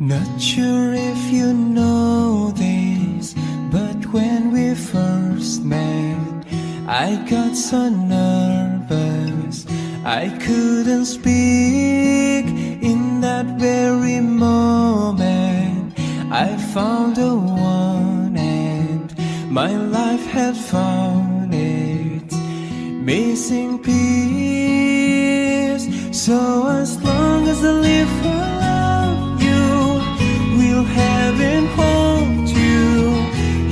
Not sure if you know this, but when we first met, I got so nervous I couldn't speak. In that very moment I found the one, and my life had found its missing piece. So as long as I live for love, you will have and hold you.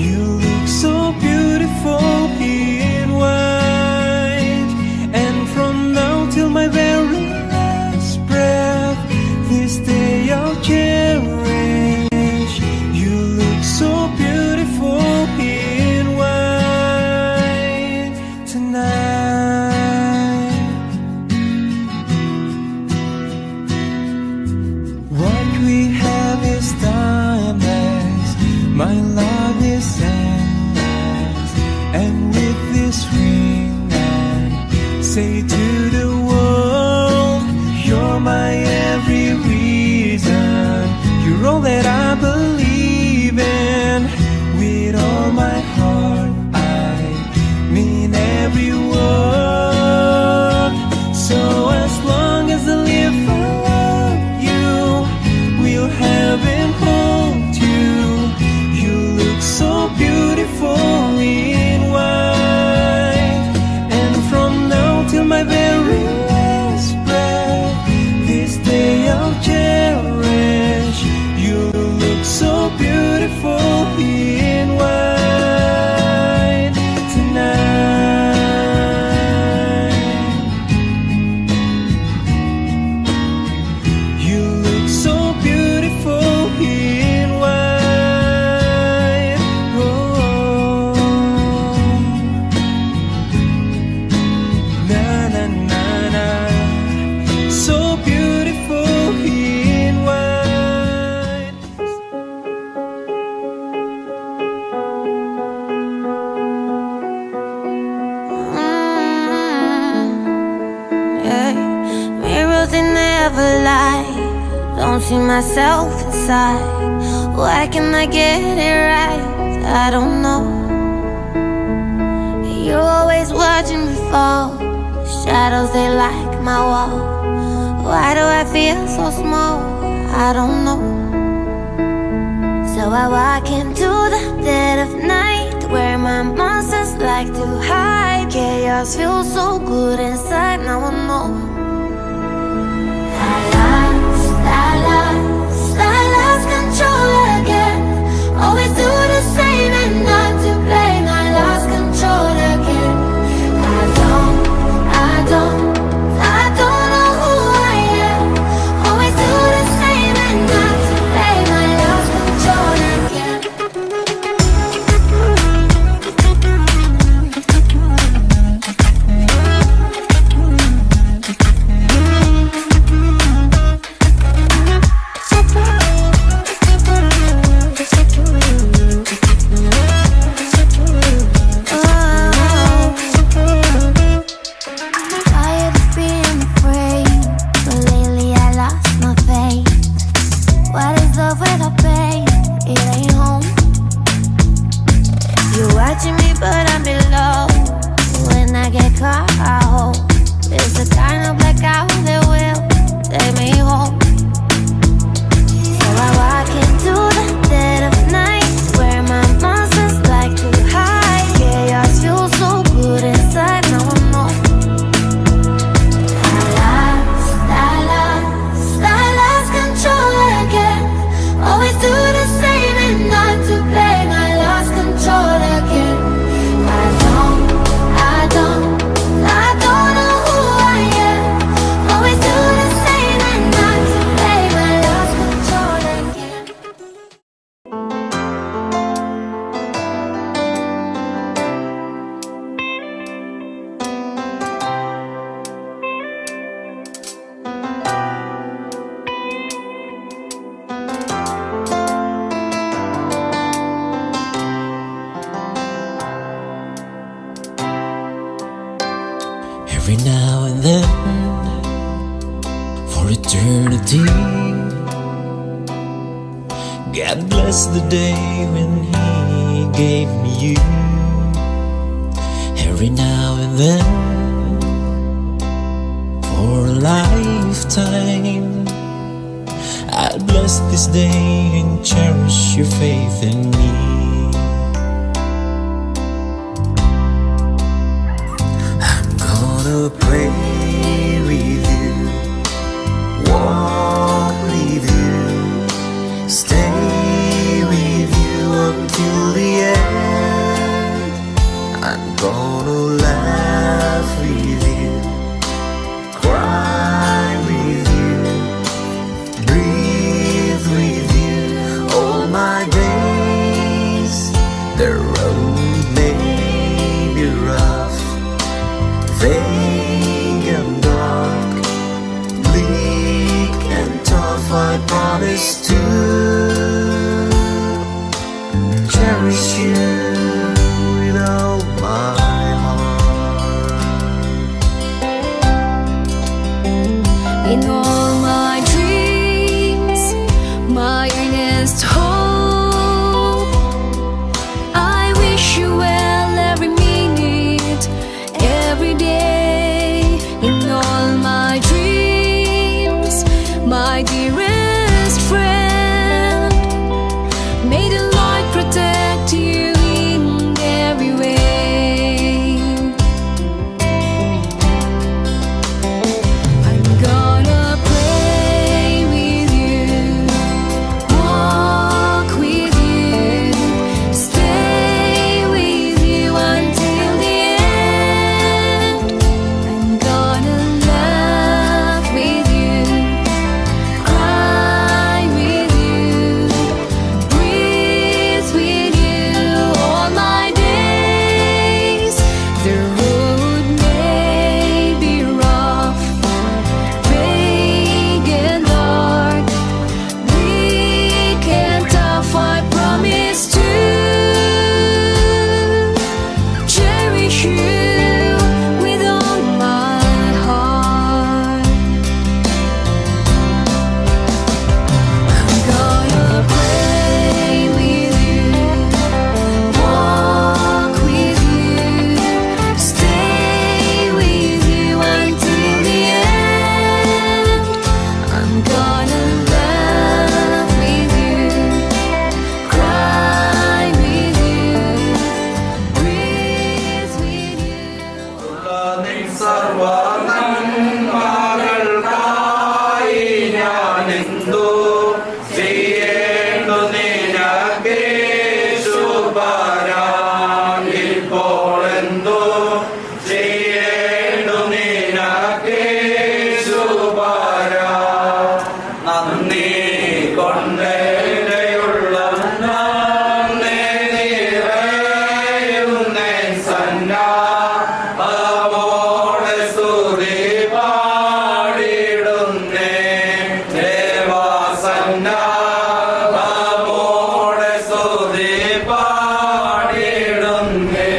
You look so beautiful in white, and from now till my very last breath, this day I'll cherish. You look so beautiful in white tonight. What we have is timeless, my love is endless, and with this ring I say to the world, you're my every reason. You're all that I believe in. With all my heart I mean every word. So as long as I live for love, you will have and hold you. You look so beautiful in white, and from now till my very last breath, this day I'll cherish. You look so beautiful in white tonight. You look so beautiful in white. Oh, na na na na, so beautiful in white. Yeah. Mirrors they never lie. Don't see myself inside. Why can't I get it right? I don't know. You're always watching me fall. Shadows they like my wall. Why do I feel so small? I don't know. So I walk into the dead of night, where my monsters like to hide. Chaos feels so good inside, now I know. I lost control again. Always do the same and not to blame. I lost control again. I don't know who I am. Always do the same and not to blame. I lost control again. Tired of being afraid, but lately I lost my faith. What is love without pain? It ain't home. You're watching me, but I'm below. When I get caught, I hope it's the kind of blackout that will take me home. So I walk into the dead of night, where my monsters like to hide. Chaos feels so good inside, now I know. I lost control again. Always do the same and not to blame. I lost control again. I don't know who I am. Always do the same and not to blame. I lost control again. Every now and then, for eternity, God bless the day when He gave me you. Every now and then, for a lifetime, I'll bless this day and cherish your faith in me. I'm gonna pray with you, walk with you, stay with you until the end. I'm gonna laugh with you, cry with you, breathe with you all my days. The road may be rough, vague and dark, bleak and tough. I promise to cherish you with all my heart. In all my dreams, my earnest hope, I wish you well every minute, every day. In all my dreams, my dearest friend, may the Lord protect you in every way. I'm gonna pray with you, walk with you, stay with you until the end. I'm gonna laugh with you, cry with you, breathe with you all my days. The road may be rough, vague and dark, bleak and tough. I promise to cherish you with all my heart. I'm gonna pray with you, walk with you, stay with you until the end. I'm gonna laugh with you, cry with you, breathe with you. സർവനന്മകൾക്കായി ഞാനെന്തു ചെയ്യേണ്ടു നിനക്കേശുപരാ. ഇപ്പോഴെന്തു ചെയ്യേണ്ടു നിനക്കേശുപരാ. നന്ദി കൊണ്ടേയുള്ള സന്നാമോടെ സ്തുതി പാടിടുന്നേ. ദേവാസന്നാമോടെ സ്തുതി പാടിടുന്നേ.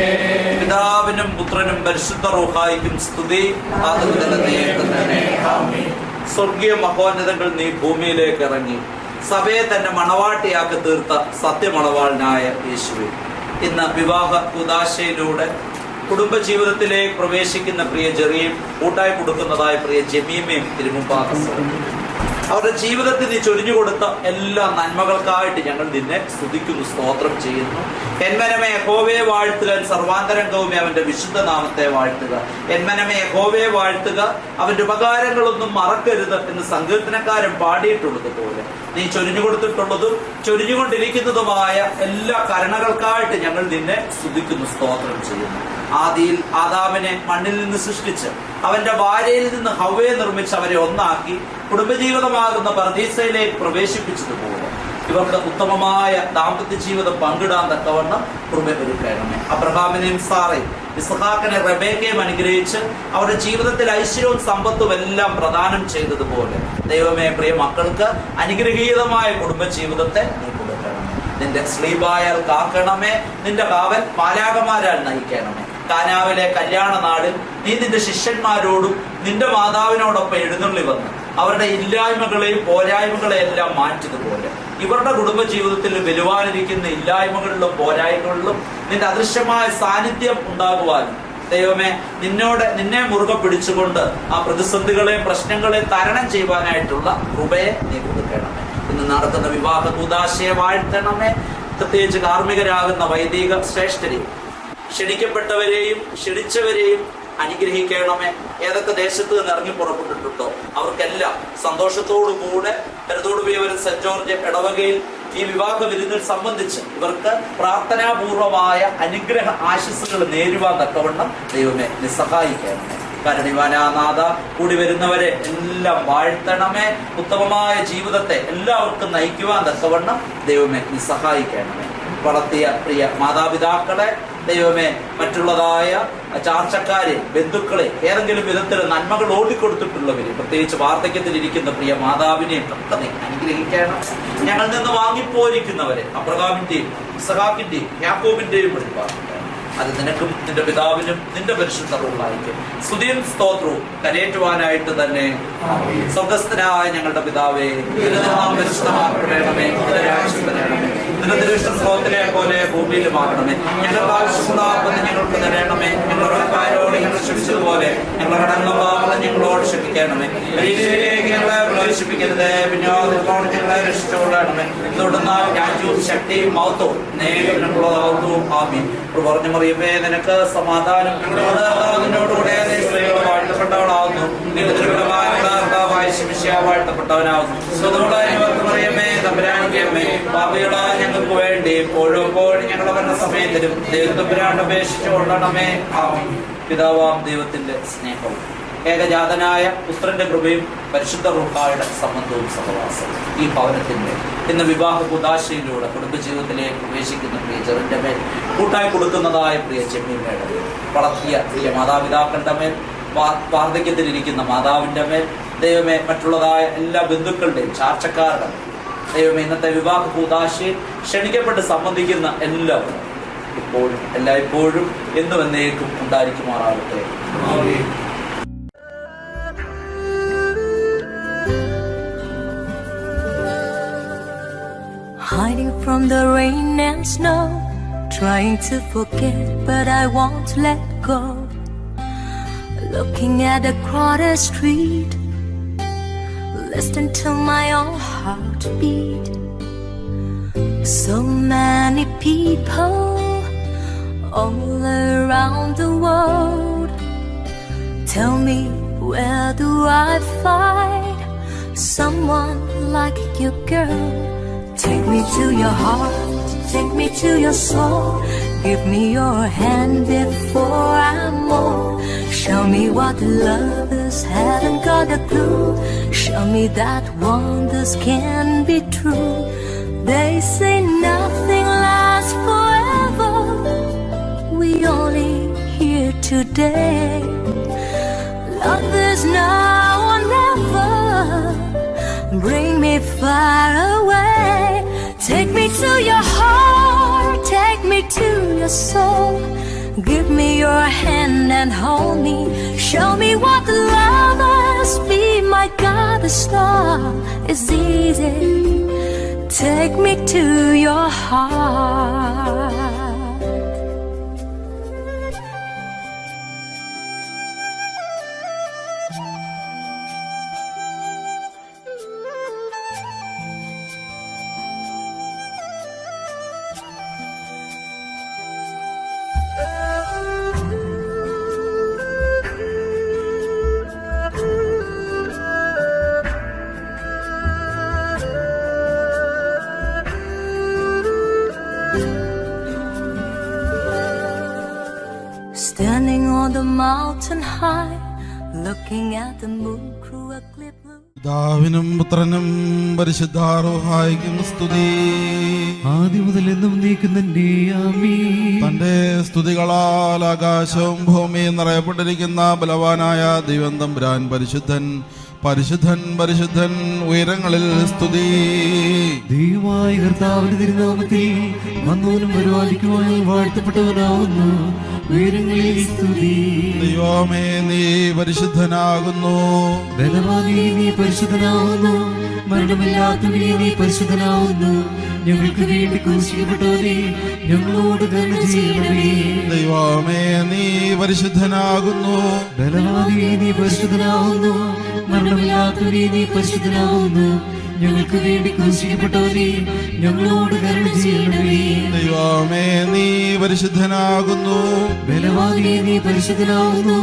പിതാവിനും പുത്രനും പരിശുദ്ധ റൂഹായിക്കും സ്തുതി. സ്വർഗീയ മഹോന്നതങ്ങൾ നീ ഭൂമിയിലേക്ക് ഇറങ്ങി സഭയെ തന്നെ മണവാട്ടിയാക്കി തീർത്ത സത്യമണവാളനായ യേശുവേ, ഇന്ന് വിവാഹ ഉദാശയിലൂടെ കുടുംബജീവിതത്തിലേക്ക് പ്രവേശിക്കുന്ന പ്രിയ ജെറിയും കൂട്ടായി കൊടുക്കുന്നതായ പ്രിയ ജമീമയും തിരുമുമ്പാകെ അവരുടെ ജീവിതത്തിൽ നീ ചൊരിഞ്ഞുകൊടുത്ത എല്ലാ നന്മകൾക്കായിട്ട് ഞങ്ങൾ നിന്നെ സ്തുതിക്കുന്നു, സ്തോത്രം ചെയ്യുന്നു. എന്മനമേ യഹോവയെ വാഴ്ത്തുക, സർവാന്തരംഗവുമേ അവന്റെ വിശുദ്ധ നാമത്തെ വാഴ്ത്തുക. എന്മനമേ യഹോവയെ വാഴ്ത്തുക, അവന്റെ ഉപകാരങ്ങളൊന്നും മറക്കരുത് എന്ന് സങ്കീർത്തനക്കാരൻ പാടിയിട്ടുള്ളതുപോലെ നീ ചൊരിഞ്ഞുകൊടുത്തിട്ടുള്ളതും ചൊരിഞ്ഞുകൊണ്ടിരിക്കുന്നതുമായ എല്ലാ കരുണകൾക്കായിട്ട് ഞങ്ങൾ നിന്നെ സ്തുതിക്കുന്നു, സ്തോത്രം ചെയ്യുന്നു. ആദിയിൽ ആദാമിനെ മണ്ണിൽ നിന്ന് സൃഷ്ടിച്ച് അവന്റെ ഭാര്യയിൽ നിന്ന് ഹവ്വയെ നിർമ്മിച്ച് അവരെ ഒന്നാക്കി കുടുംബജീവിതമാകുന്ന പർദീസയിലേക്ക് പ്രവേശിപ്പിച്ചതുപോലെ ഇവർക്ക് ഉത്തമമായ ദാമ്പത്യ ജീവിതം പങ്കിടാൻ തക്കവണ്ണം കൃപ ഒരുക്കണമേ. അബ്രഹാമിനെയും സാറയും ഇസ്ഹാക്കിനെ റബേക്കയും അനുഗ്രഹിച്ച് അവരുടെ ജീവിതത്തിൽ ഐശ്വര്യവും സമ്പത്തും എല്ലാം പ്രദാനം ചെയ്തതുപോലെ ദൈവമേ പ്രിയ മക്കൾക്ക് അനുഗ്രഹീതമായ കുടുംബജീവിതത്തെ നീ കൊടുക്കണമേ. നിന്റെ സ്ലീബായാൽ കാക്കണമേ, നിന്റെ കാവൽ മാലാഖമാരാൽ നയിക്കണമേ. കാനാവിലെ കല്യാണ നാളിൽ നീ നിന്റെ ശിഷ്യന്മാരോടും നിന്റെ മാതാവിനോടൊപ്പം എഴുന്നള്ളി വന്ന് അവരുടെ ഇല്ലായ്മകളെയും പോരായ്മകളെയും എല്ലാം മാറ്റിയതുപോലെ ഇവരുടെ കുടുംബജീവിതത്തിൽ വരുവാനിരിക്കുന്ന ഇല്ലായ്മകളിലും പോരായ്മകളിലും നിന്റെ അദൃശ്യമായ സാന്നിധ്യം ഉണ്ടാകുവാനും ദൈവമേ നിന്നെ മുറുകെ പിടിച്ചുകൊണ്ട് ആ പ്രതിസന്ധികളെയും പ്രശ്നങ്ങളെയും തരണം ചെയ്യുവാനായിട്ടുള്ള കൃപയെ നീ കൊടുക്കണമേ. ഇന്ന് നടക്കുന്ന വിവാഹ കൂദാശയെ വാഴ്ത്തണമേ. പ്രത്യേകിച്ച് കാർമ്മികരാകുന്ന വൈദിക ശ്രേഷ്ഠരെയും ക്ഷണിക്കപ്പെട്ടവരെയും ക്ഷണിച്ചവരെയും അനുഗ്രഹിക്കണമേ. ഏതൊക്കെ ദേശത്ത് നിന്ന് ഇറങ്ങി പുറപ്പെട്ടിട്ടുണ്ടോ അവർക്കെല്ലാം സന്തോഷത്തോടുകൂടെ പെരുതോടുപുരം സെന്റ് ജോർജ് ഇടവകയിൽ ഈ വിവാഹ വിരുന്നിൽ സംബന്ധിച്ച് ഇവർക്ക് പ്രാർത്ഥനാപൂർവമായ അനുഗ്രഹ ആശംസകൾ നേരുവാൻ തക്കവണ്ണം ദൈവമേ നീ സഹായിക്കണമേ. കരുണിവാനാഥ കൂടി വരുന്നവരെ എല്ലാം വാഴ്ത്തണമേ. ഉത്തമമായ ജീവിതത്തെ എല്ലാവർക്കും നയിക്കുവാൻ തക്കവണ്ണം ദൈവമേ നീ സഹായിക്കണമേ. വളർത്തിയ പ്രിയ മാതാപിതാക്കളെ ദൈവമേ, മറ്റുള്ളതായ ചാർച്ചക്കാരെ, ബന്ധുക്കളെ, ഏതെങ്കിലും വിധത്തിൽ നന്മകൾ ഓടിക്കൊടുത്തിട്ടുള്ളവര്, പ്രത്യേകിച്ച് വാർദ്ധക്യത്തിലിരിക്കുന്ന പ്രിയ മാതാവിനെയും ഒക്കെ നീ അനുഗ്രഹിക്കണം. ഞങ്ങളിൽ നിന്ന് വാങ്ങിപ്പോയിരിക്കുന്നവരെ അബ്രഹാമിന്റെയും ഇസഹാക്കിന്റെയും യാക്കോബിന്റെയും വെളിപ്പാട് അത് നിനക്കും നിന്റെ പിതാവിനും നിന്റെ പരിശുദ്ധ റൂഹായിരിക്കും സ്തുതിയും സ്തോത്രവും കരയേറ്റുവാനായിട്ട് തന്നെ. സ്വർഗസ്ഥനായ ഞങ്ങളുടെ പിതാവേ, പരിശുദ്ധമാക്കണമേ, നിന്റെ തിരുവിഷ്ടം സ്രോതത്തിലെ പോലെ ഭൂമിയിലുമാകണമേ. ഞങ്ങൾക്ക് ആവശ്യമുള്ള ആപത്ത് ഞങ്ങൾക്ക് തരണമേ. ഞങ്ങളുടെ കാരോട് ഞങ്ങൾ ക്ഷമിച്ചതുപോലെ ഞങ്ങളുടെ കടങ്ങളും പാപങ്ങളും ഞങ്ങളോട് ക്ഷമിക്കണമേ. പരീക്ഷയിലേക്ക് ഞങ്ങളെ പ്രവേശിപ്പിക്കരുത്, പിന്നോട് ഞങ്ങളെ രക്ഷിച്ചുകൊള്ളണമേ. തുടർന്ന് രാജ്യവും ശക്തിയും മഹത്വവും നേരിട്ടുള്ളതാവുന്നു. ആമീൻ. പറഞ്ഞു മറിയമേ, നിനക്ക് സമാധാനം. നിന്നോടുകൂടെ സ്ത്രീകൾ വാഴ്ത്തപ്പെട്ടവളാവുന്നു. വാഴ്ത്തപ്പെട്ടവനാവുന്നു. മറിയമേ, തമ്പുരാനിക്കമ്മേ, പാപികളായ ഞങ്ങൾക്ക് വേണ്ടി എപ്പോഴും ഞങ്ങളുടെ വന്ന സമയത്തിലും ദൈവത്തമ്പുരാൻ അപേക്ഷിച്ചു കൊള്ളണമേ. ആമീൻ. പിതാവാം ദൈവത്തിന്റെ സ്നേഹവും ഏകജാതനായ പുത്രന്റെ കൃപയും പരിശുദ്ധ റൂഹായുടെ സംബന്ധവും സഹവാസവും ഈ ഭവനത്തിന്റെ ഇന്ന് വിവാഹ കൂദാശയിലൂടെ കുടുംബജീവിതത്തിലേക്ക് പ്രവേശിക്കുന്ന പ്രിയ ചെറുന്റെ മേൽ കൂട്ടായി കൊടുക്കുന്നതായ പ്രിയ ചെമ്മീമ്മയുടെ മേൽ, വളർത്തിയ പ്രിയ മാതാപിതാക്കളുടെ മേൽ, വാർദ്ധക്യത്തിലിരിക്കുന്ന മാതാവിന്റെ മേൽ ദൈവമേ, മറ്റുള്ളതായ എല്ലാ ബന്ധുക്കളുടെയും ചാർച്ചക്കാരുടെ മേൽ ദൈവമേ, ഇന്നത്തെ വിവാഹ കൂദാശയിൽ ക്ഷണിക്കപ്പെട്ട് സംബന്ധിക്കുന്ന എല്ലാവരും ഇപ്പോഴും എല്ലായ്പ്പോഴും എന്നും എന്നേക്കും ഉണ്ടായിരിക്കുമാറാകട്ടെ. Hiding from the rain and snow, trying to forget but I won't let go. Looking at a crowded street, listening to my own heartbeat. So many people all around the world. Tell me, where do I find someone like you, girl? Take me to your heart, take me to your soul. Give me your hand before I'm old. Show me what love is, haven't got a clue. Show me that wonders can be true. They say nothing lasts forever. We only here today. Love is now or never. Bring me far away. Take me to your heart, take me to your soul. Give me your hand and hold me. Show me what love is. Be my goddess star. It's easy. Take me to your heart. Standing on the mountain high, looking at the moon through a clear blue. പിതാവിനും പുത്രനും പരിശുദ്ധാരൂഹായിക്കും സ്തുതി. ആദ്യം മുതൽ എന്നും നീക്കുന്ന തന്റെ സ്തുതികളാൽ ആകാശവും ഭൂമിയും നിറയപ്പെട്ടിരിക്കുന്ന ബലവാനായ ദൈവം തമ്പുരാൻ പരിശുദ്ധൻ പരിശുദ്ധൻ പരിശുദ്ധൻ ഉയരങ്ങളിൽ സ്തുതി. ദൈവമായ കർത്താവിന്റെ തിരുനാമത്തിൽ വന്നവനും പരിപാലിക്കുവാനും വാഴ്ത്തപ്പെട്ടവനാവുന്നു. ഉയരങ്ങളിൽ സ്തുതി. ദൈവമേ നീ പരിശുദ്ധനാകുന്നു. ബലവാനേ നീ പരിശുദ്ധനാവുന്നു. മരണമില്ലാത്തവനേ നീ പരിശുദ്ധനാവുന്നു. ഞങ്ങൾക്ക് വേണ്ടി ക്രൂശിക്കപ്പെട്ടവനേ ഞങ്ങളോട് കരുണ ചെയ്യണമേ. ദൈവമേ നീ പരിശുദ്ധനാകുന്നു. ബലവാനേ നീ പരിശുദ്ധനാവുന്നു. മരണമില്ലാത്തവനേ നീ പരിശുദ്ധനാവുന്നു. ഞങ്ങൾക്ക് വേണ്ടി ക്രൂശിക്കപ്പെട്ടവനേ ഞങ്ങളോട് കരുണ ചെയ്യണമേ. ദൈവമേ നീ പരിശുദ്ധനാകുന്നു. ബലവാനേ നീ പരിശുദ്ധനാവുന്നു.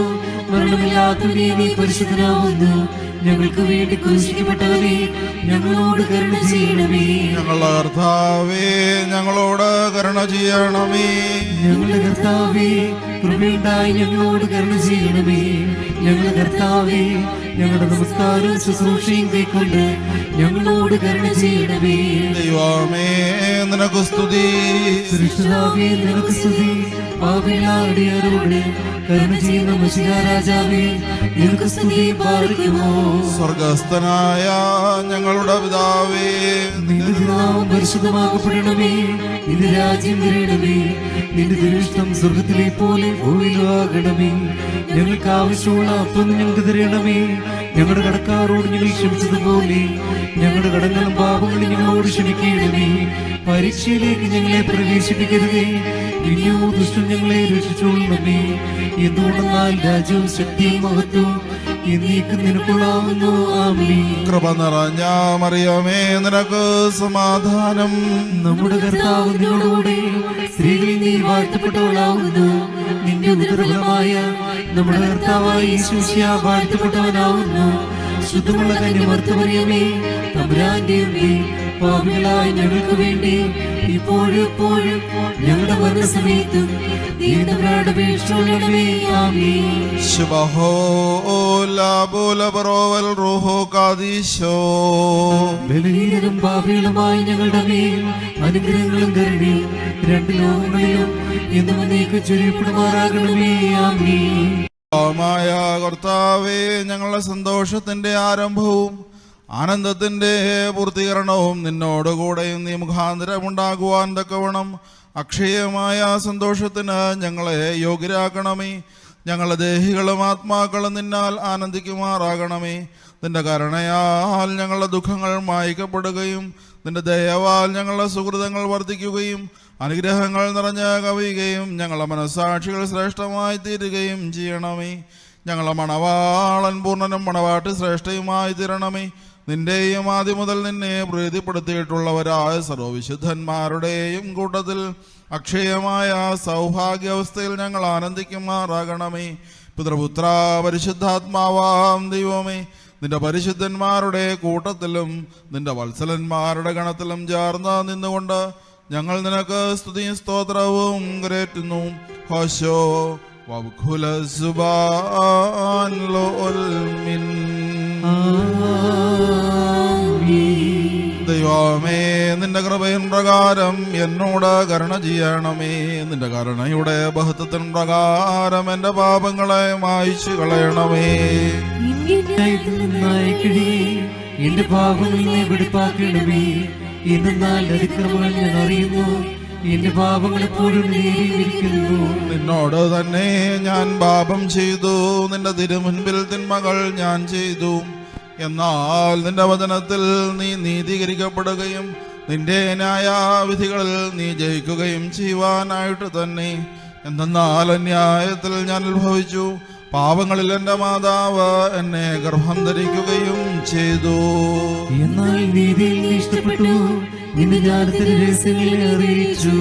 മരണമില്ലാത്തവനേ നീ പരിശുദ്ധനാവുന്നു. ഞങ്ങൾക്ക് വേണ്ടി ക്രൂശിക്കപ്പെട്ടവനേ ഞങ്ങളോട് കരുണ ചെയ്യണമേ. ഞങ്ങളുടെ കർത്താവേ ഞങ്ങളോട് കരുണ ചെയ്യണമേ. ഞങ്ങളുടെ കർത്താവേ കൃപയുണ്ടായി ഞങ്ങളോട് കരുണ ചെയ്യണമേ. ഞങ്ങളുടെ കർത്താവേ ഞങ്ങളുടെ നമസ്കാരവും ശുശ്രൂഷയും കൈക്കൊണ്ട് ഞങ്ങളോട് കരുണ ചെയ്യണമേ. ദൈവമേ നിനക്ക് സ്തുതി. സൃഷ്ടാവേ നിനക്ക് സ്തുതി. പാപികളാടിയാരോട് കരുണ ചെയ്യുന്ന മശിഹാ രാജാവേ നിനക്ക് സ്തുതി. പാർക്കുമോ സ്വർഗസ്ഥനായ ഞങ്ങളുടെ പിതാവേ, നിന്റെ നാമം പരിശുദ്ധമാക്കപ്പെടണമേ. നിന്റെ രാജ്യം വരണമേ. നിന്റെ തിരുഷ്ടം സ്വർഗത്തിലെ പോലെ ഭൂമിയിലും ആകണമേ. ഞങ്ങൾക്ക് ആവശ്യമുള്ള അപ്പം ഞങ്ങൾക്ക് തരണമേ. ഞങ്ങളുടെ കടക്കാരോട് ഞങ്ങൾ ക്ഷമിച്ചതുപോലെ ഞങ്ങളുടെ കടങ്ങളും പാപങ്ങളും ഞങ്ങളോട് ക്ഷമിക്കണമേ. പരീക്ഷയിലേക്ക് ഞങ്ങളെ പ്രവേശിപ്പിക്കരുതേ. ഇനിയോ ദുഷ്ടൻ ഞങ്ങളെ രക്ഷിച്ചുകൊള്ളണമേ. എന്തുകൊണ്ടെന്നാൽ രാജ്യവും ശക്തിയും മഹത്വവും എന്നേക്കും നിനക്കുള്ളാവുന്നു. ആമേൻ. കൃപ നിറഞ്ഞ മറിയമേ നിനക്ക് സമാധാനം. നമ്മുടെ കർത്താവ് നിന്നോടുകൂടെ സ്ത്രീകളിൽ നീ വാഴ്ത്തപ്പെട്ടവളാവുന്നു. നിന്റെ ഉദരഫലമായ നമ്മുടെ കർത്താവായ യേശുമിശിഹാ വാഴ്ത്തപ്പെട്ടവനാവുന്നു. ശുദ്ധമുള്ള കന്യമർത്തമറിയമേ തമ്പുരാന്റെ അമ്മേ, പാപികളായ ഞങ്ങൾക്ക് വേണ്ടി ഇപ്പോഴും എപ്പോഴും ഞങ്ങളുടെ മരണസമയത്തും ദൈവത്തിന്റെ അപേക്ഷിച്ചുകൊള്ളണമേ. ആമേൻ. ശുഭഹോ ലാബോലബറോവൽ റൂഹോ കാദീശോ. ബലഹീനരും പാപികളുമായ ഞങ്ങളുടെ മേൽ അനുഗ്രഹങ്ങളും കരുണയും രണ്ട് ലോകങ്ങളിലും എന്നും നീക്ക് ചൊരിയപ്പെടുമാറാകണമേ. ആമേൻ. മായ കർത്താവേ ഞങ്ങളുടെ സന്തോഷത്തിന്റെ ആരംഭവും ആനന്ദത്തിന്റെ പൂർത്തീകരണവും നിന്നോടുകൂടെയും നീ മുഖാന്തരമുണ്ടാകുവാൻ തക്കവണ്ണം അക്ഷയമായ സന്തോഷത്തിന് ഞങ്ങളെ യോഗ്യരാക്കണമേ. ഞങ്ങളുടെ ദേഹികളും ആത്മാക്കളും നിന്നാൽ ആനന്ദിക്കുമാറാകണമേ. നിന്റെ കരുണയാൽ ഞങ്ങളുടെ ദുഃഖങ്ങൾ മായ്ക്കപ്പെടുകയും നിന്റെ ദയവാൽ ഞങ്ങളുടെ സുഹൃതങ്ങൾ വർദ്ധിക്കുകയും അനുഗ്രഹങ്ങൾ നിറഞ്ഞ് കവിയുകയും ഞങ്ങളുടെ മനസ്സാക്ഷികൾ ശ്രേഷ്ഠമായി തീരുകയും ചെയ്യണമേ. ഞങ്ങളുടെ മണവാളൻ പൂർണ്ണനും മണവാട്ടി ശ്രേഷ്ഠയുമായി തീരണമേ. നിന്റെയും ആദ്യം മുതൽ നിന്നെ പ്രീതിപ്പെടുത്തിയിട്ടുള്ളവരായ സർവ്വവിശുദ്ധന്മാരുടെയും കൂട്ടത്തിൽ അക്ഷയമായ സൗഭാഗ്യാവസ്ഥയിൽ ഞങ്ങൾ ആനന്ദിക്കുമാറാകണമേ. പിതൃപുത്ര പരിശുദ്ധാത്മാവാം ദൈവമേ, നിന്റെ പരിശുദ്ധന്മാരുടെ കൂട്ടത്തിലും നിന്റെ വത്സലന്മാരുടെ ഗണത്തിലും ചേർന്ന് നിന്നുകൊണ്ട് ഞങ്ങൾ നിനക്ക് സ്തുതിയും സ്തോത്രവും കരേറ്റുന്നു. ഹോശോ വഖുല സുബാൻ ലോൽമിൻ. ദൈവമേ നിന്റെ കൃപയിൻ പ്രകാരം എന്നോട് കരുണ ചെയ്യണമേ. നിന്റെ കരുണയുടെ ബഹുത്വത്തിൻ പ്രകാരം എന്റെ പാപങ്ങളെ മായ്ച്ചു കളയണമേ. എന്റെ പാപങ്ങളെ വെടിപ്പാക്കണമേ. എന്നാൽ അതിക്രമങ്ങൾ ഞാൻ അറിയുന്നു. എന്റെ പാപങ്ങൾ എപ്പോഴും നേരിയിരിക്കുന്നു. നിന്നോട് തന്നെ ഞാൻ പാപം ചെയ്തു. നിന്റെ തിരുമുൻപിൽ തിന്മകൾ ഞാൻ ചെയ്തു. എന്നാൽ നിന്റെ വചനത്തിൽ നീ നീതീകരിക്കപ്പെടുകയും നിന്റെ ന്യായവിധികളിൽ നീ ജയിക്കുകയും ചെയ്യുവാനായിട്ട് തന്നെ. എന്തെന്നാൽ അന്യായത്തിൽ ഞാൻ ഉത്ഭവിച്ചു. പാപങ്ങളിൽ എന്റെ മാതാവ് എന്നെ ഗർഭം ധരിക്കുകയും ചെയ്തു. എന്നാൽ നീതിയിൽ നീ ഇഷ്ടപ്പെട്ടു. നിന്റെ ജ്ഞാനത്തിന്റെ രഹസ്യങ്ങളെ അറിയിച്ചു.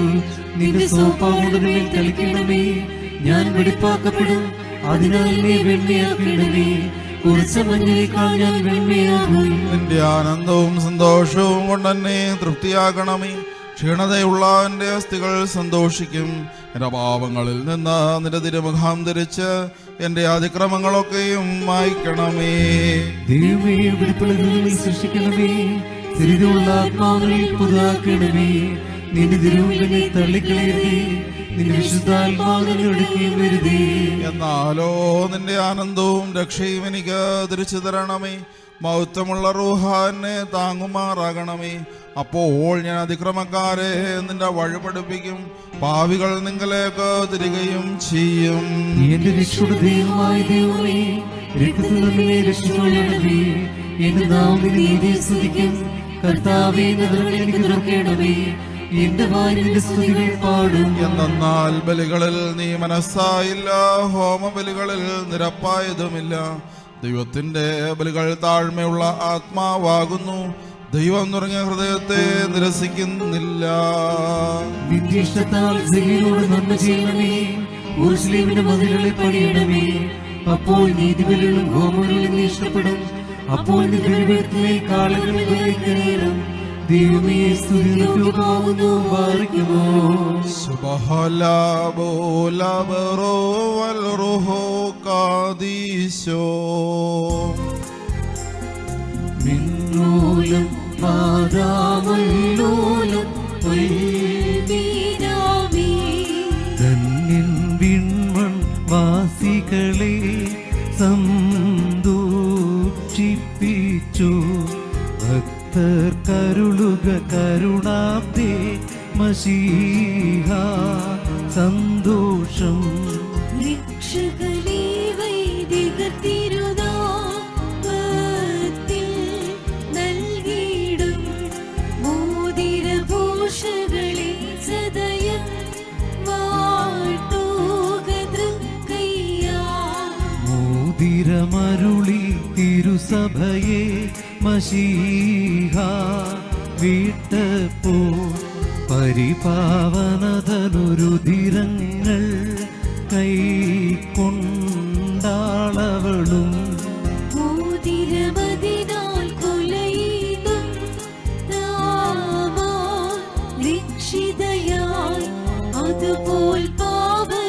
നിന്റെ സ്വഭാവങ്ങളിൽ കളിക്കണമേ. ഞാൻ വെടിപ്പാക്കപ്പെടും. അതിനാൽ നീ വെണ്മയാക്കണമേ. കുറച്ച മഞ്ഞേക്കാൾ ഞാൻ വെണ്മയാകും. നിന്റെ ആനന്ദവും സന്തോഷവും കൊണ്ടെന്നെ തൃപ്തിയാക്കണമേ. ക്ഷീണതയുള്ള എന്റെ അസ്ഥികൾ സന്തോഷിക്കും. എന്റെ പാപങ്ങളിൽ നിന്ന് നിന്റെ തിരുമുഖം ധരിച്ച് എന്റെ അതിക്രമങ്ങളൊക്കെയും മായ്ക്കണമേ. ദൈവമേ വെടിപ്പുള്ള ഹൃദയങ്ങൾ സൃഷ്ടിക്കണമേ. സ്ഥിരതയുള്ള ആത്മാവിനെ പുതുതാക്കണമേ. നിന്റെ തിരുമുഖനെ തള്ളിക്കളയരുതേ. നിന്റെ വിശുദ്ധാത്മാവിനെടുക്കുകയും വരുതേ. എന്നാലോ നിന്റെ ആനന്ദവും രക്ഷയും എനിക്ക് തിരിച്ചു തരണമേ. മഹത്വമുള്ള റൂഹാനെ താങ്ങുമാറാകണമേ. അപ്പോൾ ഞാൻ അതിക്രമക്കാരെ നിന്റെ വഴി പഠിപ്പിക്കും, പാവികൾ നിങ്ങളിലേക്ക് തിരികെയും ചെയ്യും. എന്റെ രക്ഷയുടെ ദൈവമായ ദൈവമേ, രക്തത്തിൽ നമ്മെ രക്ഷിച്ചുകൊള്ളണമേ. എന്റെ നാവിൽ നീതിയെ സ്തുതിക്കും. കർത്താവേ, നഗരങ്ങൾ എനിക്ക് തുറക്കണമേ. എന്റെ വായിന്റെ സ്തുതികൾ പാടും. എന്തെന്നാൽ ബലികളിൽ നീ മനസ്സായില്ല, ഹോമബലികളിൽ നിരപ്പായതുമില്ല. ദൈവത്തിന്റെ ബലികൾ താഴ്മയുള്ള ആത്മാവാകുന്നു. ദൈവം തുടങ്ങിയ ഹൃദയത്തെ നിരസിക്കുന്നില്ല. നിന്റെ ഇഷ്ടത്താൽ സിഹിയോട് നന്മ ചെയ്യണമേ. യെരൂശലേമിന്റെ മതിലുകളെ പണിയണമേ. അപ്പോൾ നീതിബലികളും ഹോമങ്ങളും നീ ഇഷ്ടപ്പെടും. അപ്പോൾ നീ ബലിപീഠത്തിന്മേൽ കാളകളെ ബലികേറും. ദൈവമേ, സ്തുതി നിനക്കുമാകുന്നു. ബാരിക്കുമോ. സുബ്ഹാന ബോലബറോ വൽ റൂഹോ ഖദീശോ. മിന്നൂലം പാദാമല്ലോലം പൊൽമീനാമി. ധന്യൻ വിൺമൺ വാസികളെ സന്തോഷിപ്പിച്ചു. ഭക്തർ കരുളുക കരുണാബ്ദേ മശീഹ സന്തോഷം. രക്ഷകനേ, വൈദികർ തിരുനാമത്തിൽ നൽകിയിടും മോതിരഭൂഷകളെ സദയം വാഴ്ത്തുക തൃക്കൈയാൽ. മോതിരമരുളി തിരുസഭയെ മശീഹ വിട്ടപ്പോ പരിപാവനതനുരുതിരങ്ങൾ കൈക്കൊണ്ടാളവളും. മോതിരമതിനാൽ കൊലയിടും നാമാൽ രക്ഷിതയായി. അതുപോൽ പാപവിമോചനമേ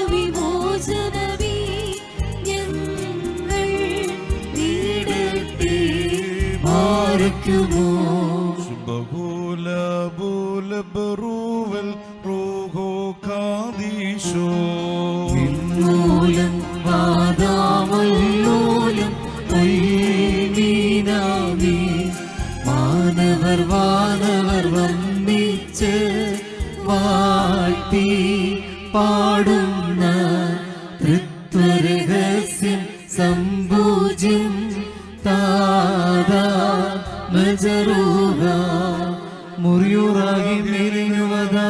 ഞങ്ങൾ നേടട്ടെ. ആരയ്ക്കുമോ സുബ്ഹാന ബോലബറോ വൽ റൂഹോ ഖദീശോ. മിന്നൂലം പാദാമല്ലോലം പൊൽമീനാമി. വാനവർ വന്നിച്ച് വാഴ്ത്തി പാടുന്ന തൃത്വരഹസ്യം സംഭൂജ്യം താദാ മജറൂഹ മുറിയൂറാകി മെലിഞ്ഞുവതാറായി.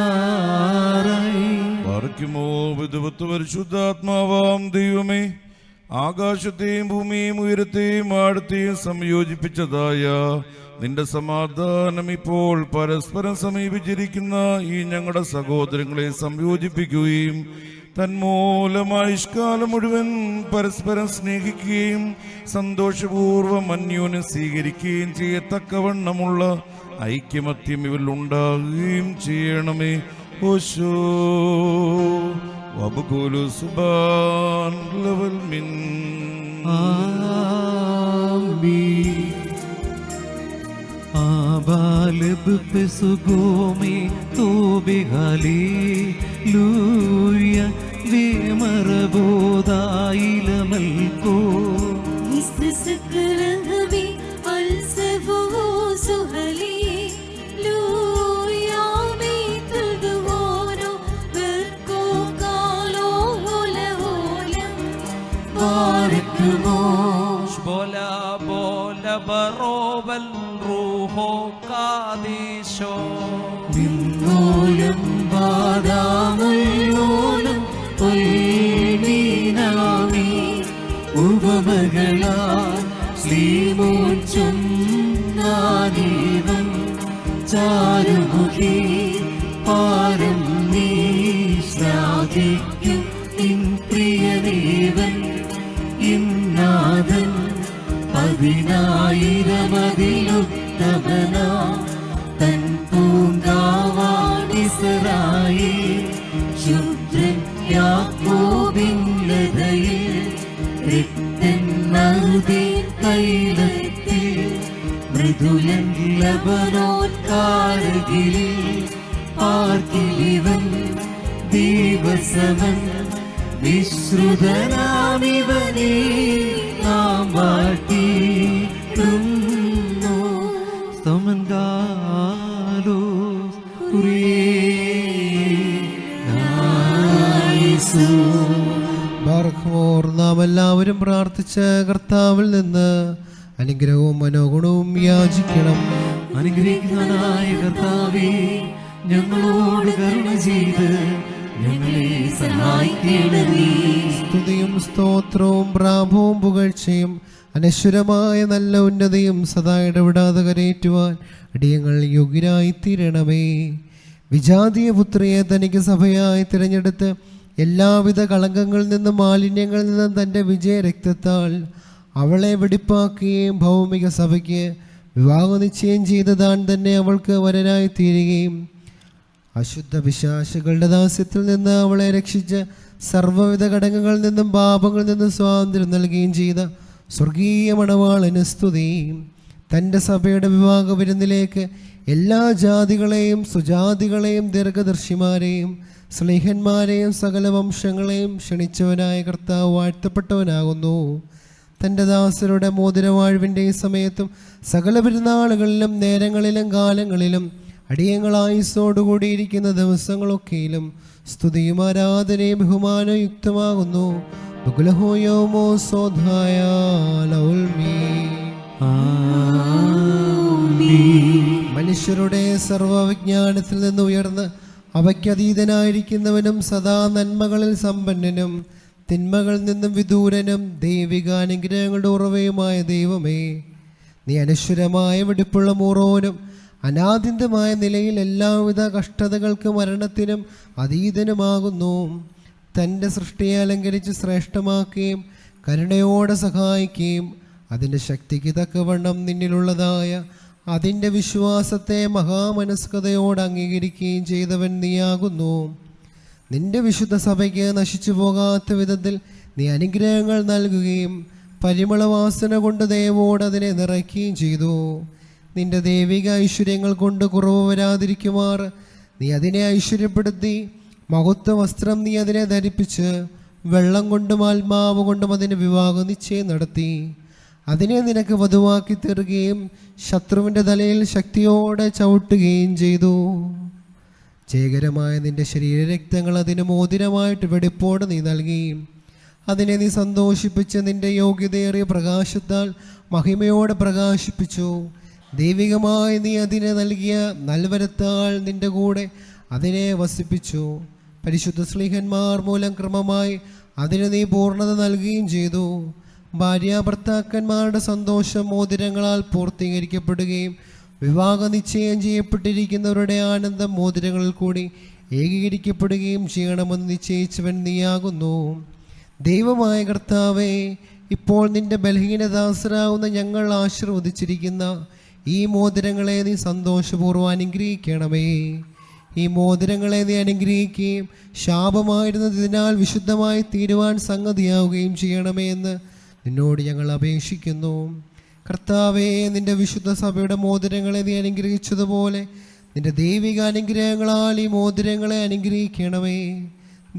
പാർക്കുമോ വിധവത്വ പരിശുദ്ധാത്മാവാം ദൈവമേ, ആകാശത്തെയും ഭൂമിയെയും ഉയരത്തെയും ആഴത്തെയും സംയോജിപ്പിച്ചതായ നിന്റെ സമാധാനം ഇപ്പോൾ പരസ്പരം സമീപിച്ചിരിക്കുന്ന ഈ ഞങ്ങളുടെ സഹോദരങ്ങളെ സംയോജിപ്പിക്കുകയും തന്മൂലമായുഷ്കാലം മുഴുവൻ പരസ്പരം സ്നേഹിക്കുകയും സന്തോഷപൂർവ്വം അന്യോന്യം സ്വീകരിക്കുകയും ചെയ്യത്തക്കവണ്ണമുള്ള ഐക്യമത്യം ഇവരിൽ ഉണ്ടാകുകയും ചെയ്യണമേ. ഓശോ വബുകുലു സുബാൻ ലവൽ മിൻ. ആമീൻ. ആബാലബ് പെസുഗോമേ തോബെ ഹല്ലേലൂയ വേമറബോദായിലമൽകോ. ഇസ്തസക്കരഹമേ അൽസഫോ സുഹലേലൂയാമേ തദ്വാനോ ബർകോ കാലോ ഹോലഹോലം. ബാരിക്കുമോ ബോലബറോ വൽ റൂഹോ ഖദീശോ. മിന്നൂലം പാദാമല്ലോലം പൊൽമീനാമി. ഉപമകളാൽ ശ്രീമോച്ചും നാദീവം ചാരുമുഖി പാരം നീ ശ്രാവിക്കും നിൻ പ്രിയദേവൻ ഇന്നാഥൻ. 10,000 തൻ പൂങ്കാവാണിസറായി. ശുദ്രൻ യാക്കോബിൻ ലതയിൽ രക്തൻ നറുതേ തൈലത്തിൽ. മൃദുലൻ ലബനോൻ കാരകിലിൽ പാർക്കിലിവൻ ദൈവസമൻ വിശ്രുതനാമിവനെ നാം വാഴ്ത്തിടുന്നു. സ്തമൻകാലോസ് കുറിയേലായിസു. ബാറഖ്മോർ, നാം എല്ലാവരും പ്രാർത്ഥിച്ച കർത്താവിൽ നിന്ന് അനുഗ്രഹവും മനോഗുണവും യാചിക്കണം. അനുഗ്രഹിക്കുന്നവനായ കർത്താവേ, ഞങ്ങളോട് കരുണ ചെയ്ത് ഞങ്ങളെ സഹായിക്കണമേ. സ്തുതിയും സ്തോത്രവും പ്രാഭവും പുകഴ്ചയും അനശ്വരമായ നല്ല ഉന്നതിയും സദാ ഇടപെടാതെ കരയേറ്റുവാൻ അടിയങ്ങൾ യോഗ്യരായിത്തീരണമേ. വിജാതീയ പുത്രിയെ തനിക്ക് സഭയായി തിരഞ്ഞെടുത്ത് എല്ലാവിധ കളങ്കങ്ങളിൽ നിന്നും മാലിന്യങ്ങളിൽ നിന്നും തൻ്റെ വിജയരക്തത്താൽ അവളെ വെടിപ്പാക്കുകയും ഭൗമിക സഭയ്ക്ക് വിവാഹ നിശ്ചയം ചെയ്ത് താൻ തന്നെ അവൾക്ക് വരനായി തീരുകയും അശുദ്ധ പിശാചുക്കളുടെ ദാസ്യത്തിൽ നിന്ന് അവളെ രക്ഷിച്ച് സർവ്വവിധ ഘടകങ്ങളിൽ നിന്നും പാപങ്ങളിൽ നിന്നും സ്വാതന്ത്ര്യം നൽകുകയും ചെയ്ത സ്വർഗീയ മണവാളന് സ്തുതി. തൻ്റെ സഭയുടെ വിവാഹ വിരുന്നിലേക്ക് എല്ലാ ജാതികളെയും സുജാതികളെയും ദീർഘദർശിമാരെയും സ്നേഹന്മാരെയും സകല വംശങ്ങളെയും ക്ഷണിച്ചവനായ കർത്താവ് വാഴ്ത്തപ്പെട്ടവനാകുന്നു. തൻ്റെ ദാസരുടെ മോതിരവാഴ്വിൻ്റെ ഈ സമയത്തും സകല പെരുന്നാളുകളിലും നേരങ്ങളിലും കാലങ്ങളിലും അടിയങ്ങളായുസ്സോടുകൂടിയിരിക്കുന്ന ദിവസങ്ങളൊക്കെയിലും സ്തുതിയും ആരാധനയും ബഹുമാനവും യുക്തമാകുന്നു. മനുഷ്യരുടെ സർവവിജ്ഞാനത്തിൽ നിന്ന് ഉയർന്ന് അവയ്ക്കതീതനായിരിക്കുന്നവനും സദാ നന്മകളിൽ സമ്പന്നനും തിന്മകളിൽ നിന്നും വിദൂരനും ദൈവികാനുഗ്രഹങ്ങളുടെ ഉറവയുമായ ദൈവമേ, നീ അനശ്വരമായ വെടിപ്പുള്ള മൂറോനും അനാദ്യന്തമായ നിലയിൽ എല്ലാവിധ കഷ്ടതകൾക്കും മരണത്തിനും അതീതനുമാകുന്നു. തൻ്റെ സൃഷ്ടിയെ അലങ്കരിച്ച് ശ്രേഷ്ഠമാക്കുകയും കരുണയോടെ സഹായിക്കുകയും അതിൻ്റെ ശക്തിക്ക് തക്കവണ്ണം നിന്നിലുള്ളതായ അതിൻ്റെ വിശ്വാസത്തെ മഹാമനസ്കതയോടെ അംഗീകരിക്കുകയും ചെയ്തവൻ നീയാകുന്നു. നിന്റെ വിശുദ്ധ സഭയ്ക്ക് നശിച്ചു പോകാത്ത വിധത്തിൽ നീ അനുഗ്രഹങ്ങൾ നൽകുകയും പരിമളവാസന കൊണ്ട് ദയവോട് അതിനെ നിറയ്ക്കുകയും ചെയ്തു. നിന്റെ ദൈവിക ഐശ്വര്യങ്ങൾ കൊണ്ട് കുറവ് വരാതിരിക്കുമാർ നീ അതിനെ ഐശ്വര്യപ്പെടുത്തി. മഹത്വ വസ്ത്രം നീ അതിനെ ധരിപ്പിച്ച് വെള്ളം കൊണ്ടും ആത്മാവ് കൊണ്ടും അതിന് വിവാഹ നിശ്ചയം നടത്തി. അതിനെ നിനക്ക് വധുവാക്കി തീർക്കുകയും ശത്രുവിൻ്റെ തലയിൽ ശക്തിയോടെ ചവിട്ടുകയും ചെയ്തു. ജയകരമായ നിന്റെ ശരീരരക്തങ്ങൾ അതിന് മോതിരമായിട്ട് വെടിപ്പോടെ നീ നൽകി. അതിനെ നീ സന്തോഷിപ്പിച്ച് നിന്റെ യോഗ്യതയേറിയ പ്രകാശത്താൽ മഹിമയോടെ പ്രകാശിപ്പിച്ചു. ദൈവികമായി നീ അതിനെ നൽകിയ നൽവരത്താൽ നിന്റെ കൂടെ അതിനെ വസിപ്പിച്ചു. പരിശുദ്ധ സ്ലീഹന്മാർ മൂലം ക്രമമായി അതിന് നീ പൂർണ്ണത നൽകുകയും ചെയ്തു. ഭാര്യാഭർത്താക്കന്മാരുടെ സന്തോഷം മോതിരങ്ങളാൽ പൂർത്തീകരിക്കപ്പെടുകയും വിവാഹ നിശ്ചയം ചെയ്യപ്പെട്ടിരിക്കുന്നവരുടെ ആനന്ദം മോതിരങ്ങളിൽ കൂടി ഏകീകരിക്കപ്പെടുകയും ചെയ്യണമെന്ന് നിശ്ചയിച്ചവൻ നീയാകുന്നു. ദൈവമായ കർത്താവേ, ഇപ്പോൾ നിന്റെ ബലഹീനദാസരാകുന്ന ഞങ്ങൾ ആശീർവദിച്ചിരിക്കുന്ന ഈ മോതിരങ്ങളെ നീ സന്തോഷപൂർവ്വം അനുഗ്രഹിക്കണമേ. ഈ മോതിരങ്ങളെ നീ അനുഗ്രഹിക്കുകയും ശാപമായിരുന്നതിനാൽ വിശുദ്ധമായി തീരുവാൻ സംഗതിയാവുകയും ചെയ്യണമേ എന്ന് നിന്നോട് ഞങ്ങൾ അപേക്ഷിക്കുന്നു. കർത്താവേ, നിന്റെ വിശുദ്ധ സഭയുടെ മോതിരങ്ങളെ നീ അനുഗ്രഹിച്ചതുപോലെ നിന്റെ ദൈവിക അനുഗ്രഹങ്ങളാൽ ഈ മോതിരങ്ങളെ അനുഗ്രഹിക്കണമേ.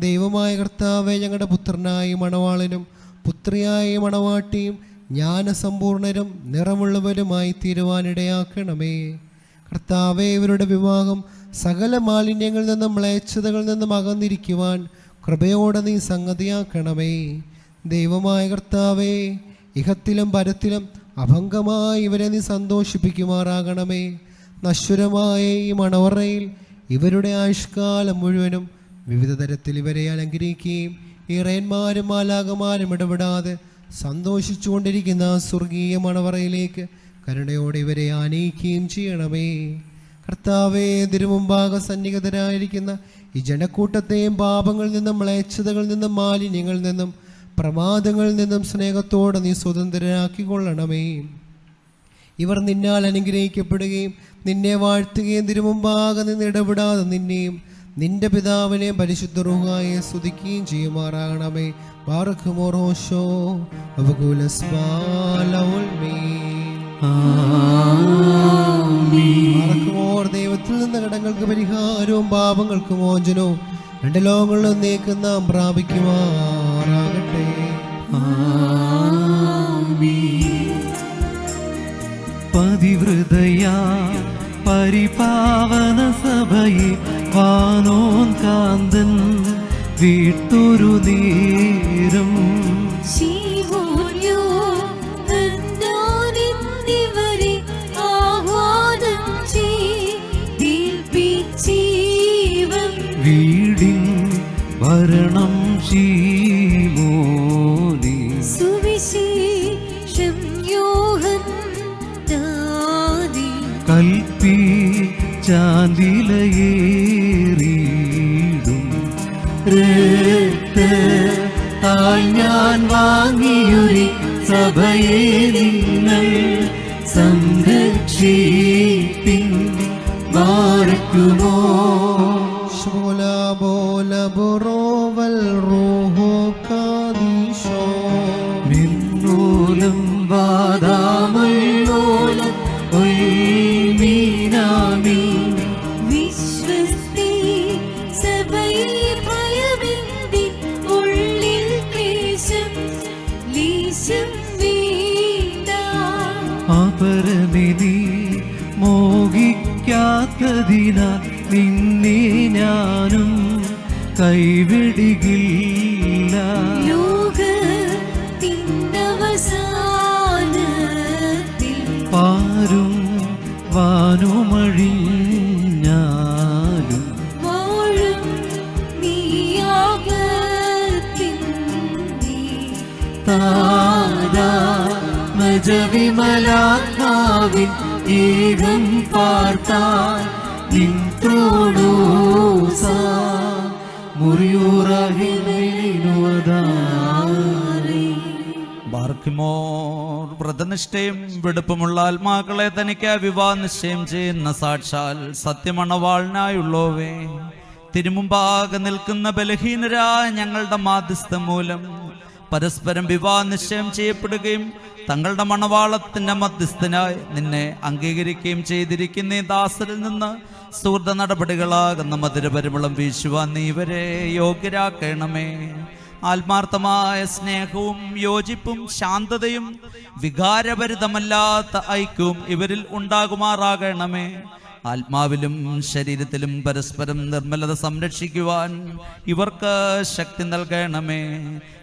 ദൈവമായ കർത്താവേ, ഞങ്ങളുടെ പുത്രനായ മണവാളനും പുത്രിയായ മണവാട്ടിയും ജ്ഞാനസമ്പൂർണരും നിറമുള്ളവരുമായി തീരുവാനിടയാക്കണമേ. കർത്താവേ, ഇവരുടെ വിവാഹം സകല മാലിന്യങ്ങളിൽ നിന്നും മ്ലേച്ഛതകളിൽ നിന്നും അകന്നിരിക്കുവാൻ കൃപയോടെ നീ സംഗതിയാക്കണമേ. ദൈവമായ കർത്താവേ, ഇഹത്തിലും പരത്തിലും അഭംഗമായി ഇവരെ നീ സന്തോഷിപ്പിക്കുമാറാകണമേ. നശ്വരമായ ഈ മണവറയിൽ ഇവരുടെ ആയുഷ്കാലം മുഴുവനും വിവിധ തരത്തിൽ ഇവരെ അലങ്കരിക്കുകയും ഇറയന്മാരും മാലാകമാരും ഇടപെടാതെ സന്തോഷിച്ചുകൊണ്ടിരിക്കുന്ന സ്വർഗീയ മണവറയിലേക്ക് കരുണയോടെ ഇവരെ ആനയിക്കുകയും ചെയ്യണമേ. കർത്താവേ, തിരുമുമ്പാകെ സന്നിഹിതരായിരിക്കുന്ന ഈ ജനക്കൂട്ടത്തെയും പാപങ്ങളിൽ നിന്നും മ്ലേച്ഛതകളിൽ നിന്നും മാലിന്യങ്ങളിൽ നിന്നും പ്രമാദങ്ങളിൽ നിന്നും സ്നേഹത്തോടെ നീ സ്വതന്ത്രരാക്കിക്കൊള്ളണമേ. ഇവർ നിന്നാൽ അനുഗ്രഹിക്കപ്പെടുകയും നിന്നെ വാഴ്ത്തുകയും തിരുമുമ്പാകെ നിന്ന് ഇടപെടാതെ നിന്നെയും നിന്റെ പിതാവിനെയും പരിശുദ്ധ റൂഹായെ സ്തുതിക്കുകയും ചെയ്യുമാറാകണമേ. ബാറഖ്മോർ ഹോശോ ദൈവത്തിൽ നിന്ന് കടങ്ങൾക്ക് പരിഹാരവും പാപങ്ങൾക്ക് മോചനവും രണ്ട് ലോകങ്ങളിലും നീക്കും നാം പ്രാപിക്കുമാറാകട്ടെ. പതിവൃതയാ പരിപാവന സഭയെ വാനോൻ കാന്തൻ വീട്ടൊരു നേരം വീടിൻ ഭരണം ശീമോനെ സുവിശേഷം യോഹന്നാനേ കൽപ്പി ചാന്തിലയേറിയിടും രക്തത്താൽ ഞാൻ വാങ്ങിയൊരു സഭയെ നിങ്ങൾ സംരക്ഷിപ്പിൻ മാർക്കുമോ ശോലാ ബോല ബൊറോവൽ റൂഹോ കാദീശോ മിന്നൂലം വാദാമുല്ലോലം ഒയ്മീനാമി വിശ്വസ്തേ സഭയെ ഭയമെന്തി ഉള്ളിൽ ക്ലേശം ലേശം വേണ്ട അപരമിതി മോഹിക്കാത്തതിനാൽ നിന്നെ ഞാനും കൈവിടുകില്ല ലോകത്തിനവസാനത്തിൽ പാരും വാനുമഴിഞ്ഞാലും വാഴും നീയാകത്തിൻ്റെ താരാ മജവിമലാത്മാവിൻ ഏകം പാർത്താൻ നിൻ ത്രോണോസാ മുറിയൂറാഹിനുവതാരേ ബാർക്കിമോർ വ്രതനിഷ്ഠയും വെടുപ്പുമുള്ള ആത്മാക്കളെ തനിക്ക് വിവാഹ നിശ്ചയം ചെയ്യുന്ന സാക്ഷാൽ സത്യമണവാളിനായുള്ളോവേ, തിരുമുമ്പാകെ നിൽക്കുന്ന ബലഹീനരായ ഞങ്ങളുടെ മാധ്യസ്ഥം മൂലം പരസ്പരം വിവാഹ നിശ്ചയം ചെയ്യപ്പെടുകയും തങ്ങളുടെ മണവാളത്തിന്റെ മധ്യസ്ഥനായി നിന്നെ അംഗീകരിക്കുകയും ചെയ്തിരിക്കുന്ന ഈ ദാസരിൽ നിന്ന് സുഹൃത നടപടികളാകുന്ന മധുരപരിമളം വീശുവാൻ നീ ഇവരെ യോഗ്യരാക്കണമേ. ആത്മാർത്ഥമായ സ്നേഹവും യോജിപ്പും ശാന്തതയും വികാരഭരിതമല്ലാത്ത ഐക്യവും ഇവരിൽ ഉണ്ടാകുമാറാകണമേ. ആത്മാവിലും ശരീരത്തിലും പരസ്പരം നിർമ്മലത സംരക്ഷിക്കുവാൻ ഇവർക്ക് ശക്തി നൽകണമേ.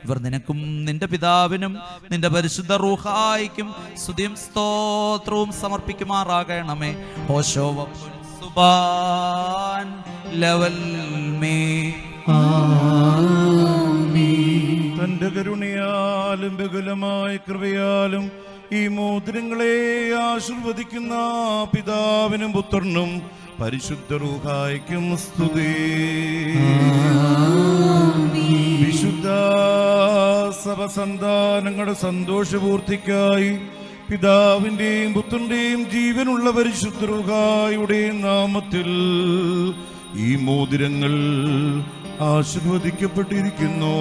ഇവർ നിനക്കും നിന്റെ പിതാവിനും നിന്റെ പരിശുദ്ധ റൂഹായിക്കും സ്തുതിയും സ്തോത്രവും സമർപ്പിക്കുമാറാകണമേ. ഹോശോവ സുബാൻ ലവൽ മേ. തന്റെ കരുണയാലും ബഹുലമായ കൃപയാലും ഈ മോതിരങ്ങളെ ആശീർവദിക്കുന്ന പിതാവിനും പുത്രനും പരിശുദ്ധ റൂഹായിക്കും സ്തുതി. വിശുദ്ധ സഭ സന്താനങ്ങളുടെ സന്തോഷപൂർത്തിക്കായി പിതാവിന്റെയും പുത്രന്റെയും ജീവനുള്ള പരിശുദ്ധ റൂഹായുടെ നാമത്തിൽ ഈ മോതിരങ്ങൾ ആശീർവദിക്കപ്പെട്ടിരിക്കുന്നു.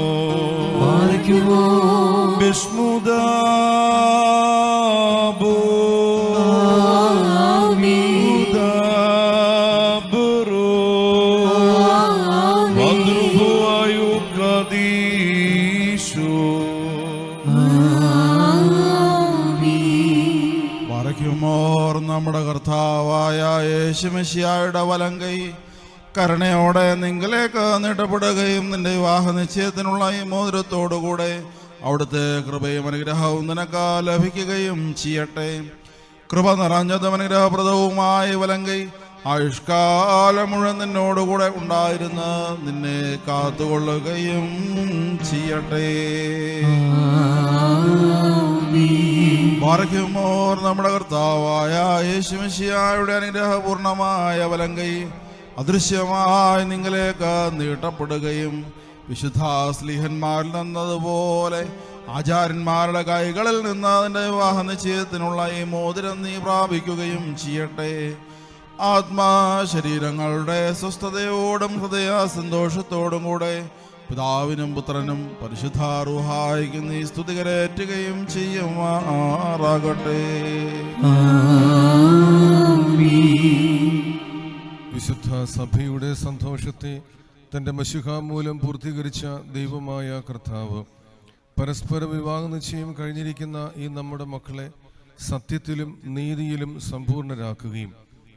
നമ്മുടെ കർത്താവായ യേശുമിശിഹായുടെ വലങ്കൈ കരുണയോടെ നിങ്ങളിലേക്ക് നീട്ടപ്പെടുകയും നിന്റെ വിവാഹ നിശ്ചയത്തിനുള്ള ഈ മോതിരത്തോടുകൂടെ അവിടുത്തെ കൃപയും അനുഗ്രഹവും നിനക്ക് ലഭിക്കുകയും ചെയ്യട്ടെ. കൃപ നിറഞ്ഞതും അനുഗ്രഹപ്രദവുമായ വലങ്കൈ ആയുഷ്കാലം മുഴുവൻ നിന്നോടുകൂടെ ഉണ്ടായിരുന്ന് നിന്നെ കാത്തുകൊള്ളുകയും ചെയ്യട്ടെ. ബാറക്കുമോർ നമ്മുടെ കർത്താവായ യേശുമിശിഹായുടെ അനുഗ്രഹപൂർണമായ വലങ്കൈ അദൃശ്യമായി നിങ്ങളിലേക്ക് നീട്ടപ്പെടുകയും വിശുദ്ധ സ്ലീഹന്മാരിൽ നിന്നതുപോലെ ആചാര്യന്മാരുടെ കൈകളിൽ നിന്ന് അതിൻ്റെ വിവാഹ നിശ്ചയത്തിനുള്ള ഈ മോതിരം നീ പ്രാപിക്കുകയും ചെയ്യട്ടെ. ആത്മാ ശരീരങ്ങളുടെ സ്വസ്ഥതയോടും ഹൃദയ സന്തോഷത്തോടും കൂടെ പിതാവിനും പുത്രനും പരിശുദ്ധ റൂഹായിക്കും നീ സ്തുതി കരേറ്റുകയും ചെയ്യുമാറാകട്ടെ. വിശുദ്ധ സഭയുടെ സന്തോഷത്തെ തൻ്റെ മശിഹ മൂലം പൂർത്തീകരിച്ച ദൈവമായ കർത്താവ് പരസ്പര വിവാഹ നിശ്ചയം കഴിഞ്ഞിരിക്കുന്ന ഈ നമ്മുടെ മക്കളെ സത്യത്തിലും നീതിയിലും സമ്പൂർണരാക്കുകയും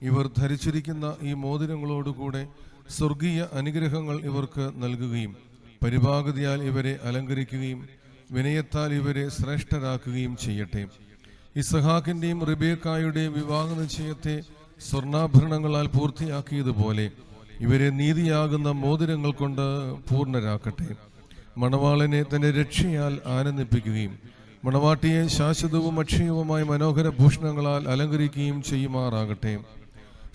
ഇവർ ധരിച്ചിരിക്കുന്ന ഈ മോതിരങ്ങളോടുകൂടെ സ്വർഗീയ അനുഗ്രഹങ്ങൾ ഇവർക്ക് നൽകുകയും പരിപാകതയാൽ ഇവരെ അലങ്കരിക്കുകയും വിനയത്താൽ ഇവരെ ശ്രേഷ്ഠരാക്കുകയും ചെയ്യട്ടെ. ഇസഹാക്കിൻ്റെയും റിബേക്കായുടെയും വിവാഹ നിശ്ചയത്തെ സ്വർണ്ണാഭരണങ്ങളാൽ പൂർത്തിയാക്കിയതുപോലെ ഇവരെ നീതിയാകുന്ന മോതിരങ്ങൾ കൊണ്ട് പൂർണ്ണരാക്കട്ടെ. മണവാളനെ തന്റെ രക്ഷയാൽ ആനന്ദിപ്പിക്കുകയും മണവാട്ടിയെ ശാശ്വതവും അക്ഷയവുമായ മനോഹര ഭൂഷണങ്ങളാൽ അലങ്കരിക്കുകയും ചെയ്യുമാറാകട്ടെ.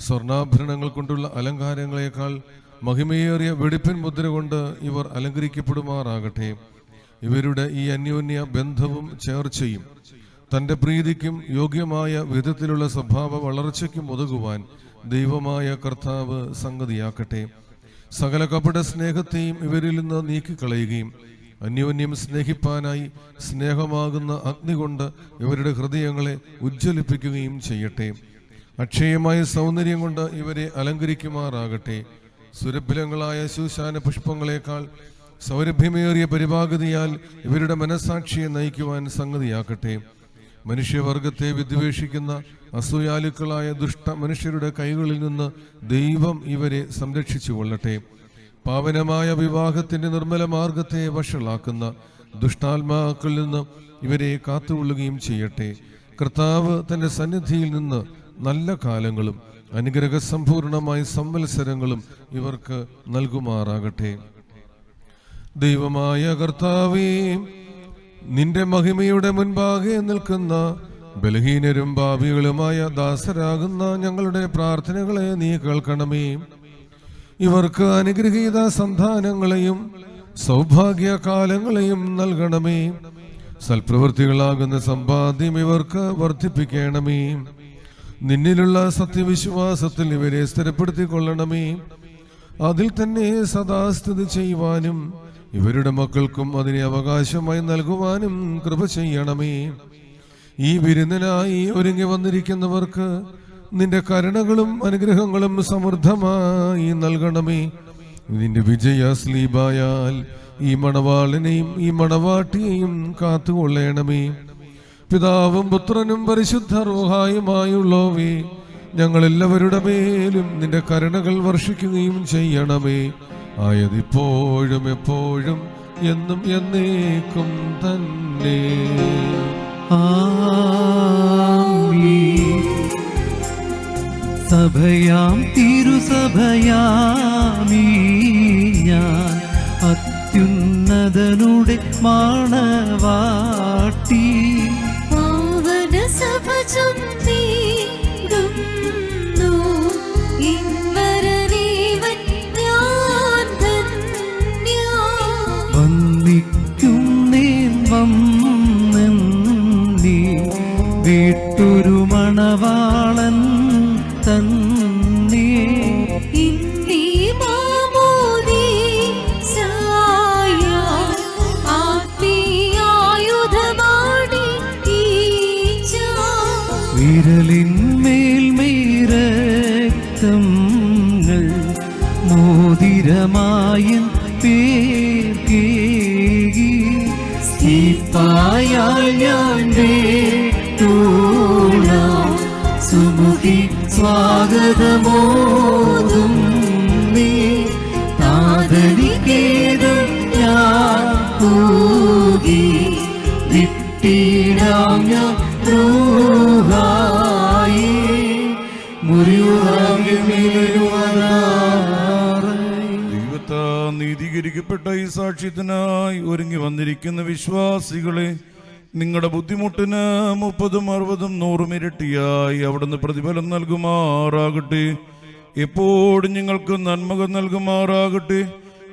സ്വർണ്ണാഭരണങ്ങൾ കൊണ്ടുള്ള അലങ്കാരങ്ങളെക്കാൾ മഹിമയേറിയ വെടിപ്പിൻ മുദ്ര കൊണ്ട് ഇവർ അലങ്കരിക്കപ്പെടുമാറാകട്ടെ. ഇവരുടെ ഈ അന്യോന്യ ബന്ധവും ചേർച്ചയും തൻ്റെ പ്രീതിക്കും യോഗ്യമായ വിധത്തിലുള്ള സ്വഭാവ വളർച്ചയ്ക്കും ഉതകുവാൻ ദൈവമായ കർത്താവ് സംഗതിയാക്കട്ടെ. സകല കപട സ്നേഹത്തെയും ഇവരിൽ നിന്ന് നീക്കിക്കളയുകയും അന്യോന്യം സ്നേഹിപ്പാനായി സ്നേഹമാകുന്ന അഗ്നി കൊണ്ട് ഇവരുടെ ഹൃദയങ്ങളെ ഉജ്ജ്വലിപ്പിക്കുകയും ചെയ്യട്ടെ. അക്ഷയമായ സൗന്ദര്യം കൊണ്ട് ഇവരെ അലങ്കരിക്കുമാറാകട്ടെ. സുരഭിലങ്ങളായ ശൂശാന പുഷ്പങ്ങളെക്കാൾ സൗരഭ്യമേറിയ പരിപാകതയാൽ ഇവരുടെ മനസാക്ഷിയെ നയിക്കുവാൻ സംഗതിയാക്കട്ടെ. മനുഷ്യവർഗത്തെ വിദ്വേഷിക്കുന്ന അസൂയാലുക്കളായ ദുഷ്ട മനുഷ്യരുടെ കൈകളിൽ നിന്ന് ദൈവം ഇവരെ സംരക്ഷിച്ചു കൊള്ളട്ടെ. പാവനമായ വിവാഹത്തിന്റെ നിർമ്മല മാർഗത്തെ വഷളാക്കുന്ന ദുഷ്ടാത്മാക്കളിൽ നിന്ന് ഇവരെ കാത്തുകൊള്ളുകയും ചെയ്യട്ടെ. കർത്താവ് തന്റെ സന്നിധിയിൽ നിന്ന് നല്ല കാലങ്ങളും അനുഗ്രഹസമ്പൂർണമായ സംവത്സരങ്ങളും ഇവർക്ക് നൽകുമാറാകട്ടെ. ദൈവമായ കർത്താവേ, നിന്റെ മഹിമയുടെ മുൻപാകെ നിൽക്കുന്ന ബലഹീനരും പാപികളുമായ ദാസരാകുന്ന ഞങ്ങളുടെ പ്രാർത്ഥനകളെ നീ കേൾക്കണമേ. ഇവർക്ക് അനുഗ്രഹീത സന്താനങ്ങളെയും സൗഭാഗ്യകാലങ്ങളെയും നൽകണമേ. സൽപ്രവൃത്തികളാകുന്ന സമ്പാദ്യം ഇവർക്ക് വർദ്ധിപ്പിക്കണമേ. നിന്നിലുള്ള സത്യവിശ്വാസത്തിൽ ഇവരെ സ്ഥിരപ്പെടുത്തിക്കൊള്ളണമേ. അതിൽ തന്നെ സദാസ്ഥിതി ചെയ്യുവാനും ഇവരുടെ മക്കൾക്കും അതിനെ അവകാശമായി നൽകുവാനും കൃപ ചെയ്യണമേ. ഈ വിരുന്നിനായി ഒരുങ്ങി വന്നിരിക്കുന്നവർക്ക് നിന്റെ കരുണകളും അനുഗ്രഹങ്ങളും സമൃദ്ധമായി നൽകണമേ. നിന്റെ വിജയ സ്ലീബായാൽ ഈ മണവാളിനെയും ഈ മണവാട്ടിയെയും കാത്തുകൊള്ളണമേ. പിതാവും പുത്രനും പരിശുദ്ധ റൂഹായുമായുള്ളവേ, ഞങ്ങളെല്ലാവരുടെ മേലും നിന്റെ കരുണകൾ വർഷിക്കുകയും ചെയ്യണമേ. ആയതിപ്പോഴും എപ്പോഴും എന്നും എന്നേക്കും തന്നെ. സഭയാം തിരുസഭയാമീ ഞാൻ അത്യുന്നതനുടെ മാണവാട്ടി. പാവന സഭ ചൊല്ലിടുന്നു ഇൻവരനീവൻ ഞാൻ ധന്യ. വന്ദിക്കുന്നേൻ വന്നെന്നീ വീട്ടൊരു മണവാളൻ തന്നെ. ഇന്നി മാമോദീസായ ആത്മീയായുധമാടി ഈച്ച. വിരലിന്മേൽ മേരക്തങ്ങൾ മോതിരമായൻ പേർക്കേകി. സ്തീഫായാൽ ഞാൻ വേട്ടൂണാം സുമുഖി സ്വാഗതമോതും നീ. താതനിക്കേതും ഞാൻ പൂകി വിട്ടിടാം ഞാൻ റൂഹായി. ദൈവത്താ നീതീകരിക്കപ്പെട്ട ഈ സാക്ഷ്യത്തിനായി ഒരുങ്ങി വന്നിരിക്കുന്ന വിശ്വാസികളെ നിങ്ങളുടെ ബുദ്ധിമുട്ടിന് 30, 60, 100 ഇരട്ടിയായി അവിടുന്ന് പ്രതിഫലം നൽകുമാറാകട്ടെ. എപ്പോഴും നിങ്ങൾക്ക് നന്മകൾ നൽകുമാറാകട്ടെ.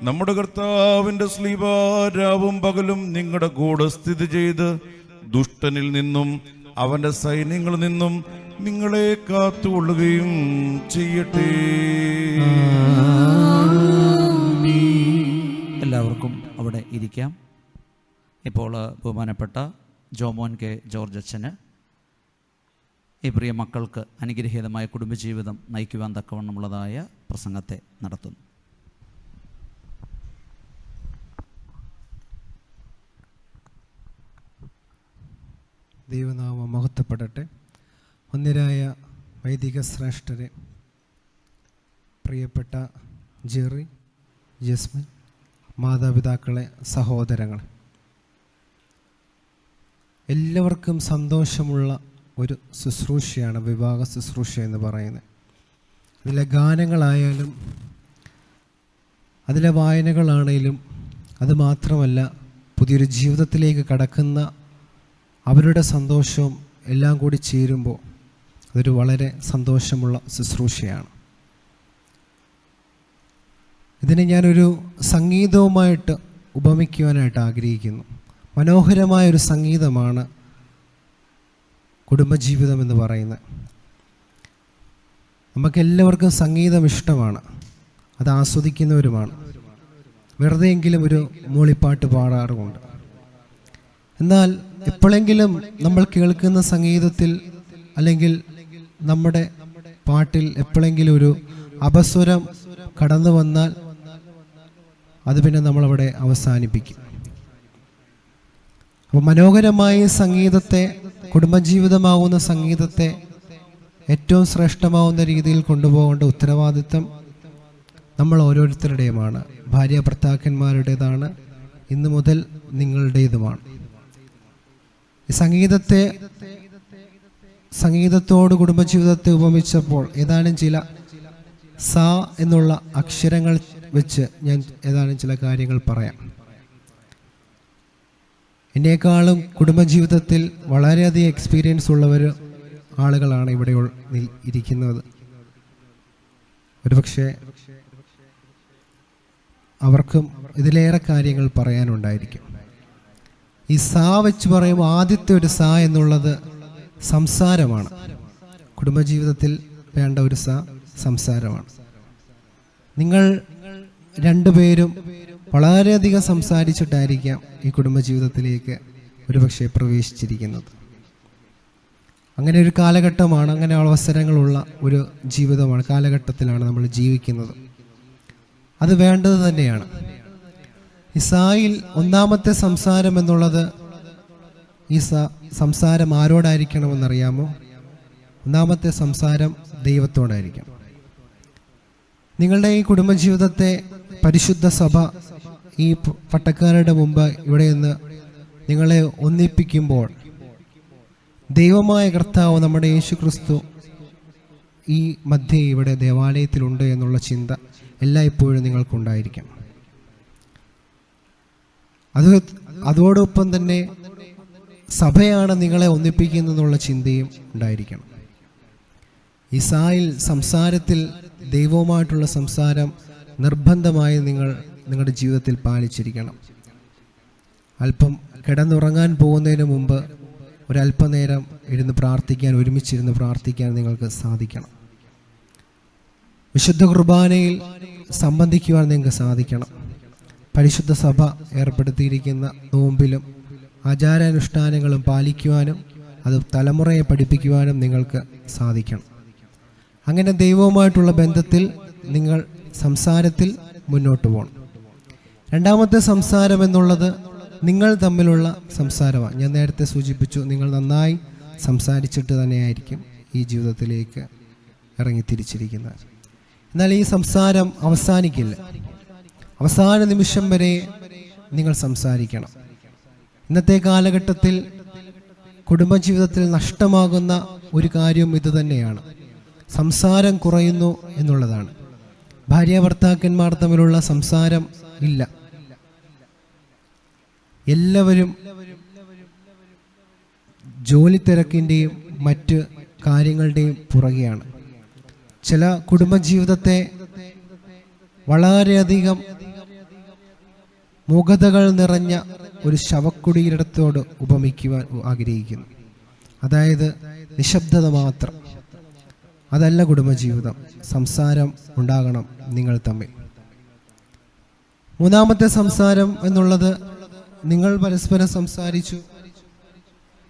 നമ്മുടെ കർത്താവിന്റെ സ്ലീബാ രാവും പകലും നിങ്ങളുടെ കൂടെ സ്ഥിതി ചെയ്ത് ദുഷ്ടനിൽ നിന്നും അവന്റെ സൈന്യങ്ങളിൽ നിന്നും നിങ്ങളെ കാത്തുകൊള്ളുകയും ചെയ്യട്ടെ. എല്ലാവർക്കും അവിടെ ഇരിക്കാം. ഇപ്പോൾ ബഹുമാനപ്പെട്ട ജോമോൻ കെ ജോർജ് അച്ഛന് ഈ പ്രിയ മക്കൾക്ക് അനുഗ്രഹീതമായ കുടുംബജീവിതം നയിക്കുവാൻ തക്കവണ്ണമുള്ളതായ പ്രസംഗത്തെ നടത്തുന്നു. ദൈവനാമം മഹത്വപ്പെടട്ടെ. ഒന്നിരായ വൈദിക ശ്രേഷ്ഠരെ, പ്രിയപ്പെട്ട ജെറി, ജസ്മിൻ, മാതാപിതാക്കളെ, സഹോദരങ്ങളെ, എല്ലാവർക്കും സന്തോഷമുള്ള ഒരു ശുശ്രൂഷയാണ് വിവാഹ ശുശ്രൂഷ എന്ന് പറയുന്നത്. അതിലെ ഗാനങ്ങളായാലും അതിലെ വായനകളാണേലും, അതുമാത്രമല്ല പുതിയൊരു ജീവിതത്തിലേക്ക് കടക്കുന്ന അവരുടെ സന്തോഷവും എല്ലാം കൂടി ചേരുമ്പോൾ അതൊരു വളരെ സന്തോഷമുള്ള ശുശ്രൂഷയാണ്. ഇതിനെ ഞാനൊരു സംഗീതവുമായിട്ട് ഉപമിക്കുവാനായിട്ട് ആഗ്രഹിക്കുന്നു. മനോഹരമായൊരു സംഗീതമാണ് കുടുംബജീവിതം എന്ന് പറയുന്നത്. നമുക്കെല്ലാവർക്കും സംഗീതം ഇഷ്ടമാണ്, അത് ആസ്വദിക്കുന്നവരുമാണ്. വെറുതെയെങ്കിലും ഒരു മൂളിപ്പാട്ട് പാടാറുമുണ്ട്. എന്നാൽ എപ്പോഴെങ്കിലും നമ്മൾ കേൾക്കുന്ന സംഗീതത്തിൽ അല്ലെങ്കിൽ നമ്മുടെ പാട്ടിൽ എപ്പോഴെങ്കിലും ഒരു അപസ്വരം കടന്നു വന്നാൽ അത് പിന്നെ നമ്മളവിടെ അവസാനിപ്പിക്കും. അപ്പോൾ മനോഹരമായ സംഗീതത്തെ, കുടുംബജീവിതമാവുന്ന സംഗീതത്തെ ഏറ്റവും ശ്രേഷ്ഠമാവുന്ന രീതിയിൽ കൊണ്ടുപോകേണ്ട ഉത്തരവാദിത്വം നമ്മൾ ഓരോരുത്തരുടെയുമാണ്. ഭാര്യ ഭർത്താക്കന്മാരുടേതാണ്, ഇന്നു മുതൽ നിങ്ങളുടേതുമാണ്. ഈ സംഗീതത്തോട് കുടുംബജീവിതത്തെ ഉപമിച്ചപ്പോൾ ഏതാനും ചില സ എന്നുള്ള അക്ഷരങ്ങൾ വെച്ച് ഞാൻ ഏതാനും ചില കാര്യങ്ങൾ പറയാം. എന്നേക്കാളും കുടുംബജീവിതത്തിൽ വളരെയധികം എക്സ്പീരിയൻസ് ഉള്ളവർ ആളുകളാണ് ഇവിടെ ഇരിക്കുന്നത്. ഒരുപക്ഷെ അവർക്കും ഇതിലേറെ കാര്യങ്ങൾ പറയാനുണ്ടായിരിക്കും. ഈ സാ വെച്ച് പറയുമ്പോൾ ആദ്യത്തെ ഒരു സാ എന്നുള്ളത് സംസാരമാണ്. കുടുംബജീവിതത്തിൽ വേണ്ട ഒരു സംസാരമാണ്. നിങ്ങൾ രണ്ടുപേരും വളരെയധികം സംസാരിച്ചിട്ടായിരിക്കാം ഈ കുടുംബജീവിതത്തിലേക്ക് ഒരുപക്ഷെ പ്രവേശിച്ചിരിക്കുന്നത്. അങ്ങനെ ഒരു കാലഘട്ടമാണ്, അങ്ങനെ അവസരങ്ങളുള്ള ഒരു ജീവിതമാണ്, കാലഘട്ടത്തിലാണ് നമ്മൾ ജീവിക്കുന്നത്. അത് വേണ്ടത് തന്നെയാണ്. ഇസായിൽ ഒന്നാമത്തെ സംസാരം എന്നുള്ളത്, ഈ സംസാരം ആരോടായിരിക്കണമെന്നറിയാമോ? ഒന്നാമത്തെ സംസാരം ദൈവത്തോടായിരിക്കണം. നിങ്ങളുടെ ഈ കുടുംബജീവിതത്തെ പരിശുദ്ധ സഭ ഈ പട്ടക്കാരുടെ മുമ്പ് ഇവിടെ നിന്ന് നിങ്ങളെ ഒന്നിപ്പിക്കുമ്പോൾ ദൈവമായ കർത്താവ് നമ്മുടെ യേശു ക്രിസ്തു ഈ മധ്യേ ഇവിടെ ദേവാലയത്തിലുണ്ട് എന്നുള്ള ചിന്ത എല്ലായ്പ്പോഴും നിങ്ങൾക്കുണ്ടായിരിക്കണം. അതോടൊപ്പം തന്നെ സഭയാണ് നിങ്ങളെ ഒന്നിപ്പിക്കുന്നതെന്നുള്ള ചിന്തയും ഉണ്ടായിരിക്കണം. ഇസായിൽ സംസാരത്തിൽ ദൈവവുമായിട്ടുള്ള സംസാരം നിർബന്ധമായി നിങ്ങളുടെ ജീവിതത്തിൽ പാലിച്ചിരിക്കണം. അല്പം കിടന്നുറങ്ങാൻ പോകുന്നതിന് മുമ്പ് ഒരല്പനേരം ഒരുമിച്ചിരുന്ന് പ്രാർത്ഥിക്കാൻ നിങ്ങൾക്ക് സാധിക്കണം. വിശുദ്ധ കുർബാനയിൽ സംബന്ധിക്കുവാൻ നിങ്ങൾക്ക് സാധിക്കണം. പരിശുദ്ധ സഭ ഏർപ്പെടുത്തിയിരിക്കുന്ന നോമ്പിലും ആചാരാനുഷ്ഠാനങ്ങളും പാലിക്കുവാനും അത് തലമുറയെ പഠിപ്പിക്കുവാനും നിങ്ങൾക്ക് സാധിക്കണം. അങ്ങനെ ദൈവവുമായിട്ടുള്ള ബന്ധത്തിൽ നിങ്ങൾ സംസാരത്തിൽ മുന്നോട്ട് പോകണം. രണ്ടാമത്തെ സംസാരം എന്നുള്ളത് നിങ്ങൾ തമ്മിലുള്ള സംസാരമാണ്. ഞാൻ നേരത്തെ സൂചിപ്പിച്ചു, നിങ്ങൾ നന്നായി സംസാരിച്ചിട്ട് തന്നെയായിരിക്കും ഈ ജീവിതത്തിലേക്ക് ഇറങ്ങിത്തിരിച്ചിരിക്കുന്നത്. എന്നാൽ ഈ സംസാരം അവസാനിക്കില്ല. അവസാന നിമിഷം വരെ നിങ്ങൾ സംസാരിക്കണം. ഇന്നത്തെ കാലഘട്ടത്തിൽ കുടുംബജീവിതത്തിൽ നഷ്ടമാകുന്ന ഒരു കാര്യം ഇത് തന്നെയാണ്. സംസാരം കുറയുന്നു എന്നുള്ളതാണ്. ഭാര്യ ഭർത്താക്കന്മാർ തമ്മിലുള്ള സംസാരം ഇല്ല. എല്ലാവരും ജോലി തിരക്കിൻ്റെയും മറ്റ് കാര്യങ്ങളുടെയും പുറകെയാണ്. ചില കുടുംബജീവിതത്തെ വളരെയധികം മുഖതകൾ നിറഞ്ഞ ഒരു ശവക്കുടീരത്തോട് ഉപമിക്കുവാൻ ആഗ്രഹിക്കുന്നു. അതായത് നിശബ്ദത മാത്രം. അതല്ല കുടുംബജീവിതം. സംസാരം ഉണ്ടാകണം നിങ്ങൾ തമ്മിൽ. മൂന്നാമത്തെ സംസാരം എന്നുള്ളത്, നിങ്ങൾ പരസ്പരം സംസാരിച്ചു,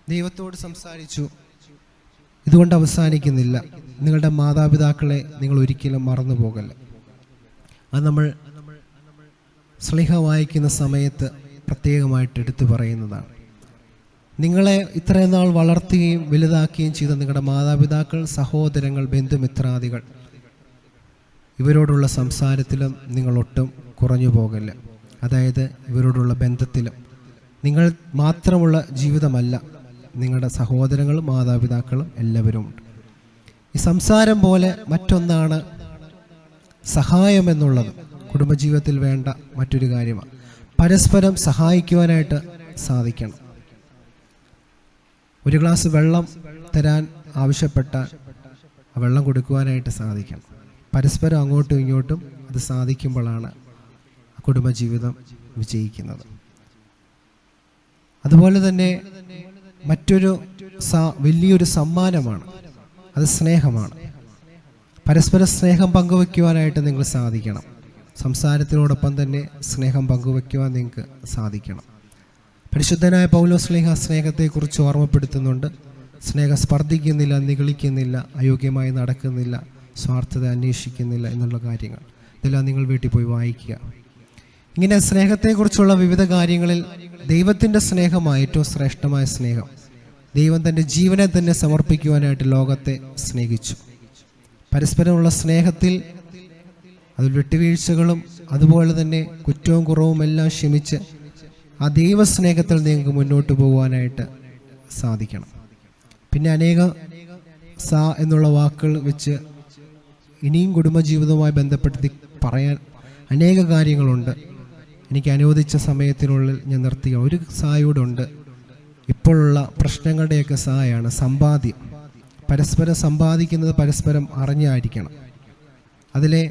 ദൈവത്തോട് സംസാരിച്ചു. ഇതുകൊണ്ട് അവസാനിക്കുന്നില്ല. നിങ്ങളുടെ മാതാപിതാക്കളെ നിങ്ങൾ ഒരിക്കലും മറന്നു പോകല്ല. അത് നമ്മൾ സ്ലിഹ വായിക്കുന്ന സമയത്ത് പ്രത്യേകമായിട്ട് എടുത്തു പറയുന്നതാണ്. നിങ്ങളെ ഇത്രയും നാൾ വളർത്തുകയും വലുതാക്കുകയും ചെയ്ത നിങ്ങളുടെ മാതാപിതാക്കൾ, സഹോദരങ്ങൾ, ബന്ധുമിത്രാദികൾ, ഇവരോടുള്ള സംസാരത്തിലും നിങ്ങളൊട്ടും കുറഞ്ഞു പോകല്ല. അതായത് ഇവരോടുള്ള ബന്ധത്തിലും നിങ്ങൾ മാത്രമുള്ള ജീവിതമല്ല, നിങ്ങളുടെ സഹോദരങ്ങളും മാതാപിതാക്കളും എല്ലാവരും ഉണ്ട്. ഈ സംസാരം പോലെ മറ്റൊന്നാണ് സഹായം എന്നുള്ളത്. കുടുംബജീവിതത്തിൽ വേണ്ട മറ്റൊരു കാര്യമാണ്. പരസ്പരം സഹായിക്കുവാനായിട്ട് സാധിക്കണം. ഒരു ഗ്ലാസ് വെള്ളം തരാൻ ആവശ്യപ്പെട്ടാൽ ആ വെള്ളം കൊടുക്കുവാനായിട്ട് സാധിക്കണം. പരസ്പരം അങ്ങോട്ടും ഇങ്ങോട്ടും അത് സാധിക്കുമ്പോഴാണ് കുടുംബജീവിതം വിജയിക്കുന്നത്. അതുപോലെ തന്നെ മറ്റൊരു വലിയൊരു സമ്മാനമാണ്, അത് സ്നേഹമാണ്. പരസ്പര സ്നേഹം പങ്കുവയ്ക്കുവാനായിട്ട് നിങ്ങൾ സാധിക്കണം. സംസാരത്തിനോടൊപ്പം തന്നെ സ്നേഹം പങ്കുവയ്ക്കുവാൻ നിങ്ങൾക്ക് സാധിക്കണം. പരിശുദ്ധനായ പൗലോസ് ശ്ലീഹ സ്നേഹത്തെക്കുറിച്ച് ഓർമ്മപ്പെടുത്തുന്നുണ്ട്. സ്നേഹം സ്പർദ്ധിക്കുന്നില്ല, നിഗളിക്കുന്നില്ല, അയോഗ്യമായി നടക്കുന്നില്ല, സ്വാർത്ഥത അന്വേഷിക്കുന്നില്ല എന്നുള്ള കാര്യങ്ങൾ. ഇതെല്ലാം നിങ്ങൾ വീട്ടിൽ പോയി വായിക്കുക. ഇങ്ങനെ സ്നേഹത്തെക്കുറിച്ചുള്ള വിവിധ കാര്യങ്ങളിൽ ദൈവത്തിൻ്റെ സ്നേഹമായ ഏറ്റവും ശ്രേഷ്ഠമായ സ്നേഹം, ദൈവം തൻ്റെ ജീവനെ തന്നെ സമർപ്പിക്കുവാനായിട്ട് ലോകത്തെ സ്നേഹിച്ചു. പരസ്പരമുള്ള സ്നേഹത്തിൽ അതിൽ വിട്ടുവീഴ്ചകളും അതുപോലെ തന്നെ കുറ്റവും കുറവും എല്ലാം ക്ഷമിച്ച് ആ ദൈവസ്നേഹത്തിൽ നിങ്ങൾക്ക് മുന്നോട്ട് പോകുവാനായിട്ട് സാധിക്കണം. പിന്നെ എന്നുള്ള വാക്കുകൾ വെച്ച് ഇനിയും കുടുംബജീവിതവുമായി ബന്ധപ്പെടുത്തി പറയാൻ അനേക കാര്യങ്ങളുണ്ട്. എനിക്ക് അനുവദിച്ച സമയത്തിനുള്ളിൽ ഞാൻ നിർത്തിയ ഒരു സായൂടെ ഉണ്ട്. ഇപ്പോഴുള്ള പ്രശ്നങ്ങളുടെയൊക്കെ സഹായമാണ് സമ്പാദ്യം. പരസ്പരം സമ്പാദിക്കുന്നത് പരസ്പരം അറിഞ്ഞായിരിക്കണം. അതിലെ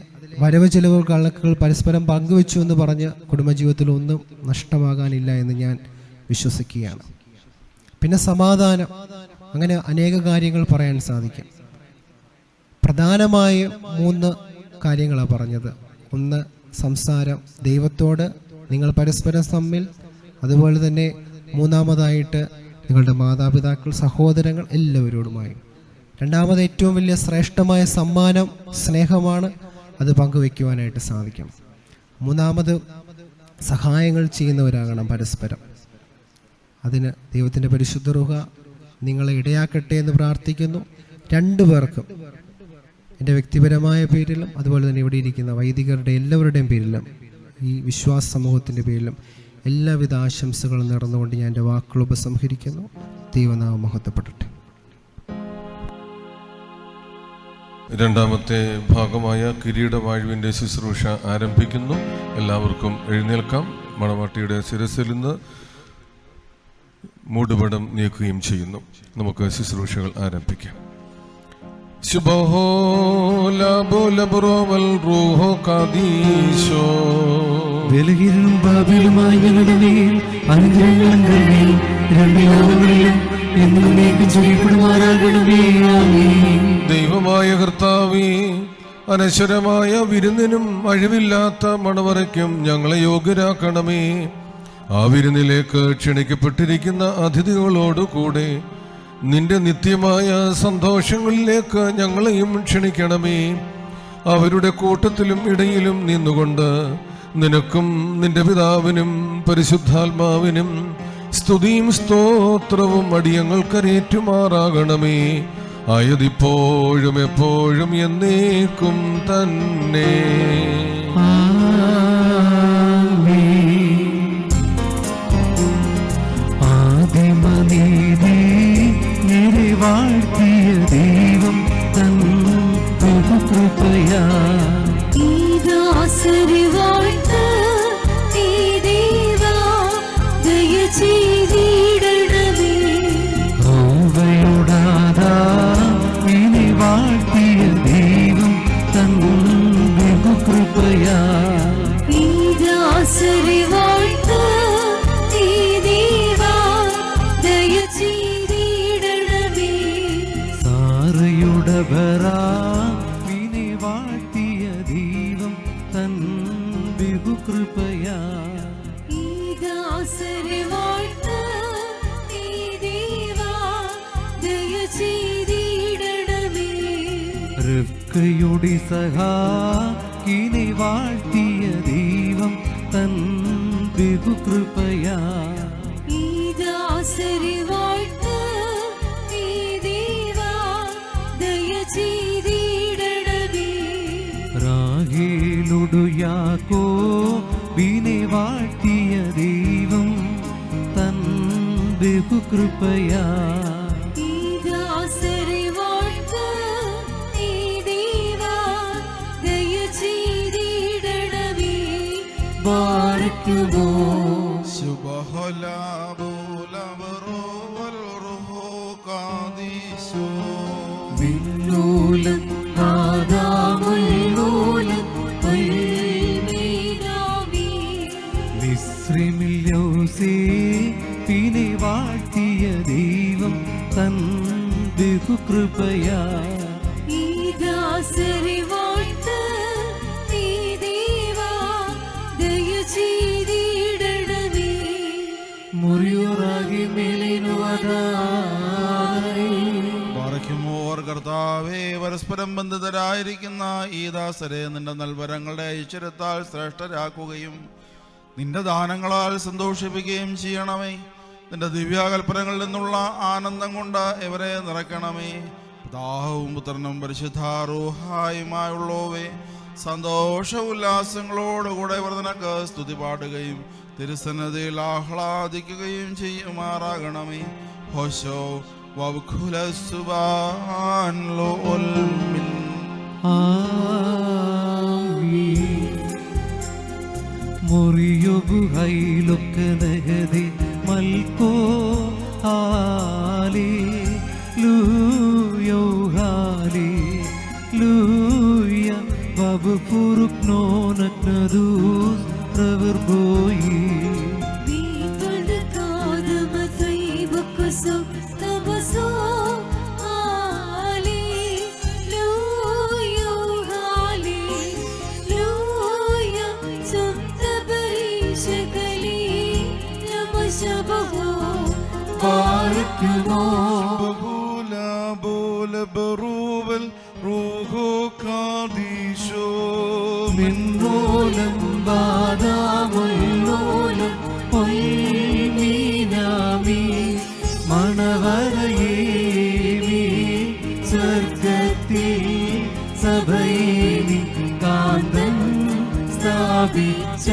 വരവ് ചെലവ് കണക്കുകൾ പരസ്പരം പങ്കുവെച്ചു എന്ന് പറഞ്ഞ് കുടുംബജീവിതത്തിൽ ഒന്നും നഷ്ടമാകാനില്ല എന്ന് ഞാൻ വിശ്വസിക്കുകയാണ്. പിന്നെ സമാധാനം, അങ്ങനെ അനേക കാര്യങ്ങൾ പറയാൻ സാധിക്കും. പ്രധാനമായും 3 കാര്യങ്ങളാണ് പറഞ്ഞത്. ഒന്ന് സംസാരം, ദൈവത്തോട് നിങ്ങൾ പരസ്പരം തമ്മിൽ, അതുപോലെ തന്നെ മൂന്നാമതായിട്ട് നിങ്ങളുടെ മാതാപിതാക്കൾ, സഹോദരങ്ങൾ എല്ലാവരോടുമായി. രണ്ടാമത് ഏറ്റവും വലിയ ശ്രേഷ്ഠമായ സമ്മാനം സ്നേഹമാണ്, അത് പങ്കുവയ്ക്കുവാനായിട്ട് സാധിക്കണം. മൂന്നാമത് സഹായങ്ങൾ ചെയ്യുന്നവരാകണം പരസ്പരം. അതിന് ദൈവത്തിൻ്റെ പരിശുദ്ധ റൂഹ നിങ്ങളെ ഇടയാക്കട്ടെ എന്ന് പ്രാർത്ഥിക്കുന്നു. 2 പേർക്കും എൻ്റെ വ്യക്തിപരമായ പേരിലും അതുപോലെ തന്നെ ഇവിടെ ഇരിക്കുന്ന വൈദികരുടെ എല്ലാവരുടെയും പേരിലും ഈ വിശ്വാസ സമൂഹത്തിൻ്റെ പേരിലും എല്ലാവിധ ആശംസകളും നേർന്നുകൊണ്ട് ഞാൻ എൻ്റെ വാക്കുകൾ ഉപസംഹരിക്കുന്നു. ദൈവനാമം മഹത്വപ്പെടട്ടെ. രണ്ടാമത്തെ ഭാഗമായ കിരീടവാഴ്വിൻ്റെ ശുശ്രൂഷ ആരംഭിക്കുന്നു. എല്ലാവർക്കും എഴുന്നേൽക്കാം. മണവാട്ടിയുടെ ശിരസിൽ നിന്ന് മൂടുപടം നീക്കുകയും ചെയ്യുന്നു. നമുക്ക് ശുശ്രൂഷകൾ ആരംഭിക്കാം. ദൈവമായ കർത്താവേ, അനശ്വരമായ വിരുന്നിനും അഴിവില്ലാത്ത മണവറയ്ക്കും ഞങ്ങളെ യോഗ്യരാക്കണമേ. ആ വിരുന്നിലേക്ക് ക്ഷണിക്കപ്പെട്ടിരിക്കുന്ന അതിഥികളോടുകൂടെ നിന്റെ നിത്യമായ സന്തോഷങ്ങളിലേക്ക് ഞങ്ങളെയും ക്ഷണിക്കണമേ. അവരുടെ കൂട്ടത്തിലും ഇടയിലും നിന്നുകൊണ്ട് നിനക്കും നിന്റെ പിതാവിനും പരിശുദ്ധാത്മാവിനും സ്തുതിയും സ്തോത്രവും അടിയങ്ങൾക്കരേറ്റുമാറാകണമേ. ആയതിപ്പോഴും എപ്പോഴും എന്നേക്കും തന്നെ. വാഴ്ത്തിയ ദൈവം തൻ കൃപയാ ഇനി വാഴ്ത്തിയ ദൈവം തൻ കൃപയാ സാറയുടവരാവിനെ വാഴ്ത്തിയ ദൈവം തൻ ബഹുകൃപയാ റിബ്കയുടെ സഹായിനെ വാഴ്ത്തിയ ദൈവം തൻ ബഹുകൃപയാ യാക്കോബിനെ വാഴ്ത്തിയ ദൈവം തൻ ബഹുകൃപയാ ബാരക്കുമോ വിണ്ണൂലം നാദാമുല്ലോലം മിസ്രിമിൽ യോസേപ്പിനെ വാഴ്ത്തിയ ദൈവം തൻ ബഹുകൃപയാ കർത്താവേ, പരസ്പരം ബന്ധിതരായിരിക്കുന്ന ഈ ദാസരെ നിന്റെ നൽവരങ്ങളുടെ ഐശ്വര്യത്താൽ ശ്രേഷ്ഠരാക്കുകയും നിന്റെ ദാനങ്ങളാൽ സന്തോഷിപ്പിക്കുകയും ചെയ്യണമേ. നിന്റെ ദിവ്യാകൽപ്പനകളിൽ നിന്നുള്ള ആനന്ദം കൊണ്ട് ഇവരെ നിറയ്ക്കണമേ. പിതാവും പുത്രനും പരിശുദ്ധാരൂഹായുമായുള്ളവേ, സന്തോഷ ഉല്ലാസങ്ങളോടുകൂടെ ഇവർ നിനക്ക് സ്തുതി പാടുകയും തിരുസന്നിധിയിൽ ആഹ്ലാദിക്കുകയും ചെയ്യുമാറാകണമേ. ഹോശോ വബ്ഖുല സുബാൻ ലോൽ മിൻ. മുറിയൊബു ഹൈലൊക്കെ നഹദി മൽക്കോ ഹാലി ലൂയോ ഹാലി ലൂയ ബബു പുറുക്നോ നക്നദൂ പ്രവർബോയി മിന്നോലം ബാദാമുല്ലോലം പൊയ്മീനാമി മണവരയേമി സ്വർഗത്തിൽ സഭയേനി കാന്തൻ സ്ഥാപിച്ച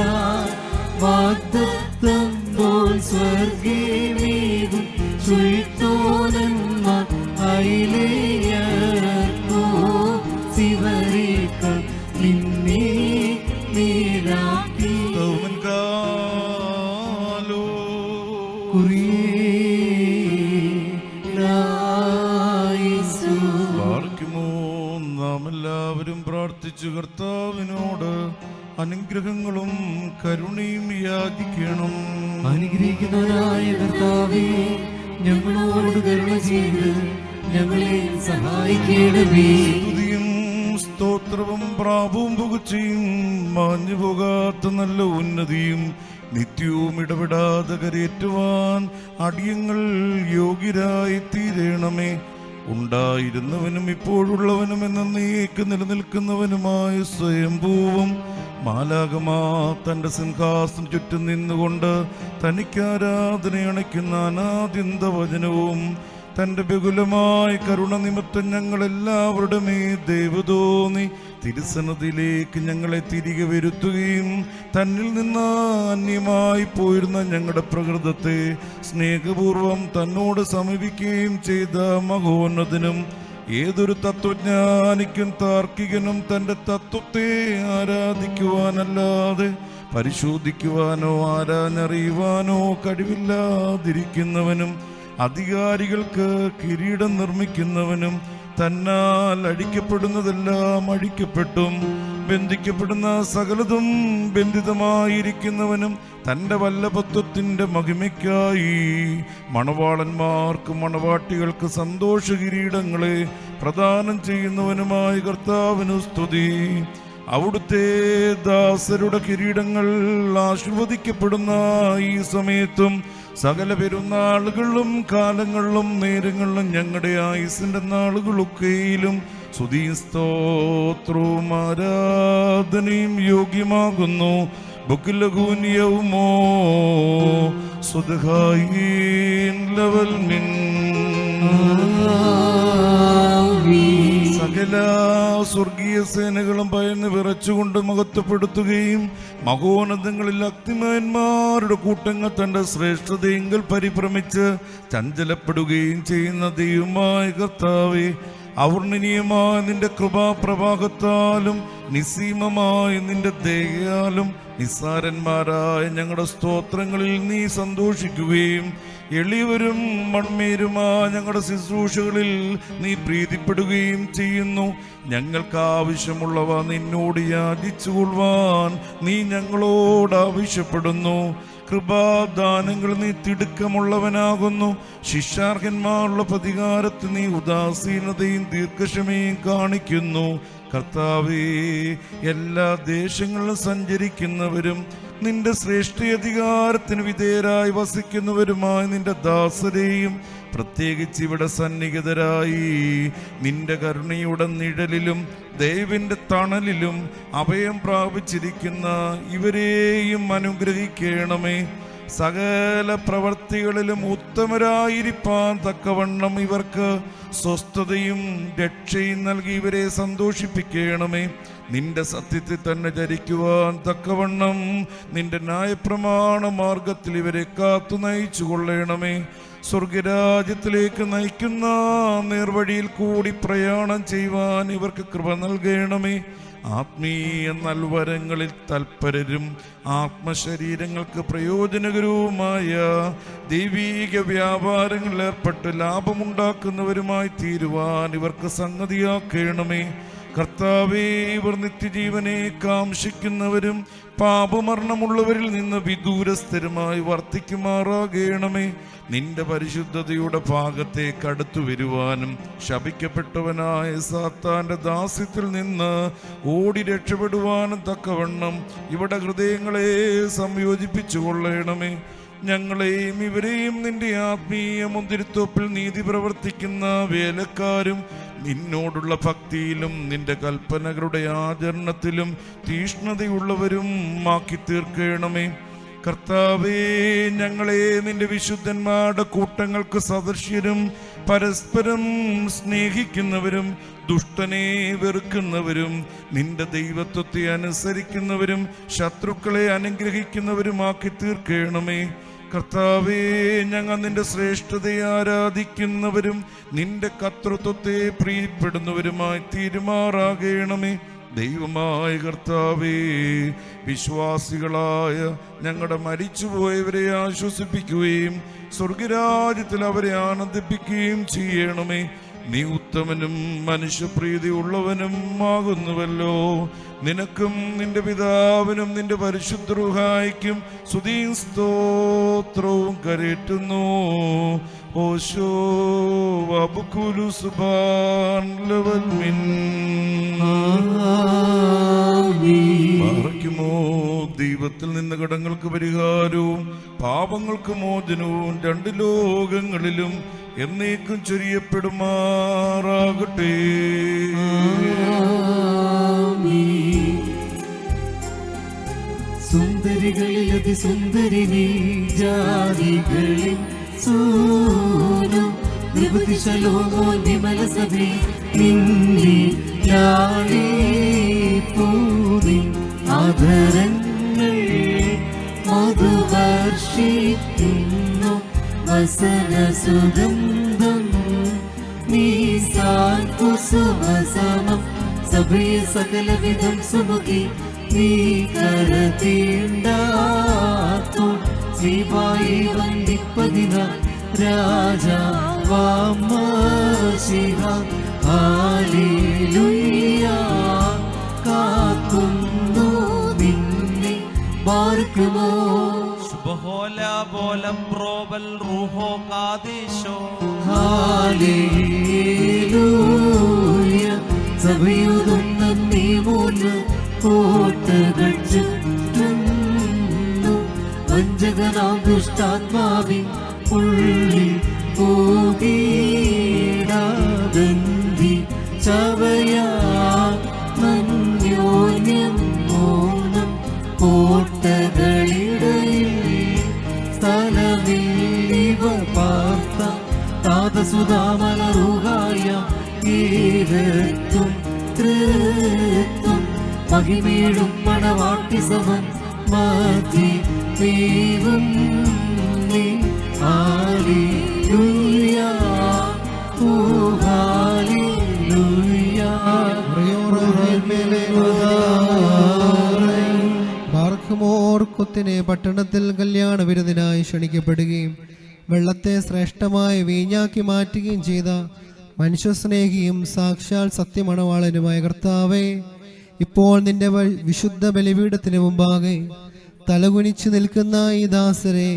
വാഗ്ദത്തം പോൽ സ്വർഗേമേകും സുൽത്തോനന്മാർ അയിലേയർക്കോ ശിവരേക്കൾ നിന്നെ നീരാക്കി നാം എല്ലാവരും പ്രാർത്ഥിച്ചു കർത്താവിനോട് അനുഗ്രഹങ്ങളും കരുണയും യാചിക്കണം. അനുഗ്രഹിക്കുന്നവനായ കർത്താവേ, ഞങ്ങളോട് കരുണ ചെയ്ത് ഞങ്ങളെ സഹായിക്കണമേ. സ്തുതിയും സ്തോത്രവും പ്രാപവും പുകഴ്ചയും മാഞ്ഞു പോകാത്ത നല്ല ഉന്നതിയും നിത്യവും ഇടപെടാതെ കരയേറ്റുവാൻ അടിയങ്ങൾ യോഗ്യരായി തീരണമേ. ഉണ്ടായിരുന്നവനും ഇപ്പോഴുള്ളവനും എന്നേക്ക് നിലനിൽക്കുന്നവനുമായ സ്വയംഭൂവും മാലാകമാ തന്റെ സിംഹാസനം ചുറ്റും നിന്നുകൊണ്ട് തനിക്ക് ആരാധന അണയ്ക്കുന്ന അനാദ്യന്ത വചനവും തന്റെ ബഹുലമായ കരുണ നിമിത്തം ഞങ്ങളെല്ലാവരുടെ മേൽ ദയവ് തോന്നി തിരുസന്നിധിയിലേക്ക് ഞങ്ങളെ തിരികെ വരുത്തുകയും തന്നിൽ നിന്ന് അന്യമായി പോയിരുന്ന ഞങ്ങളുടെ പ്രകൃതത്തെ സ്നേഹപൂർവം തന്നോട് സമീപിക്കുകയും ചെയ്ത മഹോന്നതനും ഏതൊരു തത്വജ്ഞാനിക്കും താർക്കികനും തൻ്റെ തത്വത്തെ ആരാധിക്കുവാനല്ലാതെ പരിശോധിക്കുവാനോ ആരാഞ്ഞറിയുവാനോ കഴിവില്ലാതിരിക്കുന്നവനും അധികാരികൾക്ക് കിരീടം നിർമ്മിക്കുന്നവനും തന്നാൽ അടിക്കപ്പെടുന്നതെല്ലാം അടിക്കപ്പെട്ടും ബന്ധിക്കപ്പെടുന്ന സകലതും ബന്ധിതമായിരിക്കുന്നവനും തൻ്റെ വല്ലഭത്വത്തിൻ്റെ മഹിമയ്ക്കായി മണവാളന്മാർക്ക് മണവാട്ടികൾക്ക് സന്തോഷ കിരീടങ്ങളെ പ്രദാനം ചെയ്യുന്നവനുമായ കർത്താവിനു സ്തുതി. അവിടുത്തെ ദാസരുടെ കിരീടങ്ങൾ ആശീർവദിക്കപ്പെടുന്ന ഈ സമയത്തും സകല പെരുന്നാളുകളിലും കാലങ്ങളിലും നേരങ്ങളിലും ഞങ്ങളുടെ ആയുസിന്റെ നാളുകളൊക്കെയിലും സ്തുതിയും സ്തോത്രവും ആരാധനയും യോഗ്യമാകുന്നു. ബുക്കിലഗൂനിയവുമോ സുദഹായിൻ ലവൽ മിൻ. സകല എല്ലാ സ്വർഗീയ സേനകളും ഭയന്ന് വിറച്ചുകൊണ്ട് മഹത്വപ്പെടുത്തുകയും മഹോന്നതങ്ങളിൽ അഗ്നിമയന്മാരുടെ കൂട്ടങ്ങൾ തന്റെ ശ്രേഷ്ഠതയെങ്കിൽ പരിഭ്രമിച്ച് ചഞ്ചലപ്പെടുകയും ചെയ്യുന്ന ദൈവമായ കർത്താവേ, അവർണ്ണനീയമായ നിന്റെ കൃപാപ്രവാഹത്താലും നിസ്സീമമായ നിന്റെ ദയയാലും നിസ്സാരന്മാരായ ഞങ്ങളുടെ സ്തോത്രങ്ങളിൽ നീ സന്തോഷിക്കുകയും എളിയവരും മൺമേരുമായ ഞങ്ങളുടെ ശുശ്രൂഷകളിൽ നീ പ്രീതിപ്പെടുകയും ചെയ്യുന്നു. ഞങ്ങൾക്ക് ആവശ്യമുള്ളവ നിന്നോട് യാചിച്ചുകൊള്ളുവാൻ നീ ഞങ്ങളോട് ആവശ്യപ്പെടുന്നു. കൃപാദാനങ്ങൾ നീ തിടുക്കമുള്ളവനാകുന്നു. ശിക്ഷാർഹന്മാരുള്ള പ്രതികാരത്തിൽ നീ ഉദാസീനതയും ദീർഘക്ഷമയും കാണിക്കുന്നു. കർത്താവേ, എല്ലാ ദേശങ്ങളിലും സഞ്ചരിക്കുന്നവരും നിന്റെ ശ്രേഷ്ഠാധികാരത്തിന് വിധേയരായി വസിക്കുന്നവരുമായ നിന്റെ ദാസരെയും പ്രത്യേകിച്ച് ഇവിടെ സന്നിഹിതരായി നിന്റെ കരുണയുടെ നിഴലിലും ദൈവന്റെ തണലിലും അഭയം പ്രാപിച്ചിരിക്കുന്ന ഇവരെയും അനുഗ്രഹിക്കണമേ. സകല പ്രവർത്തികളിലും ഉത്തമരായിരിക്കാൻ തക്കവണ്ണം ഇവർക്ക് സ്വസ്ഥതയും രക്ഷയും നൽകി ഇവരെ സന്തോഷിപ്പിക്കണമേ. നിന്റെ സത്യത്തിൽ തന്നെ ചരിക്കുവാൻ തക്കവണ്ണം നിന്റെ ന്യായപ്രമാണ മാർഗത്തിൽ ഇവരെ കാത്തു നയിച്ചു കൊള്ളണമേ. സ്വർഗരാജ്യത്തിലേക്ക് നയിക്കുന്ന നേർവഴിയിൽ കൂടി പ്രയാണം ചെയ്യുവാൻ ഇവർക്ക് കൃപ നൽകണമേ. ആത്മീയ നൽവരങ്ങളിൽ തൽപരരും ആത്മശരീരങ്ങൾക്ക് പ്രയോജനകരവുമായ ദൈവീക വ്യാപാരങ്ങളിൽ ഏർപ്പെട്ട് ലാഭമുണ്ടാക്കുന്നവരുമായി തീരുവാൻ ഇവർക്ക് സംഗതിയാക്കണമേ. കർത്താവേ, ഇവർ നിത്യജീവനെ കാംക്ഷിക്കുന്നവരും പാപമരണമുള്ളവരിൽ നിന്ന് വിദൂരസ്ഥരുമായി വർത്തിക്കുമാറാകണമേ. നിന്റെ പരിശുദ്ധതയുടെ ഭാഗത്തേക്ക് അടുത്തു വരുവാനും ശപിക്കപ്പെട്ടവനായ സാത്താന്റെ ദാസ്യത്തിൽ നിന്ന് ഓടി രക്ഷപ്പെടുവാനും തക്കവണ്ണം ഇവിടെ ഹൃദയങ്ങളെ സംയോജിപ്പിച്ചു കൊള്ളണമേ. ഞങ്ങളെയും ഇവരെയും നിന്റെ ആത്മീയ മുന്തിരിത്തോപ്പിൽ നീതി പ്രവർത്തിക്കുന്ന വേലക്കാരും നിന്നോടുള്ള ഭക്തിയിലും നിന്റെ കൽപ്പനകളുടെ ആചരണത്തിലും തീഷ്ണതയുള്ളവരും ആക്കി തീർക്കണമേ. കർത്താവേ, ഞങ്ങളെ നിന്റെ വിശുദ്ധന്മാരുടെ കൂട്ടങ്ങൾക്ക് സദൃശ്യരും പരസ്പരം സ്നേഹിക്കുന്നവരും ദുഷ്ടനെ വെറുക്കുന്നവരും നിന്റെ ദൈവത്വത്തെ അനുസരിക്കുന്നവരും ശത്രുക്കളെ അനുഗ്രഹിക്കുന്നവരുമാക്കി തീർക്കണമേ. കർത്താവേ, ഞങ്ങൾ നിന്റെ ശ്രേഷ്ഠതയെ ആരാധിക്കുന്നവരും നിന്റെ കർത്തൃത്വത്തെ പ്രിയപ്പെടുന്നവരുമായി തീരുമാറാകണമേ. ദൈവമായ കർത്താവേ, വിശ്വാസികളായ ഞങ്ങളുടെ മരിച്ചുപോയവരെ ആശ്വസിപ്പിക്കുകയും സ്വർഗരാജ്യത്തിൽ അവരെ ആനന്ദിപ്പിക്കുകയും ചെയ്യണമേ. നീ ഉത്തമനും മനുഷ്യപ്രീതി ഉള്ളവനും ആകുന്നുവല്ലോ. നിനക്കും നിന്റെ പിതാവിനും നിന്റെ പരിശുദ്ധ റൂഹായിക്കും സ്തുതിയും സ്തോത്രവും കരേറ്റുന്നു. ഓശോ വബുകുലു സുബാൻ ലവൽ മിൻ പാറയ്ക്കുമോ. ദൈവത്തിൽ നിന്ന് കടങ്ങൾക്ക് പരിഹാരവും പാപങ്ങൾക്ക് മോചനവും രണ്ട് ലോകങ്ങളിലും എന്നേക്കും ചൊരിയപ്പെടുമാറാകട്ടെ. സുന്ദരികളിൽ അതിസുന്ദരി നീ, ജാതികളിൽ സൂനു നികുതി ശലോമോ വിമല സഭേ, നിന്നെ ലാളിപ്പൂതി ആദരങ്ങൾ മധുവർഷിക്കുന്നു. വസന സുഗന്ധം നീ കുസുമസമം സഭയെ സകലവിധം സുമുഖി നീ കരതീണ്ടാത്തു ശ്രീവായി വന്ദിപ്പതിന രാജാവാമശിഹ ഹല്ലേലൂയ. കാക്കുന്നു നിന്നെ ബാർക്കുമോ ബോലം റോബൽ റൂഹോ കാദേശോ ഹല്ലേലൂയ. സഭയുതൊന്ന നീ മൂന്ന് കോട്ടകൾ ചുറ്റുന്നു. വഞ്ചകനാം ദുഷ്ടാത്മാവിൻ ഉള്ളിൽ പോകീടാബന്ധി ചവയാ മന്യോന്യം മോനം കോട്ടകളിടയിൽ സ്ഥലമില്ലിവ പാർത്ത താതസുധാമലറുഹായ ഈ ഏകത്വം തൃത്വം മഹിമേടും മണവാട്ടി സമൻ മധ്യേ ദൈവം നീ. ഹല്ലേലൂയ ഓ ഹല്ലേലൂയ. ബാർഖുമോർക്കുത്തിനെ പട്ടണത്തിൽ കല്യാണ വിരുന്നിനായി ക്ഷണിക്കപ്പെടുകയും വെള്ളത്തെ ശ്രേഷ്ഠമായ വീഞ്ഞാക്കി മാറ്റുകയും ചെയ്ത മനുഷ്യസ്നേഹിയും സാക്ഷാൽ സത്യമണവാളനുമായ കർത്താവേ, ഇപ്പോൾ നിന്റെ വിശുദ്ധ ബലിപീഠത്തിന് മുമ്പാകെ തലകുനിച്ചു നിൽക്കുന്ന ഈ ദാസരെ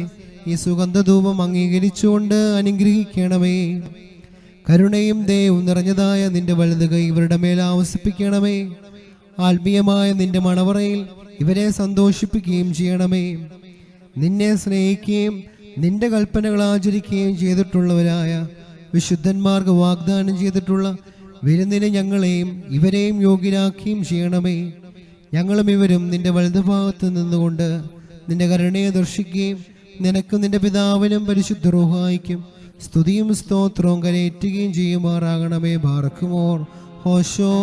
ഈ സുഗന്ധധൂപം അംഗീകരിച്ചുകൊണ്ട് അനുഗ്രഹിക്കണമേ. കരുണയും ദയവും നിറഞ്ഞതായ നിന്റെ വലത് കൈ ഇവരുടെ മേൽ ആവസിപ്പിക്കണമേ. ആത്മീയമായ നിന്റെ മണവറയിൽ ഇവരെ സന്തോഷിപ്പിക്കുകയും ചെയ്യണമേ. നിന്നെ സ്നേഹിക്കുകയും നിന്റെ കൽപ്പനകൾ ആചരിക്കുകയും ചെയ്തിട്ടുള്ളവരായ വിശുദ്ധന്മാർക്ക് വാഗ്ദാനം ചെയ്തിട്ടുള്ള വിരുന്നിന് ഞങ്ങളെയും ഇവരെയും യോഗ്യരാക്കുകയും ചെയ്യണമേ. ഞങ്ങളും ഇവരും നിന്റെ വലതുഭാഗത്ത് നിന്നുകൊണ്ട് നിന്റെ കരുണയെ ദർശിക്കുകയും നിനക്കും നിന്റെ പിതാവിനും പരിശുദ്ധ റൂഹായിക്കും സ്തുതിയും സ്തോത്രവും കരയേറ്റുകയും ചെയ്യുമാറാകണമേ. ബാർക്കുമോർ ഹോശോ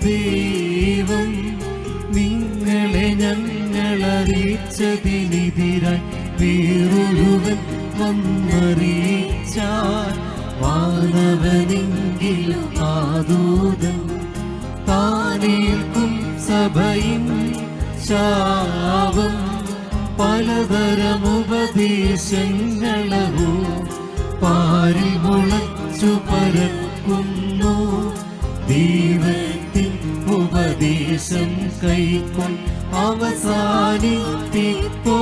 ദൈവം നിങ്ങളെ ഞങ്ങളറിയിച്ചതിനെതിരായി വേറൊരുവൻ വന്നറിയിച്ചാൽ വാനവനെങ്കിലും ആദൂതൻ താനേൽക്കും സഭയും ശാപം. പലതരമുപദേശങ്ങളോ പാരിൽ മുളച്ചു പരക്കുന്നു. ദൈവത്തിൻ ഉപദേശം കൈക്കൊണ്ട് അവസാനിപ്പിപ്പോ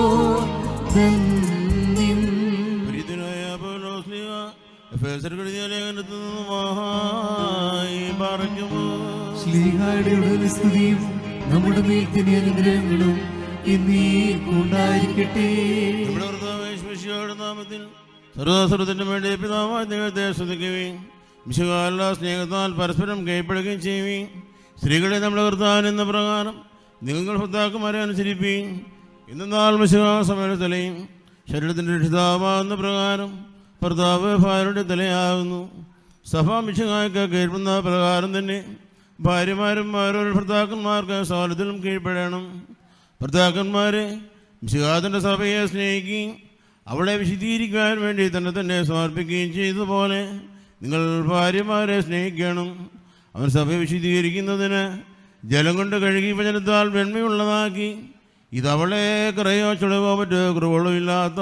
ശ്ലീഹായുടെ സ്തുതിയും നമ്മുടെ മേൽ തന്നെ അനുഗ്രഹങ്ങളും ഉണ്ടായിരിക്കട്ടെ. നാമത്തിൽ സർവ്വസ്വരത്തിന് വേണ്ടി പിതാവായ ദൈവത്തെ സ്തുതിക്കുകയും വിശുകാല സ്നേഹത്താൽ പരസ്പരം കൈപ്പെടുകയും ചെയ്യുകയും സ്ത്രീകളെ നമ്മുടെ കർത്താവിൻ എന്ന പ്രകാരം നിങ്ങൾ ഭർത്താക്കന്മാരെ അനുസരിക്കുകയും ഇന്നാൾ വിശുകാസമയുടെ തലയും ശരീരത്തിൻ്റെ രക്ഷിതാവാകുന്ന പ്രകാരം ഭർത്താവ് ഭാര്യയുടെ തലയാകുന്നു. സഭ മിശുകായ്ക്ക് കീഴ്പ്പെടുന്ന പ്രകാരം തന്നെ ഭാര്യമാരും ഓരോ ഭർത്താക്കന്മാർക്ക് സകലത്തിലും കീഴ്പ്പെടണം. ഭർത്താക്കന്മാരെ മിശുകാതൻ്റെ സഭയെ സ്നേഹിക്കുകയും അവളെ വിശദീകരിക്കുവാൻ വേണ്ടി തന്നെ സമർപ്പിക്കുകയും ചെയ്തതുപോലെ നിങ്ങൾ ഭാര്യമാരെ സ്നേഹിക്കണം. അവൻ സഭയെ വിശദീകരിക്കുന്നതിന് ജലം കൊണ്ട് കഴുകി വചനത്താൽ വെണ്മയുള്ളതാക്കി ഇതവളെ കറയോ ചുളവോ മറ്റോ കുറവുകളോ ഇല്ലാത്ത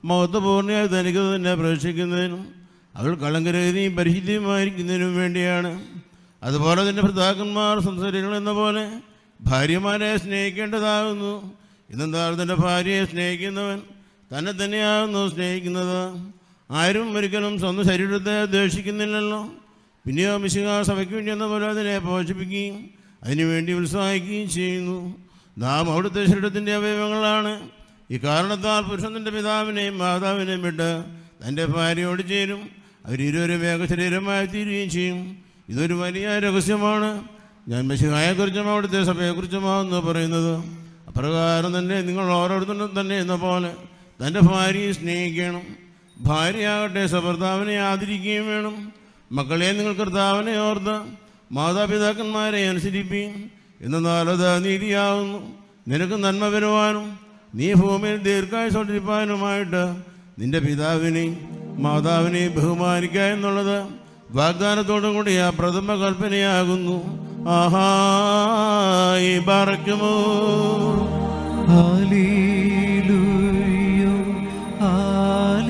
മഹത്വപൂർണ്ണയായി തനിക്ക് തന്നെ പ്രവേശിക്കുന്നതിനും അവൾ കളങ്കരഹിതയും പരിശുദ്ധിയുമായിരിക്കുന്നതിനും വേണ്ടിയാണ്. അതുപോലെ തന്നെ ഭർത്താക്കന്മാർ സംസാരികൾ എന്ന പോലെ ഭാര്യമാരെ സ്നേഹിക്കേണ്ടതാകുന്നു. ഇന്നെന്താ തൻ്റെ ഭാര്യയെ സ്നേഹിക്കുന്നവൻ തന്നെ തന്നെയാകുന്നു സ്നേഹിക്കുന്നത്. ആരും ഒരിക്കലും സ്വന്തം ശരീരത്തെ ദ്വേഷിക്കുന്നില്ലല്ലോ. പിന്നെയോ മിശിഹ സഭയ്ക്ക് വേണ്ടി എന്ന പോലെ അതിനെ പോഷിപ്പിക്കുകയും അതിനുവേണ്ടി ഉത്സാഹിക്കുകയും ചെയ്യുന്നു. നാം അവിടുത്തെ ശരീരത്തിൻ്റെ അവയവങ്ങളാണ്. ഈ കാരണത്താൽ പുരുഷൻ്റെ പിതാവിനെയും മാതാവിനെയും വിട്ട് തൻ്റെ ഭാര്യയോട് ചേരും. അവരിരുവരും ഏക ശരീരമായി തീരുകയും ചെയ്യും. ഇതൊരു വലിയ രഹസ്യമാണ്. ഞാൻ മിശിഹായെക്കുറിച്ചും അവിടുത്തെ സഭയെക്കുറിച്ചുമാണെന്ന് പറയുന്നത്. അപ്രകാരം തന്നെ നിങ്ങൾ ഓരോരുത്തരും തന്നെ എന്ന പോലെ തൻ്റെ ഭാര്യയെ സ്നേഹിക്കണം. ഭാര്യയാകട്ടെ ഭർത്താവിനെ ആദരിക്കുകയും വേണം. മക്കളെ നിങ്ങൾ കർത്താവിനെ ഓർത്ത് മാതാപിതാക്കന്മാരെ അനുസരിപ്പിക്കും. എന്നാൽ അത് നീതിയാകുന്നു. നിനക്ക് നന്മ വരുവാനും നീ ഭൂമിയിൽ ദീർഘായുസോട്ടിരിപ്പാനുമായിട്ട് നിന്റെ പിതാവിനെയും മാതാവിനെയും ബഹുമാനിക്കുക എന്നുള്ളത് വാഗ്ദാനത്തോടും കൂടി ആ പ്രഥമ കൽപ്പനയാകുന്നു. ആഹായി ബറക്കുമോ ഹല്ലേലൂയ ഹല്ലേലൂയ.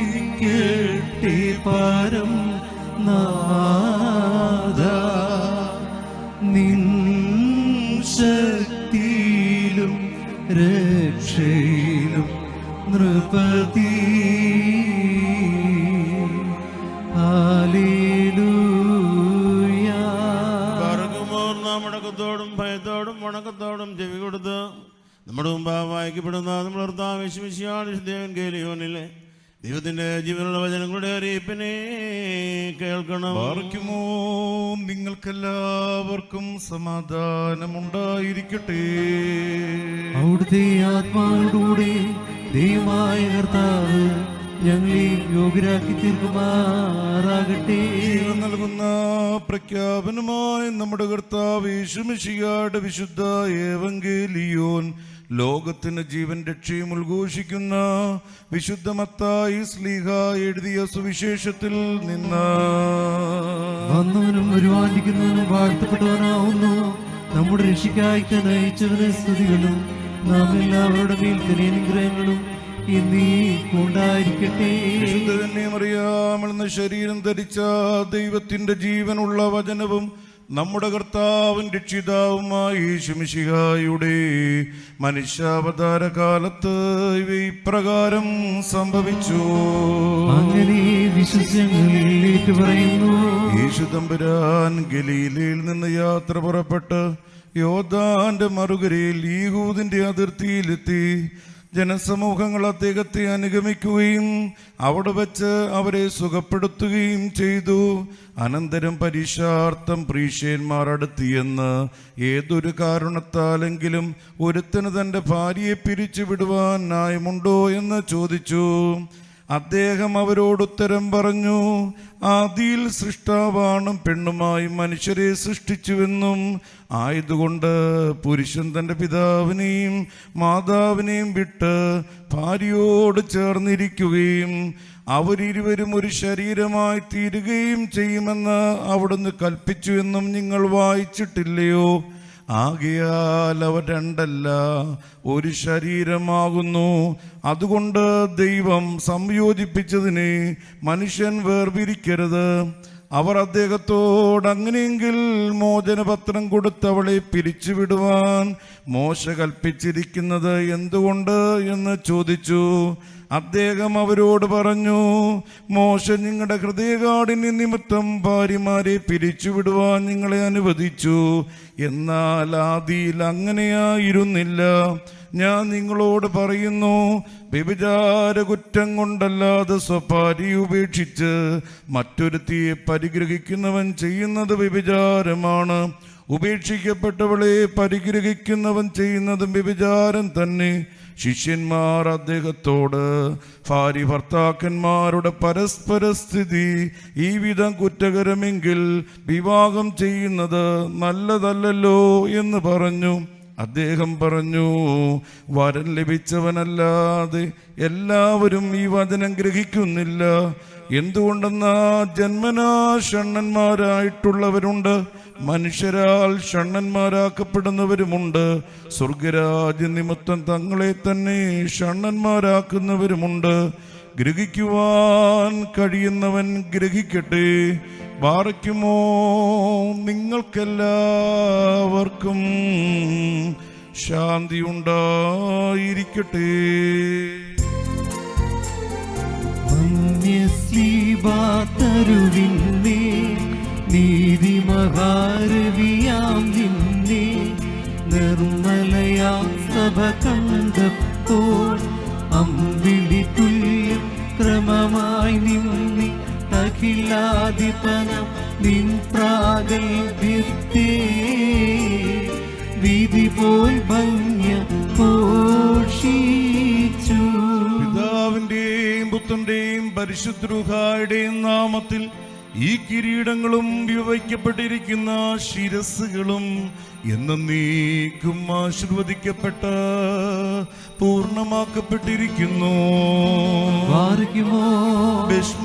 മോദിക്കട്ടെ പരം നാഥ നിൻ ശക്തിയിലും രക്ഷയിലും നൃപതി. ഹല്ലേലൂയ ദൈവത്തിന്റെ ജീവനുള്ള വചനങ്ങളുടെ അറിയിപ്പിനെ കേൾക്കണം. പാർക്കുമോ നിങ്ങൾക്കെല്ലാവർക്കും സമാധാനമുണ്ടായിരിക്കട്ടെ. അവിടുത്തെ ആത്മാവിലൂടെ ദൈവമായ കർത്താവ് ഞങ്ങളെ യോഗ്യരാക്കി തീർക്കുമാറാകട്ടെ. ജീവൻ നൽകുന്ന പ്രഖ്യാപനമായി നമ്മുടെ കർത്താവ് യേശു മിശിഹായുടെ വിശുദ്ധ ഏവങ്കേലിയോൻ ലോകത്തിന് ജീവൻ രക്ഷയും ഉദ്ഘോഷിക്കുന്ന വിശുദ്ധ മത്തായി ശ്ലീഹ എഴുതിയ സുവിശേഷത്തിൽ നിന്ന്. വന്നവനും വരുവാനിരിക്കുന്നവനും വാഴ്ത്തപ്പെട്ടവനാവുന്നു. നമ്മുടെ രക്ഷിക്കായി തന്നെ അയച്ചവന് സ്തുതികളും നാം എല്ലാവരുടെ മേൽ തന്നെ അനുഗ്രഹങ്ങളും ഉണ്ടായിരിക്കട്ടെ. അറിയാമെന്ന ശരീരം ധരിച്ച ദൈവത്തിന്റെ ജീവനുള്ള വചനവും നമ്മുടെ കർത്താവും രക്ഷിതാവുമായ യേശു മിശിഹായുടെ മനുഷ്യാവതാര കാലത്ത് ഇവ ഇപ്രകാരം സംഭവിച്ചു. അങ്ങനെ വിശ്വസിച്ചു പറയുന്നു. യേശു തമ്പുരാൻ ഗലീലയിൽ നിന്ന് യാത്ര പുറപ്പെട്ട് യോർദാന്റെ മറുകരയിൽ യഹൂദിന്റെ അതിർത്തിയിലെത്തി. ജനസമൂഹങ്ങൾ അദ്ദേഹത്തെ അനുഗമിക്കുകയും അവിടെ വച്ച് അവരെ സുഖപ്പെടുത്തുകയും ചെയ്തു. അനന്തരം പരീക്ഷാർത്ഥം പ്രീഷ്യന്മാർ അടുത്തിയെന്ന് ഏതൊരു കാരണത്താലെങ്കിലും ഒരുത്തന് തൻ്റെ ഭാര്യയെ പിരിച്ചു വിടുവാൻ ന്യായമുണ്ടോ എന്ന് ചോദിച്ചു. അദ്ദേഹം അവരോടുത്തരം പറഞ്ഞു, ആദിയിൽ സൃഷ്ടാവാണും പെണ്ണുമായി മനുഷ്യരെ സൃഷ്ടിച്ചുവെന്നും ആയതുകൊണ്ട് പുരുഷൻ തൻ്റെ പിതാവിനെയും മാതാവിനെയും വിട്ട് ഭാര്യയോട് ചേർന്നിരിക്കുകയും അവരിരുവരും ഒരു ശരീരമായി തീരുകയും ചെയ്യുമെന്ന് അവിടുന്ന് കൽപ്പിച്ചു എന്നും നിങ്ങൾ വായിച്ചിട്ടില്ലയോ? ആകയാൽ അവർ രണ്ടല്ല ഒരു ശരീരമാകുന്നു. അതുകൊണ്ട് ദൈവം സംയോജിപ്പിച്ചതിനെ മനുഷ്യൻ വേർപിരിക്കരുത്. അവർ അദ്ദേഹത്തോട് അങ്ങനെയെങ്കിൽ മോചനപത്രം കൊടുത്ത് അവളെ പിരിച്ചുവിടുവാൻ മോശ കൽപ്പിച്ചിരിക്കുന്നത് എന്തുകൊണ്ട് എന്ന് ചോദിച്ചു. അദ്ദേഹം അവരോട് പറഞ്ഞു, മോശ നിങ്ങളുടെ ഹൃദയകാഠിന്യ നിമിത്തം ഭാര്യമാരെ പിരിച്ചുവിടുവാൻ നിങ്ങളെ അനുവദിച്ചു. എന്നാൽ ആദിയിൽ അങ്ങനെയായിരുന്നില്ല. ഞാൻ നിങ്ങളോട് പറയുന്നു, വ്യഭിചാര കുറ്റം കൊണ്ടല്ലാതെ സ്വഭാര്യ ഉപേക്ഷിച്ച് മറ്റൊരുത്തിയെ പരിഗ്രഹിക്കുന്നവൻ ചെയ്യുന്നത് വ്യഭിചാരമാണ്. ഉപേക്ഷിക്കപ്പെട്ടവളെ പരിഗ്രഹിക്കുന്നവൻ ചെയ്യുന്നതും വ്യഭിചാരം തന്നെ. ശിഷ്യന്മാർ അദ്ദേഹത്തോട്, ഭാര്യ ഭർത്താക്കന്മാരുടെ പരസ്പര സ്ഥിതി ഈ വിധം കുറ്റകരമെങ്കിൽ വിവാഹം ചെയ്യുന്നത് നല്ലതല്ലല്ലോ എന്ന് പറഞ്ഞു. അദ്ദേഹം പറഞ്ഞു, വരൻ ലഭിച്ചവനല്ലാതെ എല്ലാവരും ഈ വചനം ഗ്രഹിക്കുന്നില്ല. എന്തുകൊണ്ടെന്നാൽ ജന്മനാ ഷണ്ണന്മാരായിട്ടുള്ളവരുണ്ട്, മനുഷ്യരാൽ ഷണ്ണന്മാരാക്കപ്പെടുന്നവരുമുണ്ട്. സ്വർഗരാജ്യ നിമിത്തം തങ്ങളെ തന്നെ ഷണ്ണന്മാരാക്കുന്നവരുമുണ്ട്. ഗ്രഹിക്കുവാൻ കഴിയുന്നവൻ ഗ്രഹിക്കട്ടെ. ബാറയ്ക്കുമോ നിങ്ങൾക്കെല്ലാവർക്കും ശാന്തി ഉണ്ടായിരിക്കട്ടെ. തരുവിന്നേ നീതി മഹാരവിയാം നിന്നെ നിർമ്മലയാം സഭ കണ്ടപ്പോൾ അമ്പിളി തുല്യം ക്രമമായി നിന്നി അഖിലാധിപനം നിൻ പ്രാഗൽഭ്യത്തെ വിധി പോൽ ഭംഗ്യ പോഷിച്ചു. പിതാവിന്റെയും പുത്രന്റെയും പരിശുദ്ധരുഹായുടെയും നാമത്തിൽ ഈ കിരീടങ്ങളും വിവയ്ക്കപ്പെട്ടിരിക്കുന്ന ശിരസ്സുകളും എന്നേക്കും ആശീർവദിക്കപ്പെട്ട പൂർണ്ണമാക്കപ്പെട്ടിരിക്കുന്നു. ബിസ്മുദാബോ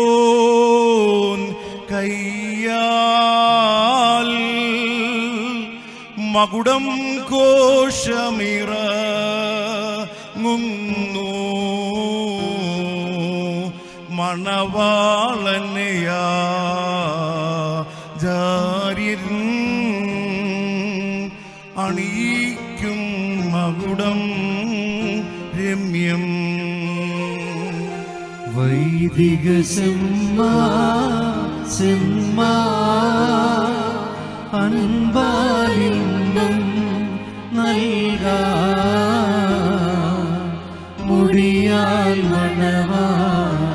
വാനീന്നുടയോൻ കയ്യാൽ മകുടം കോശമിറങ്ങുന്നു. മണവാളനെയാ ജാര്യൻ അണിയിക്കും മകുടം രമ്യം. വൈദിക അൻപാലിംബം നൽകാ മുടിയാൽ മണവാളന്നം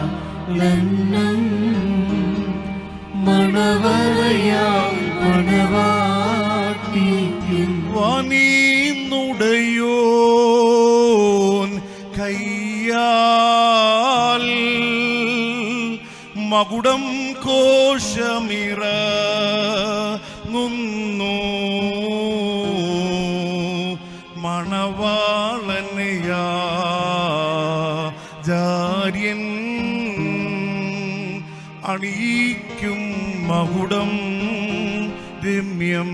മണവറയാൽ മണവാട്ടിക്കും. വനീന്നുടയോൻ കയ്യാൽ മകുടം കോശമിറങ്ങുന്നു മണവാളനെയാ ജാര്യൻ അണിയിക്കും മകുടം രമ്യം.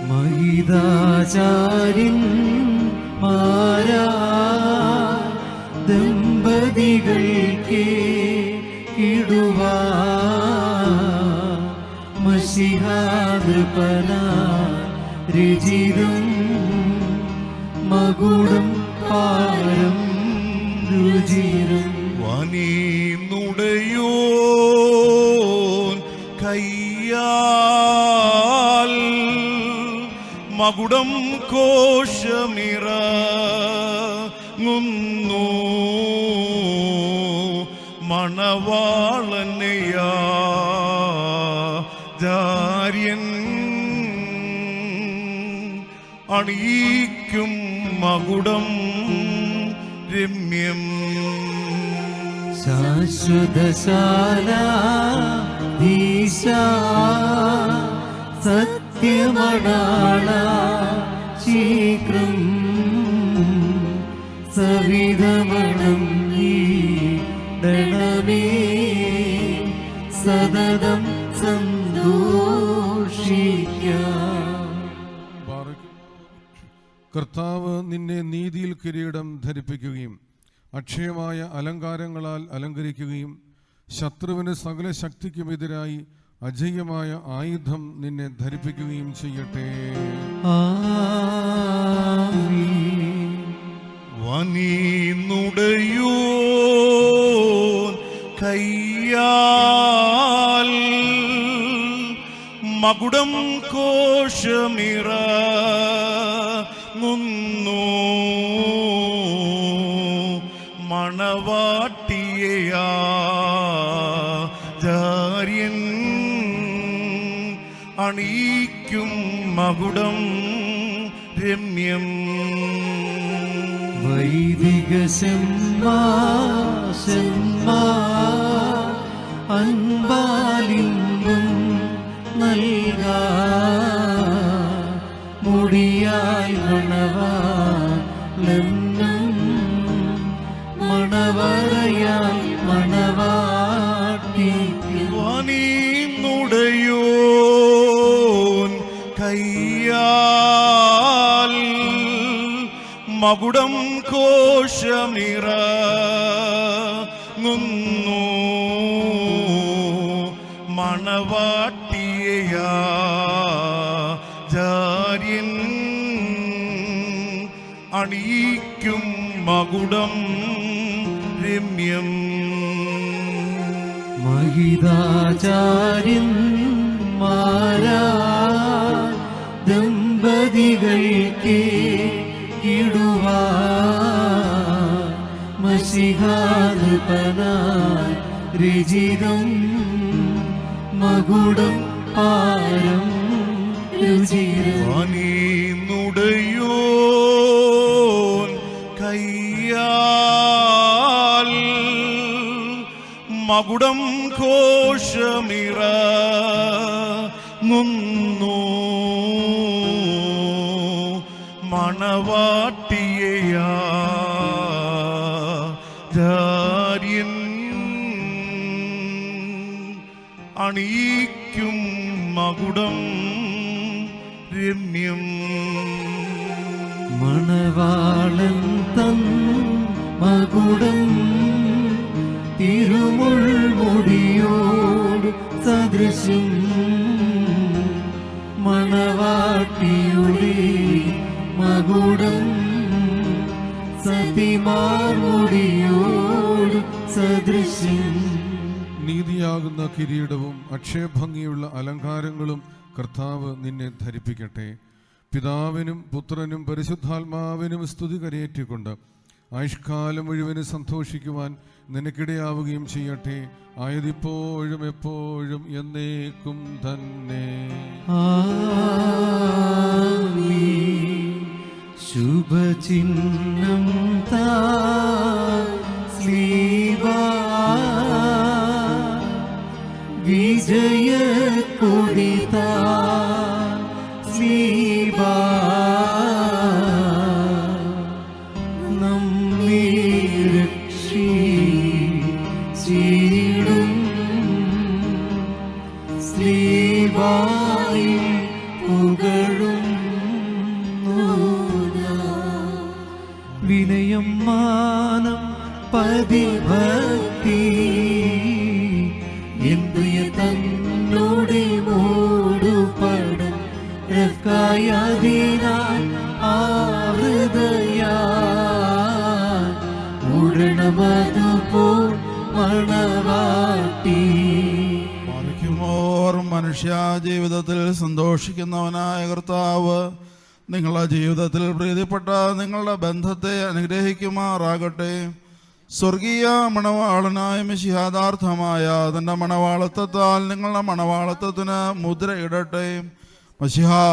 മഹിതാചാര്യൻ മാരാ ദമ്പതികൾക്ക് ഇടുവാ മഷിഹാദൃപന രുചിരം മകുടം പാരം രുചിരം. വനീന്നുടയോൻ കയ്യാൽ മകുടം കോശമിറങ്ങുന്നു മണവാളനെയാ ജാര്യൻ അണിയിക്കും മകുടം രമ്യം. ശാശ്വതശാലാധീശ സത്യമണാള ശീഘ്രം സവിധമണം നീടണമേ സതതം സന്തോഷിക്കാം. കർത്താവ് നിന്നെ നീതിയിൽ കിരീടം ധരിപ്പിക്കുകയും അക്ഷയമായ അലങ്കാരങ്ങളാൽ അലങ്കരിക്കുകയും ശത്രുവിന് സകല ശക്തിക്കുമെതിരായി അജയ്യമായ ആയുധം നിന്നെ ധരിപ്പിക്കുകയും ചെയ്യട്ടെ. വനീന്നുടയോൻ കയ്യാൽ മകുടം കോശമിറങ്ങുന്നു മണവാട്ടിയാ ജാര്യൻ അണിയിക്കും മകുടം രമ്യം. വൈദിക അൻപാലിംബം നൽകാ മുടിയാൽ മണവാളന്നം മണവറയാൽ മണവാട്ടിക്കും. വനീന്നുടയോൻ കയ്യാൽ മകുടം കോശമിറങ്ങുന്നു മണവാട്ടിയാ ജാര്യൻ അണിയിക്കും മകുടം രമ്യം. മഹിതാചാര്യൻ മാരാ ദമ്പതികൾക്ക് ഇടുവാ മഷിഹാദൃപനായി രുചിരം മകുടം പാരം രുചിരം. വനീന്നുടയോൻ കയ്യാൽ മകുടം കോശമിറങ്ങുന്നു മണവാട്ടിയാ ജാര്യൻ അണിയിക്കും മകുടം രമ്യം. മണവാളൻ തൻ മകുടം ഇരുമുൾമുടിയോട് സദൃശം മണവാട്ടിയുടെ മകുടം സതിമാർമുടിയോട് സദൃശം. നീതിയാകുന്ന കിരീടവും അക്ഷയഭംഗിയുള്ള അലങ്കാരങ്ങളും കർത്താവ് നിന്നെ ധരിപ്പിക്കട്ടെ. പിതാവിനും പുത്രനും പരിശുദ്ധാത്മാവിനും സ്തുതി കരയേറ്റിക്കൊണ്ട് ആയുഷ്കാലം മുഴുവനും സന്തോഷിക്കുവാൻ നിനക്കിടയാവുകയും ചെയ്യട്ടെ. ആയതിപ്പോഴും എപ്പോഴും എന്നേക്കും തന്നെ. ശുഭചിഹ്നം താ സ്ലീവാ വിജയ കൊടിതാ സ്ലീവാ നമ്മെ രക്ഷിച്ചിടും സ്ലീവായിൽ പുകഴും വിനയം മാനം പതിഭക്തി എന്തുയ തന്നോടെ മൂടുപടം രക്കായതിനാൽ ആവൃതയാ ഉടണമതുപോൽ മണവാട്ടി. മനുഷ്യ ജീവിതത്തിൽ സന്തോഷിക്കുന്നവനായ കർത്താവ് നിങ്ങളുടെ ജീവിതത്തിൽ പ്രീതിപ്പെട്ട നിങ്ങളുടെ ബന്ധത്തെ അനുഗ്രഹിക്കുമാറാകട്ടെ. സ്വർഗീയ മണവാളനായ മിശിഹാദാർത്ഥമായ തൻ്റെ മണവാളത്വത്താൽ നിങ്ങളുടെ മണവാളത്വത്തിന് മുദ്രയിടട്ടെ. മിശിഹാ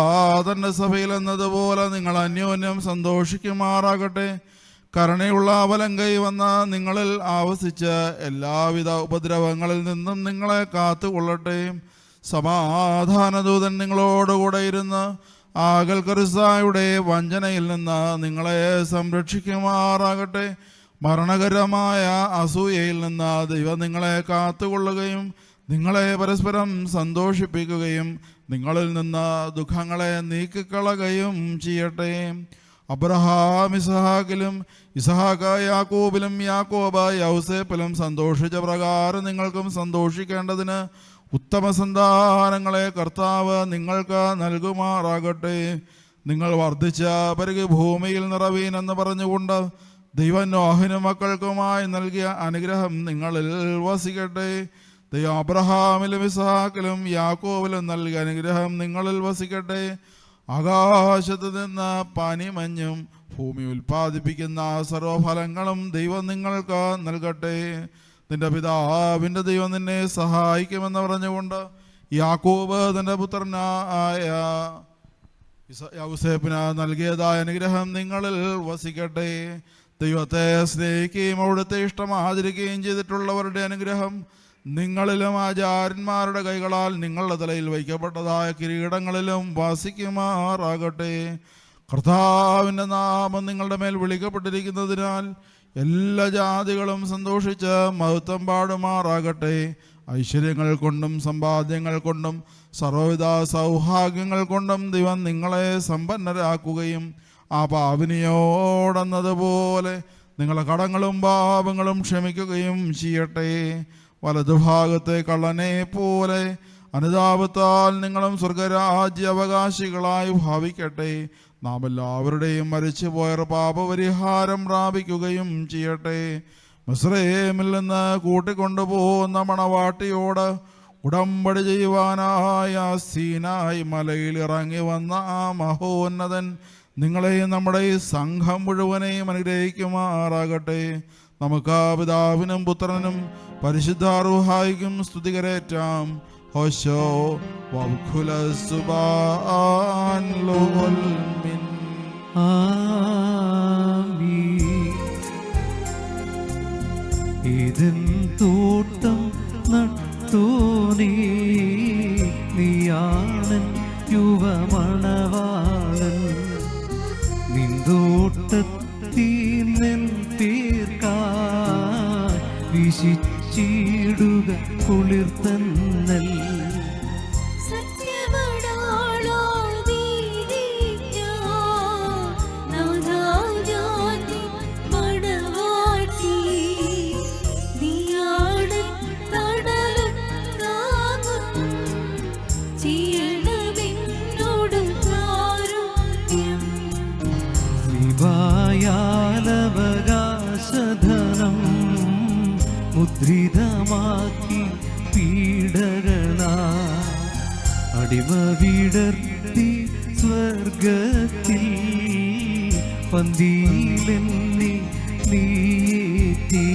തൻ്റെ സഭയിൽ എന്നതുപോലെ നിങ്ങൾ അന്യോന്യം സന്തോഷിക്കുമാറാകട്ടെ. കരുണയുള്ള അവലങ്കൈ വന്ന നിങ്ങളിൽ ആവസിച്ച് എല്ലാവിധ ഉപദ്രവങ്ങളിൽ നിന്നും നിങ്ങളെ കാത്തുകൊള്ളട്ടെ. സമാധാനദൂതൻ നിങ്ങളോടുകൂടെ ഇരുന്ന് ആകൽക്കറിസായുടെ വഞ്ചനയിൽ നിന്ന് നിങ്ങളെ സംരക്ഷിക്കുമാറാകട്ടെ. മരണകരമായ അസൂയയിൽ നിന്ന് ദൈവം നിങ്ങളെ കാത്തുകൊള്ളുകയും നിങ്ങളെ പരസ്പരം സന്തോഷിപ്പിക്കുകയും നിങ്ങളിൽ നിന്ന് ദുഃഖങ്ങളെ നീക്കിക്കളയുകയും ചെയ്യട്ടെ. അബ്രഹാം ഇസഹാക്കിലും ഇസഹാക്ക് യാക്കോബിലും യാക്കോബ് യൗസേപ്പിലും സന്തോഷിച്ച പ്രകാരം നിങ്ങൾക്കും സന്തോഷിക്കേണ്ടതിന് ഉത്തമ സന്താനങ്ങളെ കർത്താവ് നിങ്ങൾക്ക് നൽകുമാറാകട്ടെ. നിങ്ങൾ വർദ്ധിച്ച പെരുകി ഭൂമിയിൽ നിറവീനെന്ന് പറഞ്ഞുകൊണ്ട് ദൈവം നോഹിനും മക്കൾക്കുമായി നൽകിയ അനുഗ്രഹം നിങ്ങളിൽ വസിക്കട്ടെ. ദൈവം അബ്രഹാമിലും ഇസ്ഹാക്കിലും യാക്കോബിലും നൽകിയ അനുഗ്രഹം നിങ്ങളിൽ വസിക്കട്ടെ. ആകാശത്ത് നിന്ന് പനിമഞ്ഞും ഭൂമി ഉൽപ്പാദിപ്പിക്കുന്ന സർവഫലങ്ങളും ദൈവം നിങ്ങൾക്ക് നൽകട്ടെ. നിന്റെ പിതാവിൻ്റെ ദൈവം നിന്നെ സഹായിക്കുമെന്ന് പറഞ്ഞുകൊണ്ട് യാക്കോബ് തൻ്റെ പുത്രനായ യൗസേപ്പിന് നൽകിയതായ അനുഗ്രഹം നിങ്ങളിൽ വസിക്കട്ടെ. ദൈവത്തെ സ്നേഹിക്കുകയും അവിടുത്തെ ഇഷ്ടം ആചരിക്കുകയും ചെയ്തിട്ടുള്ളവരുടെ അനുഗ്രഹം നിങ്ങളിലും ആചാര്യന്മാരുടെ കൈകളാൽ നിങ്ങളുടെ തലയിൽ വയ്ക്കപ്പെട്ടതായ കിരീടങ്ങളിലും വാസിക്കുമാറാകട്ടെ. കർത്താവിൻ്റെ നാമം നിങ്ങളുടെ മേൽ വിളിക്കപ്പെട്ടിരിക്കുന്നതിനാൽ എല്ലാ ജാതികളും സന്തോഷിച്ച് മഹത്വം പാടുമാറാകട്ടെ. ഐശ്വര്യങ്ങൾ കൊണ്ടും സമ്പാദ്യങ്ങൾ കൊണ്ടും സർവ്വവിധ സൗഭാഗ്യങ്ങൾ കൊണ്ടും ദൈവം നിങ്ങളെ സമ്പന്നരാക്കുകയും ആ പാപിനിയോടെന്നതുപോലെ നിങ്ങളുടെ കടങ്ങളും പാപങ്ങളും ക്ഷമിക്കുകയും ചെയ്യട്ടെ. വലതുഭാഗത്തെ കള്ളനെ പോലെ അനുതാപത്താൽ നിങ്ങളും സ്വർഗരാജ്യ അവകാശികളായി ഭാവിക്കട്ടെ. നാം എല്ലാവരുടെയും മരിച്ചുപോയർ പാപപരിഹാരം പ്രാപിക്കുകയും ചെയ്യട്ടെ. മിസ്രയീമിൽ നിന്ന് കൂട്ടിക്കൊണ്ടുപോകുന്ന മണവാട്ടിയോട് ഉടമ്പടി ചെയ്യുവാനായ സീനായി മലയിൽ ഇറങ്ങി വന്ന ആ മഹോന്നതൻ നിങ്ങളെയും നമ്മുടെ ഈ സംഘം മുഴുവനെയും അനുഗ്രഹിക്കുമാറാകട്ടെ. നമുക്ക് പിതാവിനും പുത്രനും പരിശുദ്ധ റൂഹായിക്കും സ്തുതികരേറ്റാം. ഹോശോ വഖുല സുബാൻ ലോൽ മിൻ. ഏദൻ തോട്ടം നട്ടോനേ നീയാണൻ യുവമണവാളൻ. നിന്തോട്ടത്തിൽ നെൽപ്പേർക്കായി വിശിച്ചിടുക കുളിർത്തന്നൽ. മണവാട്ടി നീയാ മുദ്രിതമാക്കി പീഡകളാ അടിമ വിടർത്തി സ്വർഗത്തിൽ പന്തിയിലെന്നെ നീയേറ്റി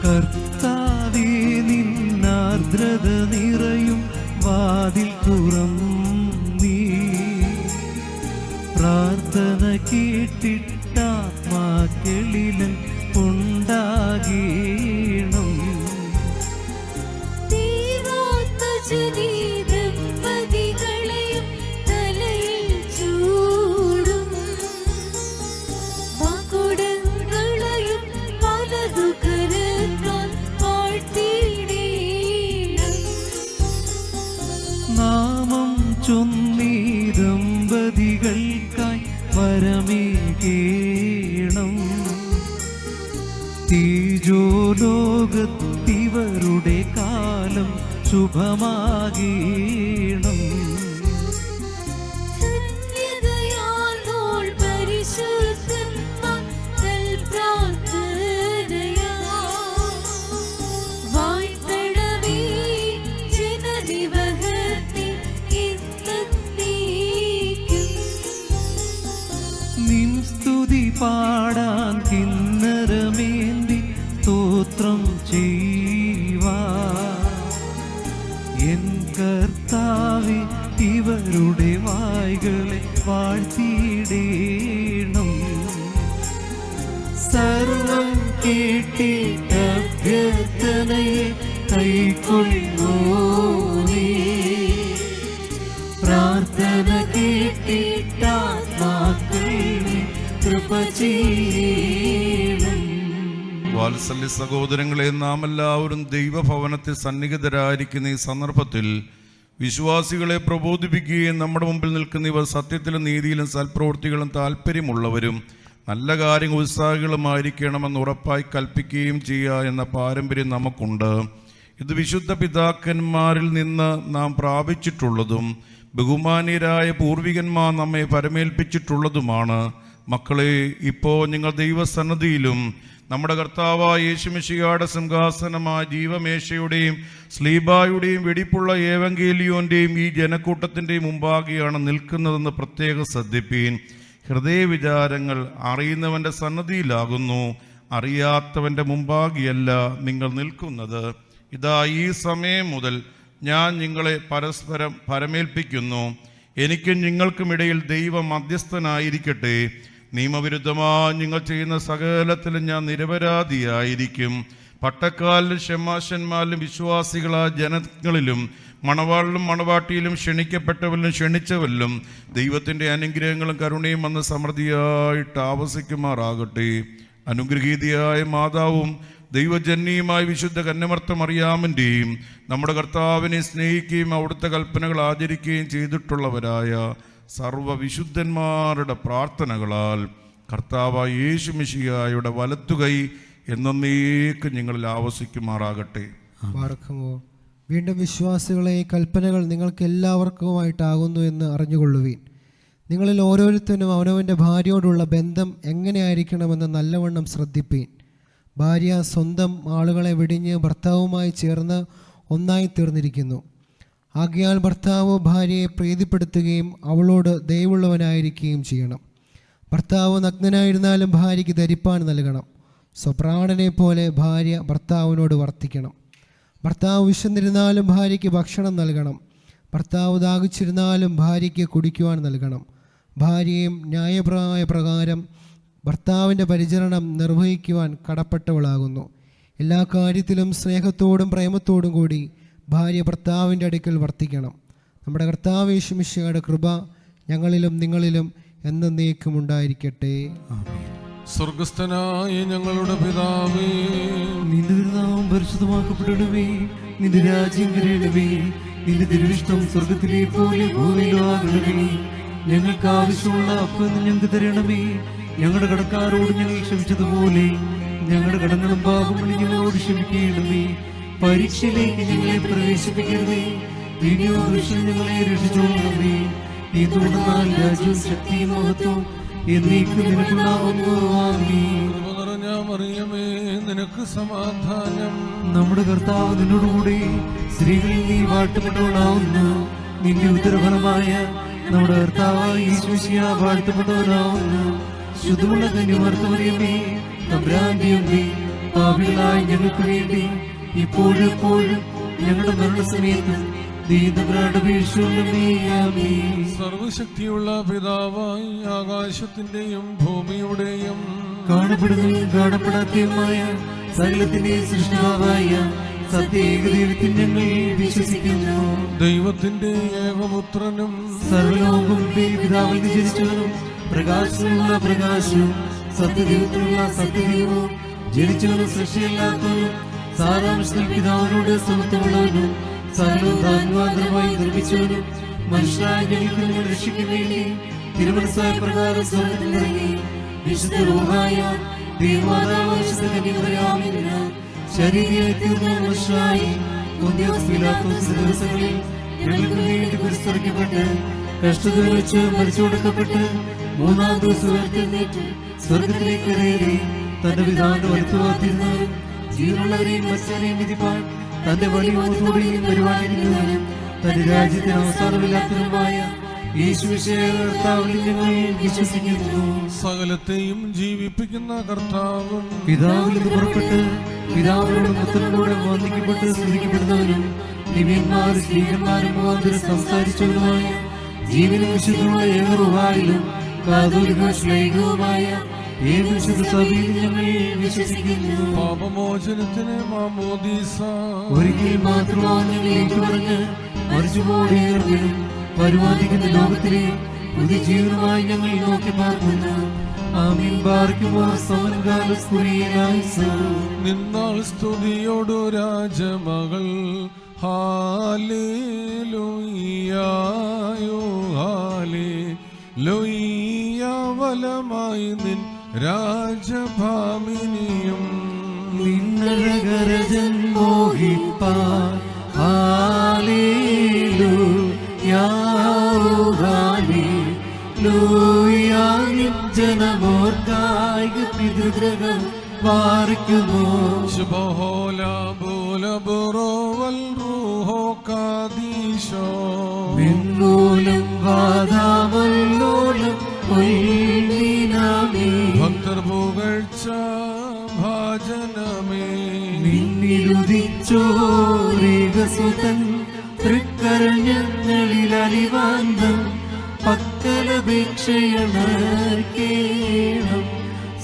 കർത്താവേ നിന്നാർദ്രത നിറയും വാതിൽ തുറന്നീ പ്രാർത്ഥന കേട്ടിട്ടാത്മാക്കളിലും ഉണ്ടാകീണം നാമം ചൊന്നീ ദമ്പതികൾക്കായി വരമേകേണം തീജോലോകത്തിവരുടെ കാലം ശുഭമാകീണം നിൻ സ്തുതി പാടാൻ കിന്നരമേന്തി സ്തോത്രം ചെയ്യുവാ എൻ കർത്താവേ ഇവരുടെ വായ്കളെ വാഴ്ത്തിയിടേണം സർവം കേട്ടിട്ട അഭ്യർത്ഥനയെ കൈക്കൊള്ളൂ നീ പ്രാർത്ഥന കേട്ടിട്ടാത്മാക്കളെ കൃപ ചെയ്യണം. വാത്സല്യ സഹോദരങ്ങളെ, നാം എല്ലാവരും ദൈവഭവനത്തിൽ സന്നിഹിതരായിരിക്കുന്ന ഈ സന്ദർഭത്തിൽ വിശ്വാസികളെ പ്രബോധിപ്പിക്കുകയും നമ്മുടെ മുമ്പിൽ നിൽക്കുന്നവർ സത്യത്തിലും നീതിയിലും സൽപ്രവൃത്തികളും താല്പര്യമുള്ളവരും നല്ല കാര്യങ്ങൾ ഉത്സാഹികളുമായിരിക്കണമെന്ന് ഉറപ്പായി കൽപ്പിക്കുകയും ചെയ്യുക എന്ന പാരമ്പര്യം നമുക്കുണ്ട്. ഇത് വിശുദ്ധ പിതാക്കന്മാരിൽ നിന്ന് നാം പ്രാപിച്ചിട്ടുള്ളതും ബഹുമാന്യരായ പൂർവികന്മാർ നമ്മെ പരമേൽപ്പിച്ചിട്ടുള്ളതുമാണ്. മക്കളെ, ഇപ്പോൾ നിങ്ങൾ ദൈവസന്നിധിയിലും നമ്മുടെ കർത്താവായ യേശുമിശിഹായുടെ സിംഹാസനമായ ജീവമേശയുടെയും സ്ലീബായുടെയും വെടിപ്പുള്ള ഏവങ്കേലിയോന്റെയും ഈ ജനക്കൂട്ടത്തിൻ്റെയും മുമ്പാകെയാണ് നിൽക്കുന്നതെന്ന് പ്രത്യേകം ശ്രദ്ധിപ്പീൻ. ഹൃദയവിചാരങ്ങൾ അറിയുന്നവൻ്റെ സന്നിധിയിലാകുന്നു, അറിയാത്തവൻ്റെ മുമ്പാകെയല്ല നിങ്ങൾ നിൽക്കുന്നത്. ഇതാ ഈ സമയം മുതൽ ഞാൻ നിങ്ങളെ പരസ്പരം പരമേൽപ്പിക്കുന്നു. എനിക്കും നിങ്ങൾക്കുമിടയിൽ ദൈവം മധ്യസ്ഥനായിരിക്കട്ടെ. നിയമവിരുദ്ധമായി നിങ്ങൾ ചെയ്യുന്ന സകലത്തിലും ഞാൻ നിരപരാധിയായിരിക്കും. പട്ടക്കാലിലും ഷെമാശന്മാരിലും വിശ്വാസികളായ ജനങ്ങളിലും മണവാളിലും മണവാട്ടിയിലും ക്ഷണിക്കപ്പെട്ടവരിലും ക്ഷണിച്ചവരിലും ദൈവത്തിൻ്റെ അനുഗ്രഹങ്ങളും കരുണയും വന്ന് സമൃദ്ധിയായിട്ട് ആവസിക്കുമാറാകട്ടെ. അനുഗ്രഹീതയായ മാതാവും ദൈവജന്യയുമായ വിശുദ്ധ കന്യമർത്ത മറിയാമിൻ്റെയും നമ്മുടെ കർത്താവിനെ സ്നേഹിക്കുകയും അവിടുത്തെ കൽപ്പനകൾ ആചരിക്കുകയും ചെയ്തിട്ടുള്ളവരായ സർവ്വവിശുദ്ധന്മാരുടെ പ്രാർത്ഥനകളാൽ കർത്താവായ യേശു മിശിഹായുടെ വലത്തുകൈ എന്നേക്കും നിങ്ങളിൽ ആവസിക്കുമാറാകട്ടെ. വീണ്ടും വിശ്വാസികളെ, ഈ കൽപ്പനകൾ നിങ്ങൾക്ക് എല്ലാവർക്കുമായിട്ടാകുന്നു എന്ന് അറിഞ്ഞുകൊള്ളുവീൻ. നിങ്ങളിൽ ഓരോരുത്തരും അവനവൻ്റെ ഭാര്യയോടുള്ള ബന്ധം എങ്ങനെയായിരിക്കണമെന്ന് നല്ലവണ്ണം ശ്രദ്ധിപ്പീൻ. ഭാര്യ സ്വന്തം ആളുകളെ വെടിഞ്ഞ് ഭർത്താവുമായി ചേർന്ന് ഒന്നായി തീർന്നിരിക്കുന്നു. ആകയാൽ ഭർത്താവ് ഭാര്യയെ പ്രീതിപ്പെടുത്തുകയും അവളോട് ദയവുള്ളവനായിരിക്കുകയും ചെയ്യണം. ഭർത്താവ് നഗ്നനായിരുന്നാലും ഭാര്യയ്ക്ക് ധരിപ്പാൻ നൽകണം. സ്വപ്രാണനെ പോലെ ഭാര്യ ഭർത്താവിനോട് വർത്തിക്കണം. ഭർത്താവ് വിശന്നിരുന്നാലും ഭാര്യയ്ക്ക് ഭക്ഷണം നൽകണം. ഭർത്താവ് ദാഹിച്ചിരുന്നാലും ഭാര്യയ്ക്ക് കുടിക്കുവാൻ നൽകണം. ഭാര്യയും ന്യായപ്രായ പ്രകാരം ഭർത്താവിൻ്റെ പരിചരണം നിർവഹിക്കുവാൻ കടപ്പെട്ടവളാകുന്നു. എല്ലാ കാര്യത്തിലും സ്നേഹത്തോടും പ്രേമത്തോടും കൂടി ഭാര്യ ഭർത്താവിൻ്റെ അടുക്കൽ വർത്തിക്കണം. നമ്മുടെ കർത്താവ് യേശു മിശിഹായുടെ കൃപ ഞങ്ങളിലും നിങ്ങളിലും എന്നേക്കും ഉണ്ടായിരിക്കട്ടെ. സ്വർഗസ്ഥനായ ഞങ്ങളുടെ പിതാവേ, നിന്റെ നാമം പരിശുദ്ധമാക്കപ്പെടണമേ. നിന്റെ രാജ്യം വരണമേ. നിന്റെ തിരുവിഷ്ടം സ്വർഗത്തിലെ പോലെ ഭൂമിയിലും ആകണമേ. ഞങ്ങൾക്ക് ആവശ്യമുള്ള അപ്പം ഞങ്ങൾക്ക് തരണമേ. ഞങ്ങളുടെ കടക്കാരോട് ഞങ്ങൾ ക്ഷമിച്ചതുപോലെ ഞങ്ങളുടെ കടങ്ങളും പാപങ്ങളും ഞങ്ങളോട് ക്ഷമിക്കണമേ. പരീക്ഷയിലേക്ക് ഞങ്ങളെ പ്രവേശിപ്പിക്കരുതേ, പിന്നെയോ ദുഷ്ടൻ ഞങ്ങളെ രക്ഷിച്ചോളണമേ. എന്തുകൊണ്ടെന്നാൽ രാജ്യവും ശക്തിയും മഹത്വവും എന്നേക്കും നിനക്കുണ്ടാവുന്നു. ആമേൻ. കൃപ നിറഞ്ഞ മറിയമേ, നിനക്ക് സമാധാനം. നമ്മുടെ കർത്താവ് നിന്നോടുകൂടി സ്ത്രീകളിൽ നീ വാഴ്ത്തപ്പെട്ടവളാവുന്നു. നിന്റെ ഉദരഫലമായ നമ്മുടെ കർത്താവായ യേശുമിശിഹാ വാഴ്ത്തപ്പെട്ടവനാവുന്നു. ശുദ്ധമുള്ള കന്യകമറിയമേ, തമ്പുരാന്റെ അമ്മേ, പാപികളായ ഞങ്ങൾക്ക് വേണ്ടി ഇപ്പോഴും എപ്പോഴും ഞങ്ങളുടെ മരണസമയത്തും സർവശക്തിയുള്ള പിതാവായി ആകാശത്തിന്റെയും ഭൂമിയുടെയും കാണപ്പെടുന്നതും കാണപ്പെടാത്തതുമായ സകലത്തിന്റെയും സൃഷ്ടാവായ സത്യേകദൈവത്തിൽ ഞങ്ങൾ വിശ്വസിക്കുന്നു. ദൈവത്തിന്റെ ഏകപുത്രനും സർവ്വലോകവും പിതാവിൽ ജനിച്ചവനും പ്രകാശമുള്ള പ്രകാശവും സത്യദൈവത്തിലുള്ള സത്യദൈവവും ജനിച്ചവനും സൃഷ്ടിയല്ലാത്തവനും സാരാംശത്തിൽ പിതാവിനോട് സമത്വമുള്ളവനും സർവ്വധാന്വാന്തരമായി നിർമ്മിച്ചവനും മനുഷ്യരായ ഞങ്ങൾക്ക് നിങ്ങൾ രക്ഷിക്കാൻ വേണ്ടി തിരുമനസ്സായ പ്രകാരം സ്വർഗ്ഗത്തിൽ ഇറങ്ങി വിശുദ്ധ റൂഹായ ദൈവമാതാവായ കന്യകമറിയാമിന് ശരീരയായി തീർന്ന മനുഷ്യരായി പൊന്തിയോസ് പീലാത്തോസ് ദിവസങ്ങളിൽ ഞങ്ങൾക്ക് വേണ്ടി കുരിശിക്കപ്പെട്ട് കഷ്ടതകൾ വെച്ച് മരിച്ചു കൊടുക്കപ്പെട്ട് മൂന്നാം ദിവസം ഉയർത്തെഴുന്നേറ്റ് സ്വർഗത്തിലേക്ക് കയറി തന്റെ പിതാവിന്റെ വലത്തുഭാഗത്തിരുന്നവരും ജീവനുള്ളവരെയും മരിച്ചവരെയും വിധിപ്പാൻ തന്റെ വലിയോടുകൂടിയും പരിപാലിക്കുന്നവനും തന്റെ രാജ്യത്തിന് അവസാനമില്ലാത്തതുമായ യേശുമിശിഹായ കർത്താവിൽ ഞങ്ങൾ വിശ്വസിക്കുന്നു. സകലത്തെയും ജീവിപ്പിക്കുന്ന കർത്താവും പിതാവിൽ നിന്ന് പുറപ്പെട്ട് പിതാവിനോടും പുത്രനോടും വന്ദിക്കപ്പെട്ട് സ്തുതിക്കപ്പെടുന്നവനും ദിവ്യന്മാരും സ്ത്രീകന്മാരും മുഖാന്തരം സംസാരിച്ചവനുമായ ജീവനും വിശുദ്ധമുള്ള ഏകറുഹായിലും കാതോലിക ശ്ലൈകവുമായ ഏകവിശുദ്ധ സഭയിൽ ഞങ്ങൾ വിശ്വസിക്കുന്നു. പാപമോചനത്തിന് മാമോദീസ ഒരിക്കൽ മാത്രമാണ് ഞങ്ങൾ ഏറ്റുപറഞ്ഞ് മരിച്ചുപോടേറുകയും പരിപാലിക്കുന്ന ലോകത്തിലെ പുതിയ ജീവനുമായി ഞങ്ങൾ നോക്കി പാർക്കുന്നു. ആമീൻ. ബാർക്കുമോ സമൻകാലസ്കുരിയനായിസോ നിന്നാൾ സ്തുതിയോടു രാജമകൾ ഹാലേലൂയ്യായോ ഹാലേലൂയ്യ വലമായി നിൻ രാജഭാമിനിയും നിന്നഴകരജൻ മോഹിപ്പാൻ ഹാലേലൂയാ ഹാലേലൂയാ ജനമോർക്കായിക പിതൃഗ്രഹം വാർക്കുമോ ശുഭഹോല ബോലബുറോവൽ റൂഹോ കാദീശോ മിന്നൂലം വാദാമല്ലോലം ഭക്തർ പുകഴ്ച ഭാജനമേ നിന്നിരുദിച്ചോരേകസുതൻ തൃക്കരഞ്ഞങ്ങളിൽ അലിവാന്തം പക്കലപേക്ഷയണർക്കേണം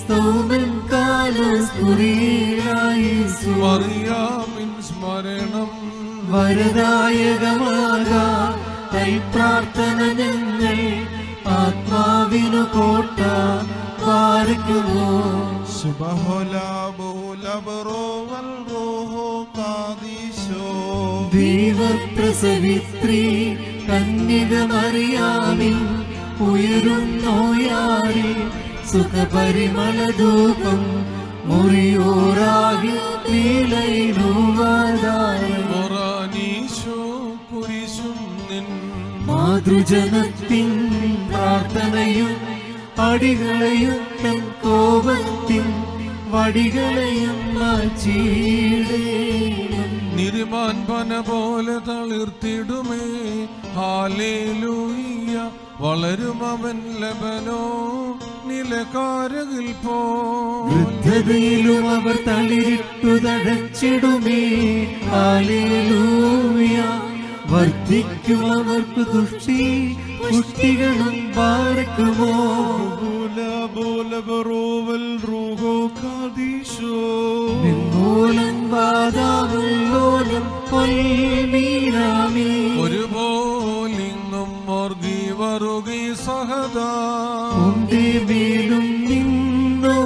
സ്തോമൻ കാലസ്കുരിയായിസു മറിയാമിൻ സ്മരണം വരദായകമാകാ പ്രാർത്ഥന ഞങ്ങൾ ആത്മാവിനു കോട്ട പാർക്കുമോ ദൈവപ്രസവിത്രീ കന്യകമറിയാമിൻ ഉയരുന്നോയാറിൽ സുഖപരിമളധൂപം മുറിയോറാകി മാതൃജനത്തിൻ പ്രാർത്ഥനയും അടികളെയും തൻ കോപത്തിൻ വടികളെയും മാറ്റിയിടേണം. നിരുമാൻപന പോലെ തളിർത്തിടുമേ ഹാലേലൂയ്യ വളരും അവൻ ലബനോ നിലകാരകിൽ പോ വൃദ്ധതയിലും അവർ തളിരിട്ടു തഴച്ചിടുമേ ഹാലേലൂയ വർദ്ധിക്കും അവർക്ക് പുഷ്ടികളും പാർക്കുമോ നിന്നോലം വാദാമല്ലോലം പൊൽമീനാമേ ഒരുപോലിങ്ങും മോർഗി വറുകി സഹദാ മേലും നിന്നോ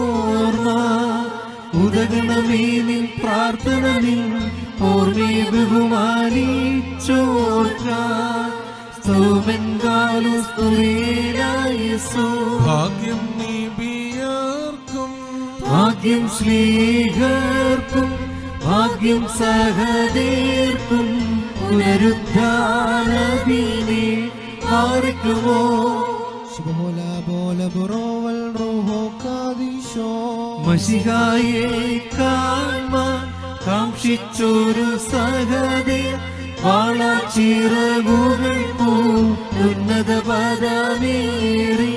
ഉതകണമേ നിൻ പ്രാർത്ഥന നിൻ ഓർമ്മയെ ബഹുമാനിച്ചോർക്കാൻ ഭാഗ്യം നീബിയർക്കും ഭാഗ്യം ശ്ലീഹർക്കും ഭാഗ്യം സഹദേർക്കും പുനരുദ്ധാനദിനെ മാറിക്കുമോ മശിഹായെ കാൺമാൻ കാക്ഷിച്ചൊരു സഹദേ വാളാച്ചിറകുകൾ ഉന്നത പദമേറി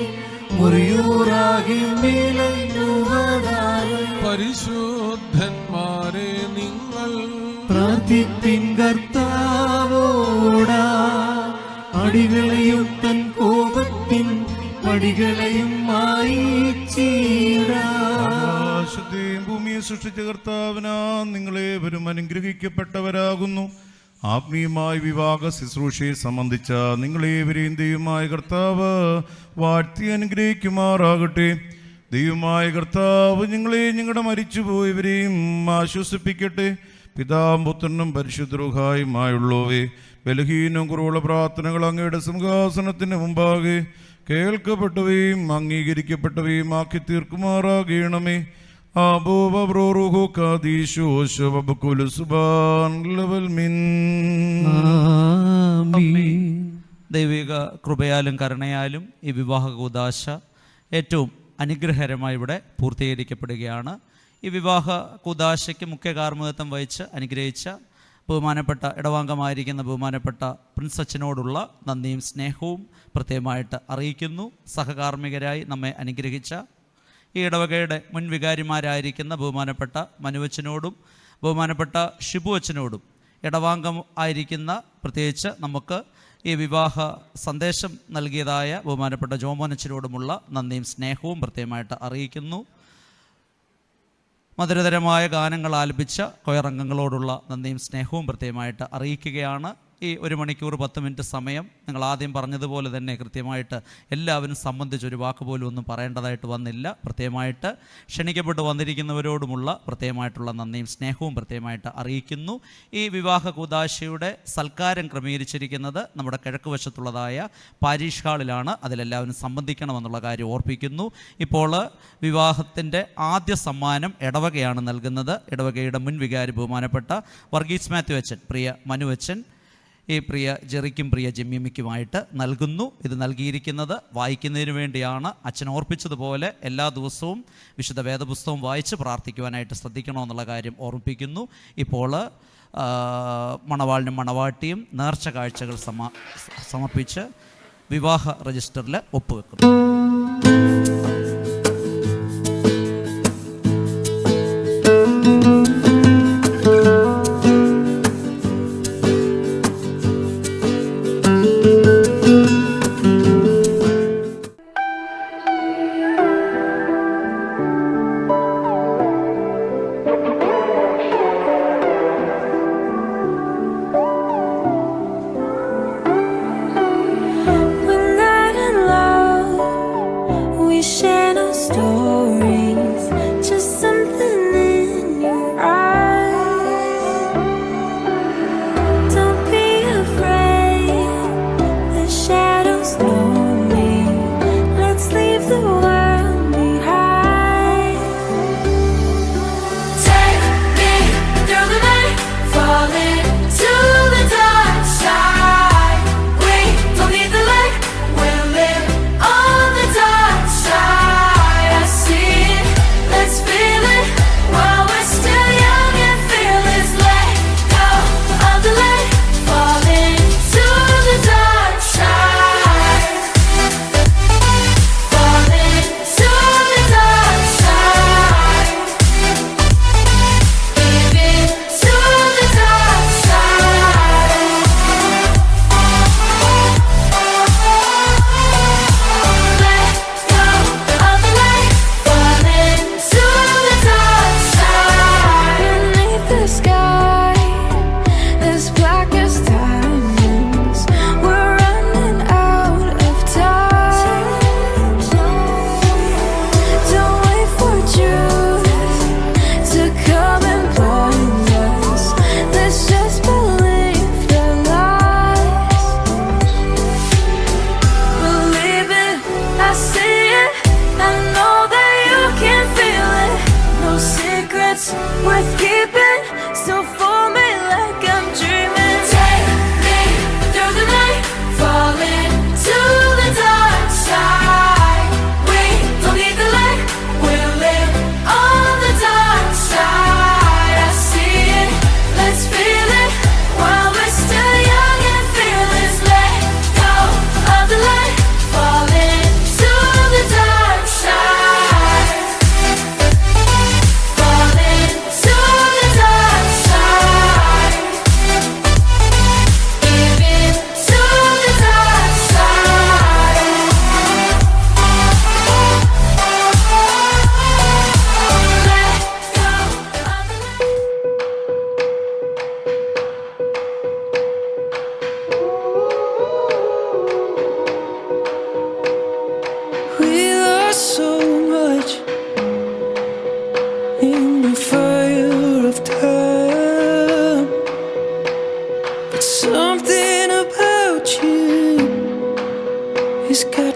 മുറിയൂറാകി മേലുവതായി പരിശുദ്ധന്മാരെ നിങ്ങൾ പ്രാർത്ഥിപ്പിൻ കർത്താവോടാ അടികളെയും തൻ കോപത്തിൻ പടികളെയും ആകാശത്തെയും ഭൂമിയെ സൃഷ്ടിച്ച കർത്താവിനാ നിങ്ങളേവരും അനുഗ്രഹിക്കപ്പെട്ടവരാകുന്നു. ആത്മീയമായ വിവാഹ ശുശ്രൂഷയെ സംബന്ധിച്ച നിങ്ങളേവരെയും ദൈവമായ കർത്താവ് വാഴ്ത്തി അനുഗ്രഹിക്കുമാറാകട്ടെ. ദൈവമായ കർത്താവ് നിങ്ങളെയും നിങ്ങളുടെ മരിച്ചുപോയവരെയും ആശ്വസിപ്പിക്കട്ടെ. പിതാവും പുത്രനും പരിശുദ്ധരുഹായുമായുള്ളവേ, ബലഹീനം കുറവുള്ള പ്രാർത്ഥനകൾ അങ്ങയുടെ സിംഹാസനത്തിന് മുമ്പാകെ കേൾക്കപ്പെട്ടവയും അംഗീകരിക്കപ്പെട്ടവയും ആക്കി തീർക്കുമാറാകണമേ. ദൈവിക കൃപയാലും കരുണയാലും ഈ വിവാഹ കൂദാശ ഏറ്റവും അനുഗ്രഹകരമായി ഇവിടെ പൂർത്തീകരിക്കപ്പെടുകയാണ്. ഈ വിവാഹ കൂദാശയ്ക്ക് മുഖ്യ കാർമ്മികത്വം വഹിച്ച് അനുഗ്രഹിച്ച ബഹുമാനപ്പെട്ട ഇടവാംഗമായിരിക്കുന്ന ബഹുമാനപ്പെട്ട പ്രിൻസ് അച്ഛനോടുള്ള നന്ദിയും സ്നേഹവും പ്രത്യേകമായിട്ട് അറിയിക്കുന്നു. സഹകാർമ്മികരായി നമ്മെ അനുഗ്രഹിച്ച ഈ ഇടവകയുടെ മുൻ വികാരിമാരായിരിക്കുന്ന ബഹുമാനപ്പെട്ട മനുവച്ചനോടും ബഹുമാനപ്പെട്ട ഷിബു അച്ഛനോടും ഇടവാംഗം ആയിരിക്കുന്ന പ്രത്യേകിച്ച് നമുക്ക് ഈ വിവാഹ സന്ദേശം നൽകിയതായ ബഹുമാനപ്പെട്ട ജോമോനച്ചനോടുമുള്ള നന്ദിയും സ്നേഹവും പ്രത്യേകമായിട്ട് അറിയിക്കുന്നു. മധുരതരമായ ഗാനങ്ങൾ ആലപിച്ച കൊയറംഗങ്ങളോടുള്ള നന്ദിയും സ്നേഹവും പ്രത്യേകമായിട്ട് അറിയിക്കുകയാണ്. ഈ 1 മണിക്കൂർ 10 മിനിറ്റ് സമയം നിങ്ങൾ ആദ്യം പറഞ്ഞതുപോലെ തന്നെ കൃത്യമായിട്ട് എല്ലാവരും സംബന്ധിച്ചൊരു വാക്ക് പോലും ഒന്നും പറയേണ്ടതായിട്ട് വന്നില്ല. പ്രത്യേകമായിട്ട് ക്ഷണിക്കപ്പെട്ട് വന്നിരിക്കുന്നവരോടുമുള്ള പ്രത്യേകമായിട്ടുള്ള നന്ദിയും സ്നേഹവും പ്രത്യേകമായിട്ട് അറിയിക്കുന്നു. ഈ വിവാഹ കൂദാശയുടെ സൽക്കാരം ക്രമീകരിച്ചിരിക്കുന്നത് നമ്മുടെ കിഴക്ക് വശത്തുള്ളതായ പാരീഷ് ഹാളിലാണ്. അതിലെല്ലാവരും സംബന്ധിക്കണമെന്നുള്ള കാര്യം ഓർപ്പിക്കുന്നു. ഇപ്പോൾ വിവാഹത്തിൻ്റെ ആദ്യ സമ്മാനം ഇടവകയാണ് നൽകുന്നത്. ഇടവകയുടെ മുൻ വികാരി ബഹുമാനപ്പെട്ട വർഗീസ് മാത്യു അച്ഛൻ, പ്രിയ മനു അച്ഛൻ ഈ പ്രിയ ജെറിക്കും പ്രിയ ജെമ്മിമിക്കുമായിട്ട് നൽകുന്നു. ഇത് നൽകിയിരിക്കുന്നത് വായിക്കുന്നതിന് വേണ്ടിയാണ്. അച്ഛൻ ഓർപ്പിച്ചതുപോലെ എല്ലാ ദിവസവും വിശുദ്ധ വേദപുസ്തകം വായിച്ച് പ്രാർത്ഥിക്കുവാനായിട്ട് ശ്രദ്ധിക്കണമെന്നുള്ള കാര്യം ഓർമ്മിപ്പിക്കുന്നു. ഇപ്പോൾ മണവാളിനും മണവാട്ടിയും നേർച്ച കാഴ്ചകൾ സമർപ്പിച്ച് വിവാഹ രജിസ്റ്ററിൽ ഒപ്പുവെക്കുന്നു.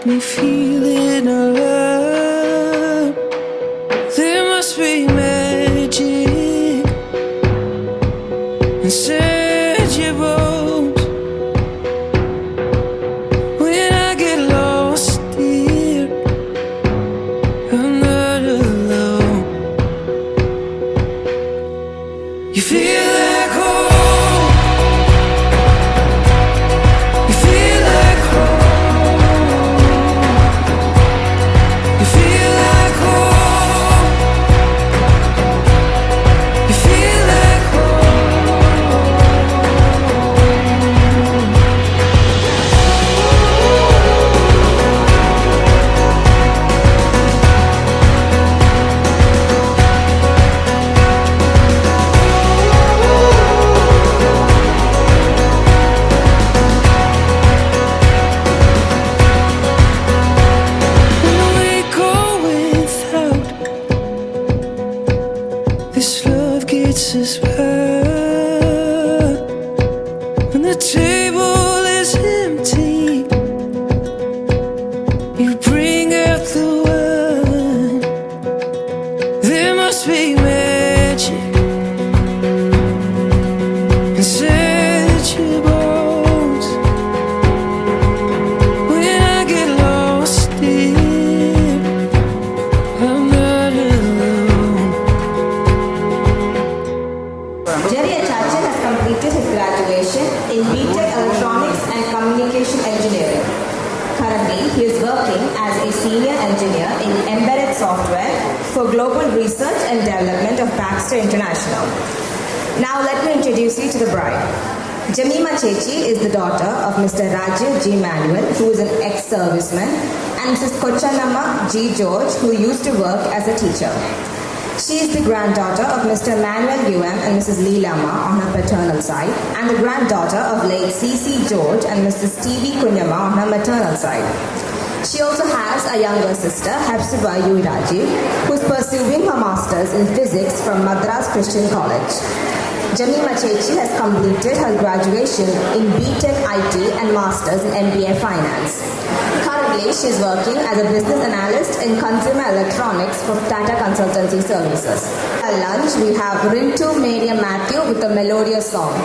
me feeling alive. There must be magic inside your bones. When I get lost here, I'm not alone. You feel like home. You feel like home. You feel like home. You feel like this love gets us by. When the table is empty, you bring out the wine. There must be magic inside your bones. When I get lost here, I'm not alone. Jerry Achache has completed his graduation in BTech Electronics and Communication Engineering. Currently, he is working as a senior engineer in embedded software for global research and development of Baxter International. Now, let me introduce you to the bride. Jamima Chechi is the daughter of Mr. Rajiv G. Manuel, who is an ex-serviceman, and Mrs. Kochanamma G. George, who used to work as a teacher. She is the granddaughter of Mr. Manuel UM and Mrs. Leelama on her paternal side, and the granddaughter of late C.C. George and Mrs. T.V. Kunyama on her maternal side. She also has a younger sister, Hepzibah Rajiv, who is pursuing her masters in physics from Madras Christian College. Jamima Chechi has completed her graduation in BTech IT and masters in MBA Finance. Currently, she is working as a business analyst in consumer electronics for Tata Consultancy Services. At lunch, we have Rintu Maria Matthew with a melodious song.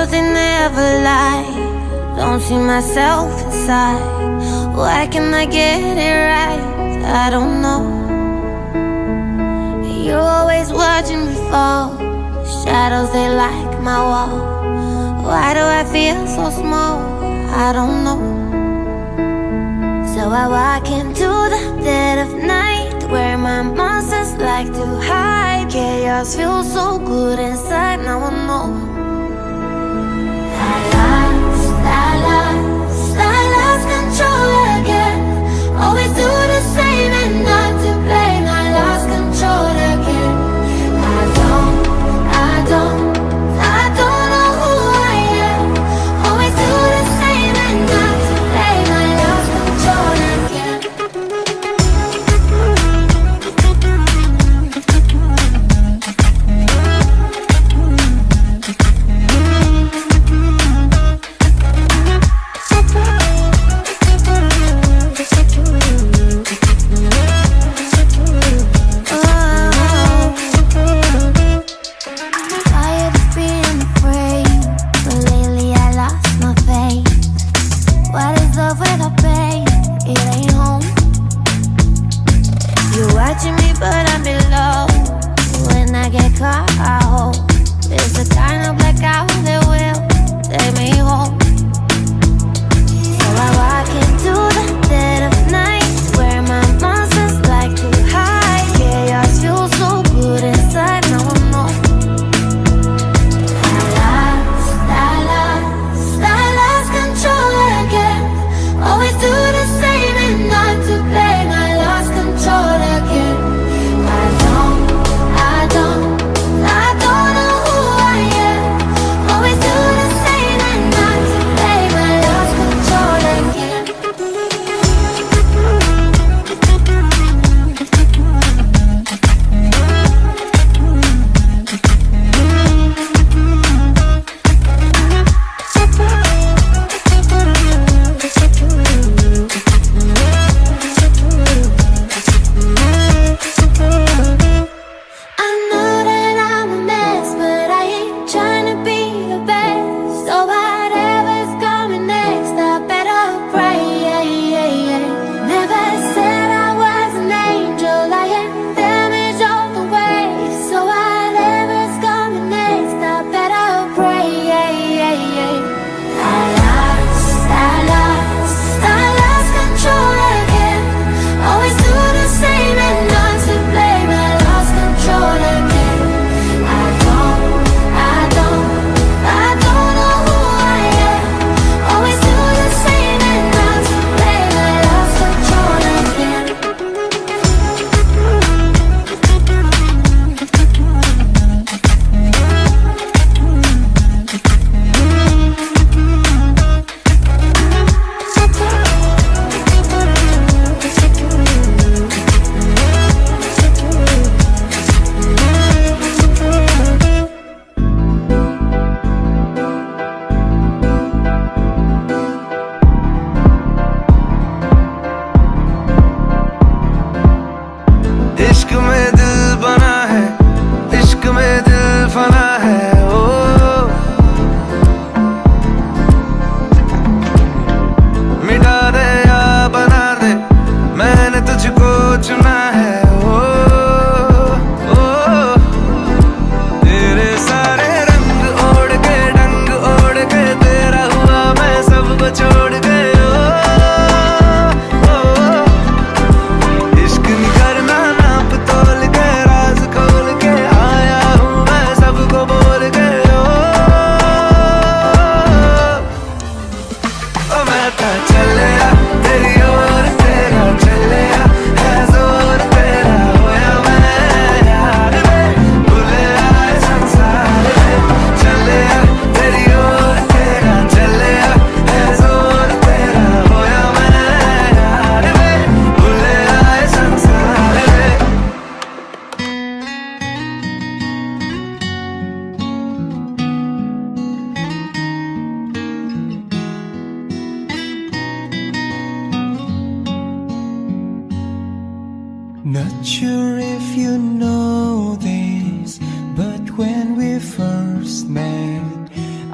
Windows they never lie. Don't see myself inside. Why can I get it right? I don't know. You're always watching me fall. Shadows they like my wall. Why do I feel so small? I don't know. So I walk into the dead of night, where my monsters like to hide. Chaos feels so good inside, now I know. I lost control again. Always do the same and not to blame. I lost control again. I don't know who I am. Always do the same and not to blame. I lost control again.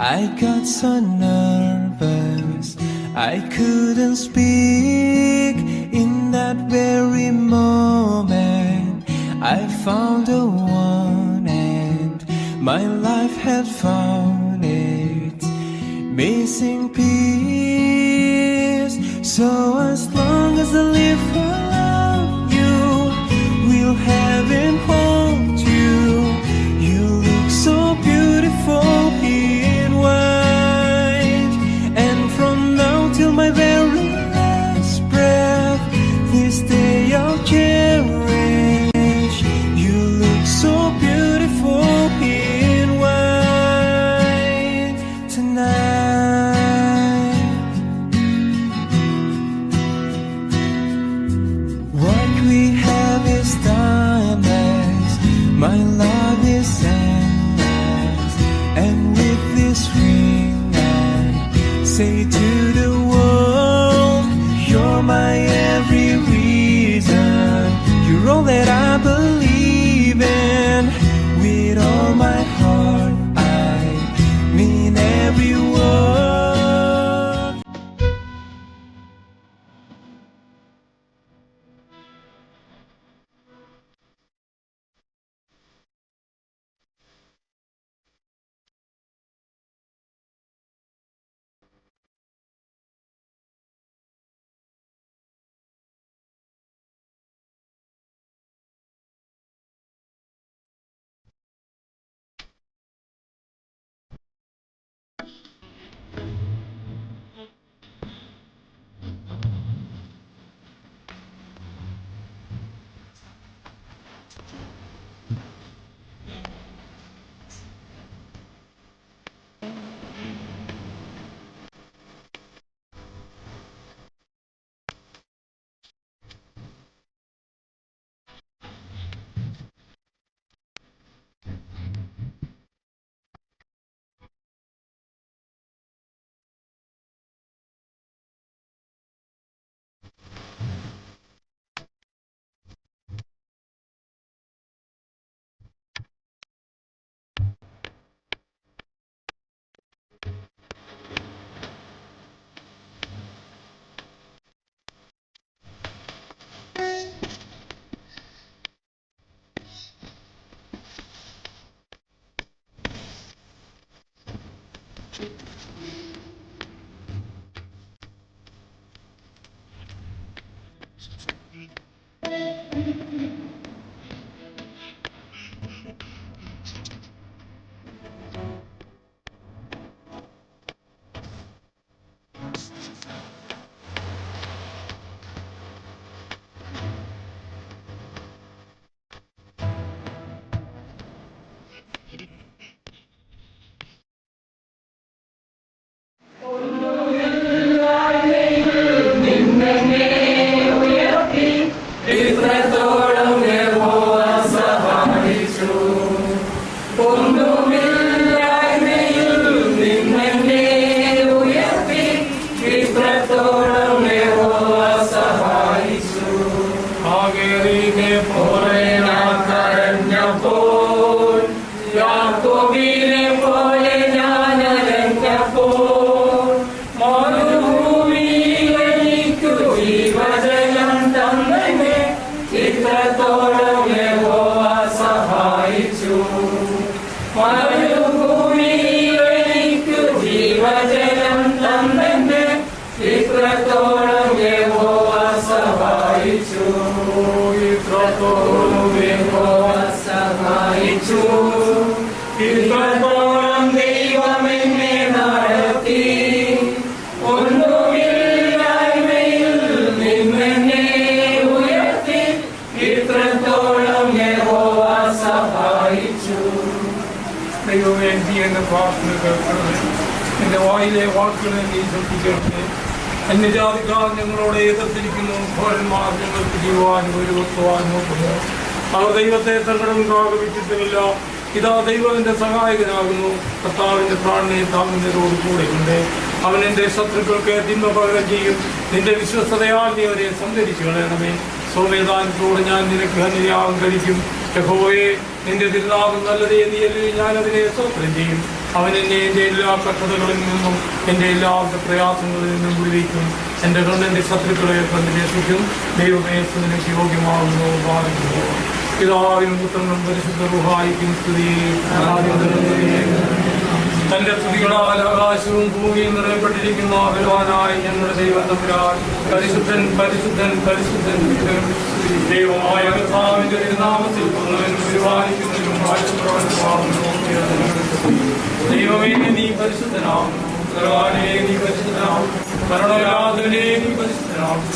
I got so nervous I couldn't speak. In that very moment I found the one, and my life had found its missing piece. So as long as I live for love, you will have and hold you. You look so beautiful in white, and from now till my very last breath, this day I'll cherish. You look so beautiful in white tonight. What we have is timeless, my love is endless, and with this ring I say to the world, you're my every reason. You're all that I believe in. With all my heart I mean every word. എന്റെ വായിലെ വാക്കുകളെ നീ ശ്രദ്ധിക്കണമേ. അന്യജാതിക്കാർ ഞങ്ങളോട് എതിർത്തിരിക്കുന്നു, ഘോരന്മാർ ഞങ്ങൾക്ക് ജീവാനും ഒരു വെക്കുവാൻ നോക്കുന്നു. അവർ ദൈവത്തെ തങ്ങളുടെ മുൻപാകെ വിറ്റിട്ടുമില്ല. ഇതാ ദൈവത്തിന്റെ സഹായകനാകുന്നു. കർത്താവിന്റെ പ്രാണനെ താങ്ങുന്നവരോട് കൂടെയുണ്ട്. അവൻ എന്റെ ശത്രുക്കൾക്ക് തിന്മ പകരം ചെയ്യും. നിന്റെ വിശ്വസ്തതയാൽ നീ അവരെ സംഹരിച്ചു കളയണമേ. സൗമ്യദാനത്തോടെ ഞാൻ നിനക്ക് ഹനിയാഗം കഴിക്കും. യഹോവേ, നിന്റെ തിരുനാമം നല്ലതേ, നീ ഞാനതിനെ സ്തോത്രം ചെയ്യും. അവൻ എന്നെ എൻ്റെ എല്ലാ കഷ്ടതകളിൽ നിന്നും എൻ്റെ എല്ലാവിധ പ്രയാസങ്ങളിൽ നിന്നും വിടുവിക്കും. എൻ്റെ കണ്ണിൻ്റെ ശത്രുക്കളെ കണ്ട് രസിക്കും. ദൈവമേ നിനക്ക് യോഗ്യമാകുന്നു. ബാധിക്കുന്നു. പിതാവിനും പുത്രനും പരിശുദ്ധ റൂഹായിക്കും സ്തുതി. തന്റെ സ്തുതികളാൽ ആകാശവും ഭൂമിയും നിറയപ്പെട്ടിരിക്കുന്ന ബലവാനായ ഞങ്ങളുടെ ദൈവം തമ്പുരാൻ പരിശുദ്ധൻ പരിശുദ്ധൻ പരിശുദ്ധൻ. ദൈവമായ കർത്താവിന്റെ നാമത്തിൽ പരിപാലിക്കുന്നതിനും ദൈവമേ നീ പരിശുദ്ധനാകുന്നു. ബലവാനേ നീ പരിശുദ്ധനാകും. മരണരാധനെ നീ പരിശുദ്ധനാകും.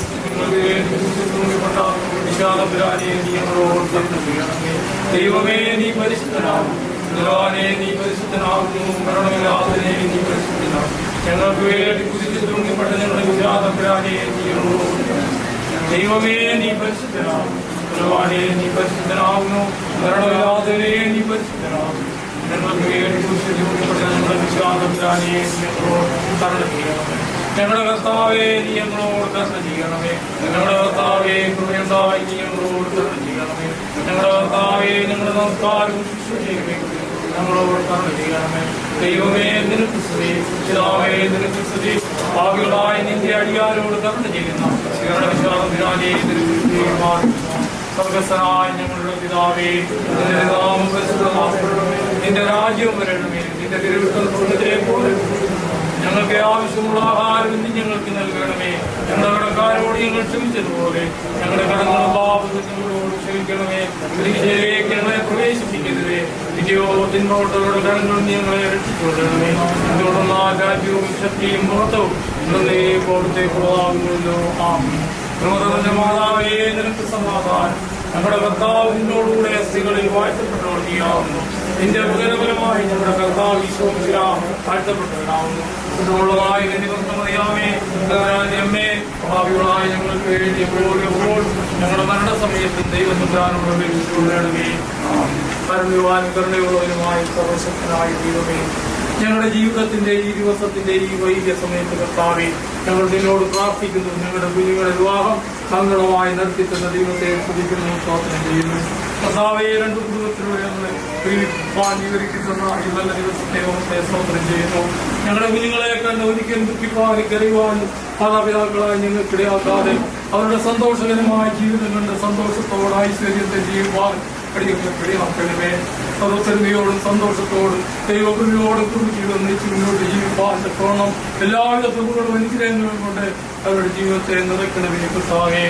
വിശാലപുരാനെ നീ ഞങ്ങളോട് ചെയ്യണമേ. ദൈവമേ നീ പരിശുദ്ധനാകും. ബലവാനെ നീ പരിശുദ്ധനാകുന്നു. മരണമില്ലാതനെ നീ പരിശുദ്ധനാകും. ഞങ്ങൾക്ക് വേണ്ടി കുതിച്ച് തൂങ്ങിപ്പെട്ട ഞങ്ങളുടെ വിശാലപുരാനെ നീ ഞങ്ങളോട്. ദൈവമേ നീ പരിശുദ്ധനാകും. ബലവാനെ നീ പരിശുദ്ധനാകുന്നു. മരണമില്ലാതനെ നീ പരിശുദ്ധനാകും. ഞങ്ങൾക്ക് വേണ്ടി കുതിച്ച് തൂങ്ങിപ്പെട്ട ഞങ്ങളുടെ വിശാലപുരാനെ ഞങ്ങളോട് കരുണ ചെയ്യണമേ. ഞങ്ങളുടെ കർത്താവേ നീ ഞങ്ങളോട് കരുണ ചെയ്യണമേ. ഞങ്ങളുടെ കർത്താവേ കൃപയുണ്ടായി നീ ഞങ്ങളോട് കരുണ ചെയ്യണമേ. ഞങ്ങളുടെ കർത്താവേ ഞങ്ങളുടെ നമസ്കാരവും ശുശ്രൂഷയും ഞങ്ങളോട് കരുണ ചെയ്യണമേ. ദൈവമേ നിനക്ക് സ്തുതി. പിതാവേ നിനക്ക് സ്തുതി. ഭാവികളായ നിന്റെ അടിയാരോട് കരുണ ചെയ്യുന്ന ഞങ്ങളുടെ വിശ്വാസത്തിനാലേ സ്വർഗസ്ഥനായ ഞങ്ങളുടെ പിതാവേ നിന്റെ നാമം പരിശുദ്ധമാക്കണമേ. നിന്റെ രാജ്യം വരണമേ. നിന്റെ തിരുവിഷ്ടത്തിലെ പോലെ ഞങ്ങൾക്ക് ആവശ്യമുള്ള ആഹാരം ഇന്ന് ഞങ്ങൾക്ക് നൽകണമേ. ഞങ്ങളുടെ കടക്കാരോട് ഞങ്ങൾ ക്ഷമിച്ചതുപോലെ ഞങ്ങളുടെ കടങ്ങളും പാപങ്ങൾ ഞങ്ങളോട് ക്ഷമിക്കണമേ. പരീക്ഷയിലേക്ക് ഞങ്ങളെ പ്രവേശിപ്പിക്കരുതേ. വിജയോത്തിനോട്ടോടെ കടങ്ങൾ ഞങ്ങളെ രക്ഷിച്ചുകൊള്ളണമേ. എന്തുകൊണ്ടുള്ള രാജ്യവും ശക്തിയും മഹത്വവും ഇന്നേ പോലത്തേക്കുള്ളതാകുമല്ലോ. മാതാവേ നിനക്ക് സമാധാനം. ഞങ്ങളുടെ കർത്താവ് നിന്നോടുകൂടെ സ്ത്രീകളിൽ വാഴ്ത്തപ്പെട്ടവർ നീയാവുന്നു. നിന്റെ ഉപകരപരമായി ഞങ്ങളുടെ കർത്താവ് ഈശോമിശിഹാ വാഴ്ത്തപ്പെട്ടവനാവുന്നു. ഉള്ളതായി അറിയാമേ അമ്മേ ഭാവികളായ ഞങ്ങൾക്ക് വേണ്ടി എപ്പോഴും ഞങ്ങളുടെ മരണസമയത്തും ദൈവം തമ്പുരാനോട് അപേക്ഷിച്ചുകൊള്ളണമേ. കരുണയുവാനും കരുണയുള്ളവനുമായ സർവശക്തനായ ദൈവമേ, ഞങ്ങളുടെ ജീവിതത്തിന്റെ ഈ ദിവസത്തിന്റെ ഈ വൈകിയ സമയത്ത് കർത്താവേ ഞങ്ങൾ നിന്നോട് പ്രാർത്ഥിക്കുന്നു. ഞങ്ങളുടെ കുഞ്ഞുങ്ങളുടെ വിവാഹം മംഗളമായി നടത്തിത്തന്ന ദൈവത്തെ സ്തുതിക്കുന്നു, സ്തോത്രം ചെയ്യുന്നു. കർത്താവേ രണ്ട് കുടുംബത്തിലൂടെ ഞങ്ങളെ വിവരിക്കുന്ന ഈ നല്ല ദിവസത്തെ സ്തോത്രം ചെയ്യുന്നു. ഞങ്ങളുടെ കുഞ്ഞുങ്ങളെ കണ്ട് ഒരിക്കലും ദുഃഖിപ്പാനും കരയുവാനും മാതാപിതാക്കളായി ഞങ്ങൾക്കിടയാക്കാതെ അവരുടെ സന്തോഷകരമായ ജീവിതം കണ്ട് സന്തോഷത്തോടെ ഐശ്വര്യത്തെ ചെയ്യുവാൻ പിടിയാക്കണമേ. സർവ്വത്തരുമയോടും സന്തോഷത്തോടും ദൈവകൃപയോടും കുടുംബജീവിതം നയിച്ച് മുന്നോട്ട് ജീവിപ്പാൻ തക്കോണം എല്ലാവിധ പ്രഭുകളും അനുഗ്രഹങ്ങളും കൊണ്ട് അവരുടെ ജീവിതത്തെ നിറയ്ക്കണമേ. കർത്താവേ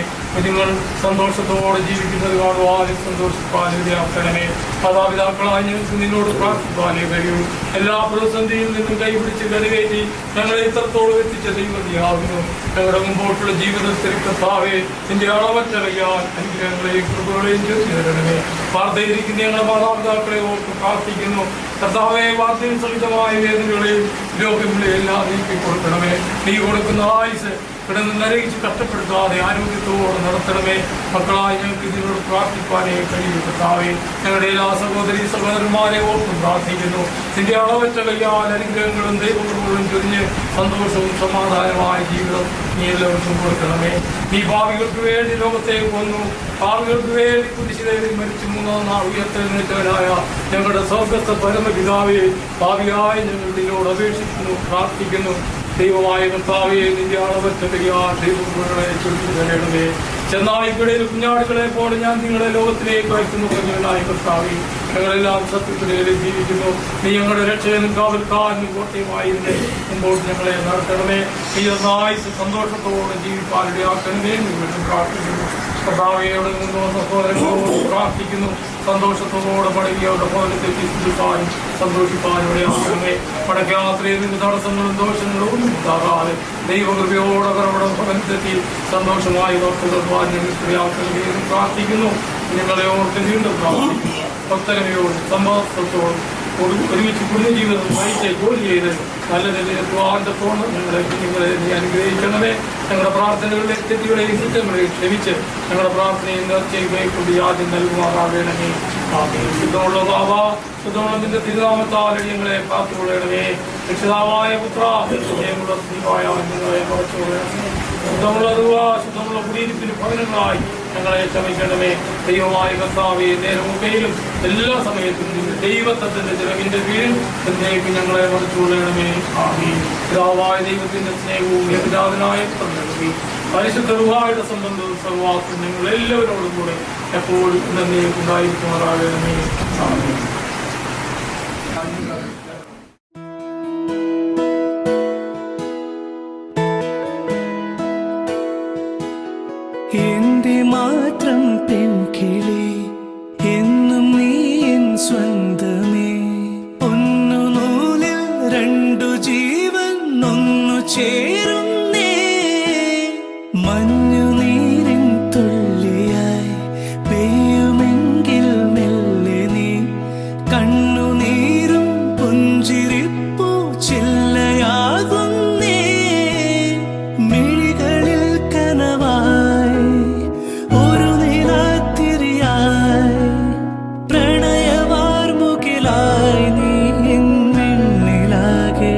നിങ്ങൾ സന്തോഷത്തോടെ ജീവിക്കുന്നത് കാണുവാനും സന്തോഷിപ്പാനും ഇടയാക്കണമേ. മാതാപിതാക്കളായി ഞങ്ങൾക്ക് നിന്നോട് പ്രാർത്ഥിപ്പാനേ കഴിയൂ. എല്ലാ പ്രതിസന്ധിയിൽ നിന്നും കൈപിടിച്ച് കരകയറ്റി ഞങ്ങളെ ഇത്രത്തോളം എത്തിച്ച ദൈവതയാകുന്നു. ഞങ്ങളുടെ മുമ്പോട്ടുള്ള ജീവിതത്തിൽ കർത്താവേ നിന്റെ അളവറ്റ കയ്യാൽ അനുഗ്രഹങ്ങളെയും കൃപകളെയും ചേർത്ത് തരണമേ. വാർത്തയിരിക്കുന്ന ഞങ്ങളുടെ മാതാപിതാക്കളെ ഓർത്ത് പ്രാർത്ഥിക്കുന്നു. കർത്താവേ വാർത്തയും സഹിതമായ വേദനകളെയും രോഗങ്ങളെയും എല്ലാം നീക്കി കൊടുക്കണമേ. നീ കൊടുക്കുന്ന ആയുസ് കിടന്ന് നരകിച്ച് കഷ്ടപ്പെടുത്താതെ ആരോഗ്യത്തോടെ നടത്തണമേ. മക്കളായി ഞങ്ങൾക്ക് ഇതിനോട് പ്രാർത്ഥിപ്പാനേ കഴിയും. കർത്താവേ ഞങ്ങളുടെ എല്ലാ സഹോദരി സഹോദരന്മാരെ ഓർത്തും പ്രാർത്ഥിക്കുന്നു. നിന്റെ അളവറ്റ കയ്യാൽ അനുഗ്രഹങ്ങളും ദൈവങ്ങളും ചൊരിഞ്ഞ് സന്തോഷവും സമാധാനമായ ജീവിതം നീ എല്ലാവർക്കും കൊടുക്കണമേ. നീ ഭാവികൾക്ക് വേണ്ടി ലോകത്തെ കൊന്നു, ഭാവികൾക്ക് വേണ്ടി കുരിശിലേറി മരിച്ചു മൂന്നാം നാൾ ഉയർത്തെഴുന്നേറ്റവനായ ഞങ്ങളുടെ സ്വർഗ്ഗസ്ഥ പരമപിതാവേ, ഭാവിയായി ഞങ്ങൾ നിന്നോട് അപേക്ഷിക്കുന്നു, പ്രാർത്ഥിക്കുന്നു. ദൈവമായ കർത്താവേ നിന്റെ അളവറ്റ കയ്യാൽ ദൈവങ്ങളെ ചൊരിഞ്ഞു തരണമേ. ചെന്നായിക്കിടയിൽ കുഞ്ഞാടുകളെ പോലെ ഞാൻ നിങ്ങളെ ലോകത്തിലേക്ക് അയക്കുന്നു. കഞ്ഞായ കർത്താവേ ഞങ്ങളെല്ലാം സത്യത്തിലേക്ക് ജീവിക്കുന്നു. നീ ഞങ്ങളുടെ രക്ഷകനും കാവൽക്കാരനും കോട്ടയുമായിരുന്നേ. മുമ്പോട്ട് ഞങ്ങളെ നടത്തണമേ. നീ ആയുസ് സന്തോഷത്തോടെ ജീവിപ്പാൻ ഇടയാക്കണമേ. നിങ്ങൾ പ്രാർത്ഥിക്കുന്നു. കർത്താവയോട് നിന്നോ സഹോദരങ്ങളോട് പ്രാർത്ഥിക്കുന്നു. സന്തോഷത്തോടെ മടങ്ങിയവരുടെ ഭവനത്തെ ചിന്തിപ്പാനും സന്തോഷിപ്പാനും ഇടയാക്കണമേ. മടക്കയാത്രയിൽ നിന്ന് തടസ്സങ്ങളും ദോഷങ്ങളും ഒന്നും ഉണ്ടാകാതെ ദൈവകൃപയോടെ അവരുടെ ഭവനത്തെത്തി സന്തോഷമായി നോക്കുവാൻ ഇടയാക്കണമേ എന്ന് പ്രാർത്ഥിക്കുന്നു. ഞങ്ങളെ ഓർത്ത് വീണ്ടും പ്രാർത്ഥിക്കുന്നു. ഭക്തരമയോട് സമാധാനത്തോടും ഒരുമിച്ച് കുടുംബജീവിതം നയിച്ച് ജോലി ചെയ്ത് നല്ല നിലവാരത്തോളം നിങ്ങളെ നീ അനുഗ്രഹിക്കണമേ. ഞങ്ങളുടെ പ്രാർത്ഥനകളിലെ തെറ്റുകളെയും കുറ്റങ്ങളെയും ക്ഷമിച്ച് ഞങ്ങളുടെ പ്രാർത്ഥനയും നേർച്ചയും കൊണ്ട് ആദ്യം നൽകുമാറാകണമേ. ശുദ്ധമുള്ള ബാബ ശുദ്ധമുള്ളതിന്റെ തിരുനാമത്താൽ ഞങ്ങളെ കാത്തുകൊള്ളണമേ. രക്ഷിതാവായ പുത്ര ജയമുള്ള സ്ത്രീവായ നിങ്ങളെ മറച്ചുകൊള്ളണമേ. ശുദ്ധമുള്ള ശുദ്ധമുള്ള കുടിയിരിപ്പിന് ഭവനങ്ങളായി ഞങ്ങളെ ക്ഷമിക്കണമേ. ദൈവമായ കർത്താവേ, നേരമൊക്കെയിലും എല്ലാ സമയത്തും ദൈവത്വത്തിന്റെ ചിറകിന്റെ കീഴിൽ എന്നേക്കും ഞങ്ങളെ മറിച്ചുകൊള്ളണമേ. ആമീൻ. പിതാവായ ദൈവത്തിന്റെ സ്നേഹവും പിതാവിനായ തന്നേക്കും പരിശുദ്ധ റുഹായുടെ സംബന്ധവും സർവാക്കും ഞങ്ങൾ എല്ലാവരോടും കൂടെ എപ്പോഴും എന്നേക്കും ഉണ്ടായിരിക്കുമാറാകണമേ. ആമീൻ. എന്റെ മാത്രം പെൺകിളി എന്നും നീ എൻ സ്വന്തമേ. ഒന്നു നൂലിൽ രണ്ടു ജീവൻ ഒന്നു ചേരുന്നേ. മഞ്ഞുനീരിൻ തുള്ളിയായി പെയ്യുമെങ്കിൽ മെല്ലെ നീ കണ്ണുനീരും പുഞ്ചിരിപ്പൂ ചില്ലയാകുന്നേ. മിഴികളിൽ കനവായി ഒരു നിലാത്തിരിയായി പ്രണയവാർമുകിലായി നീ എന്നിലാകെ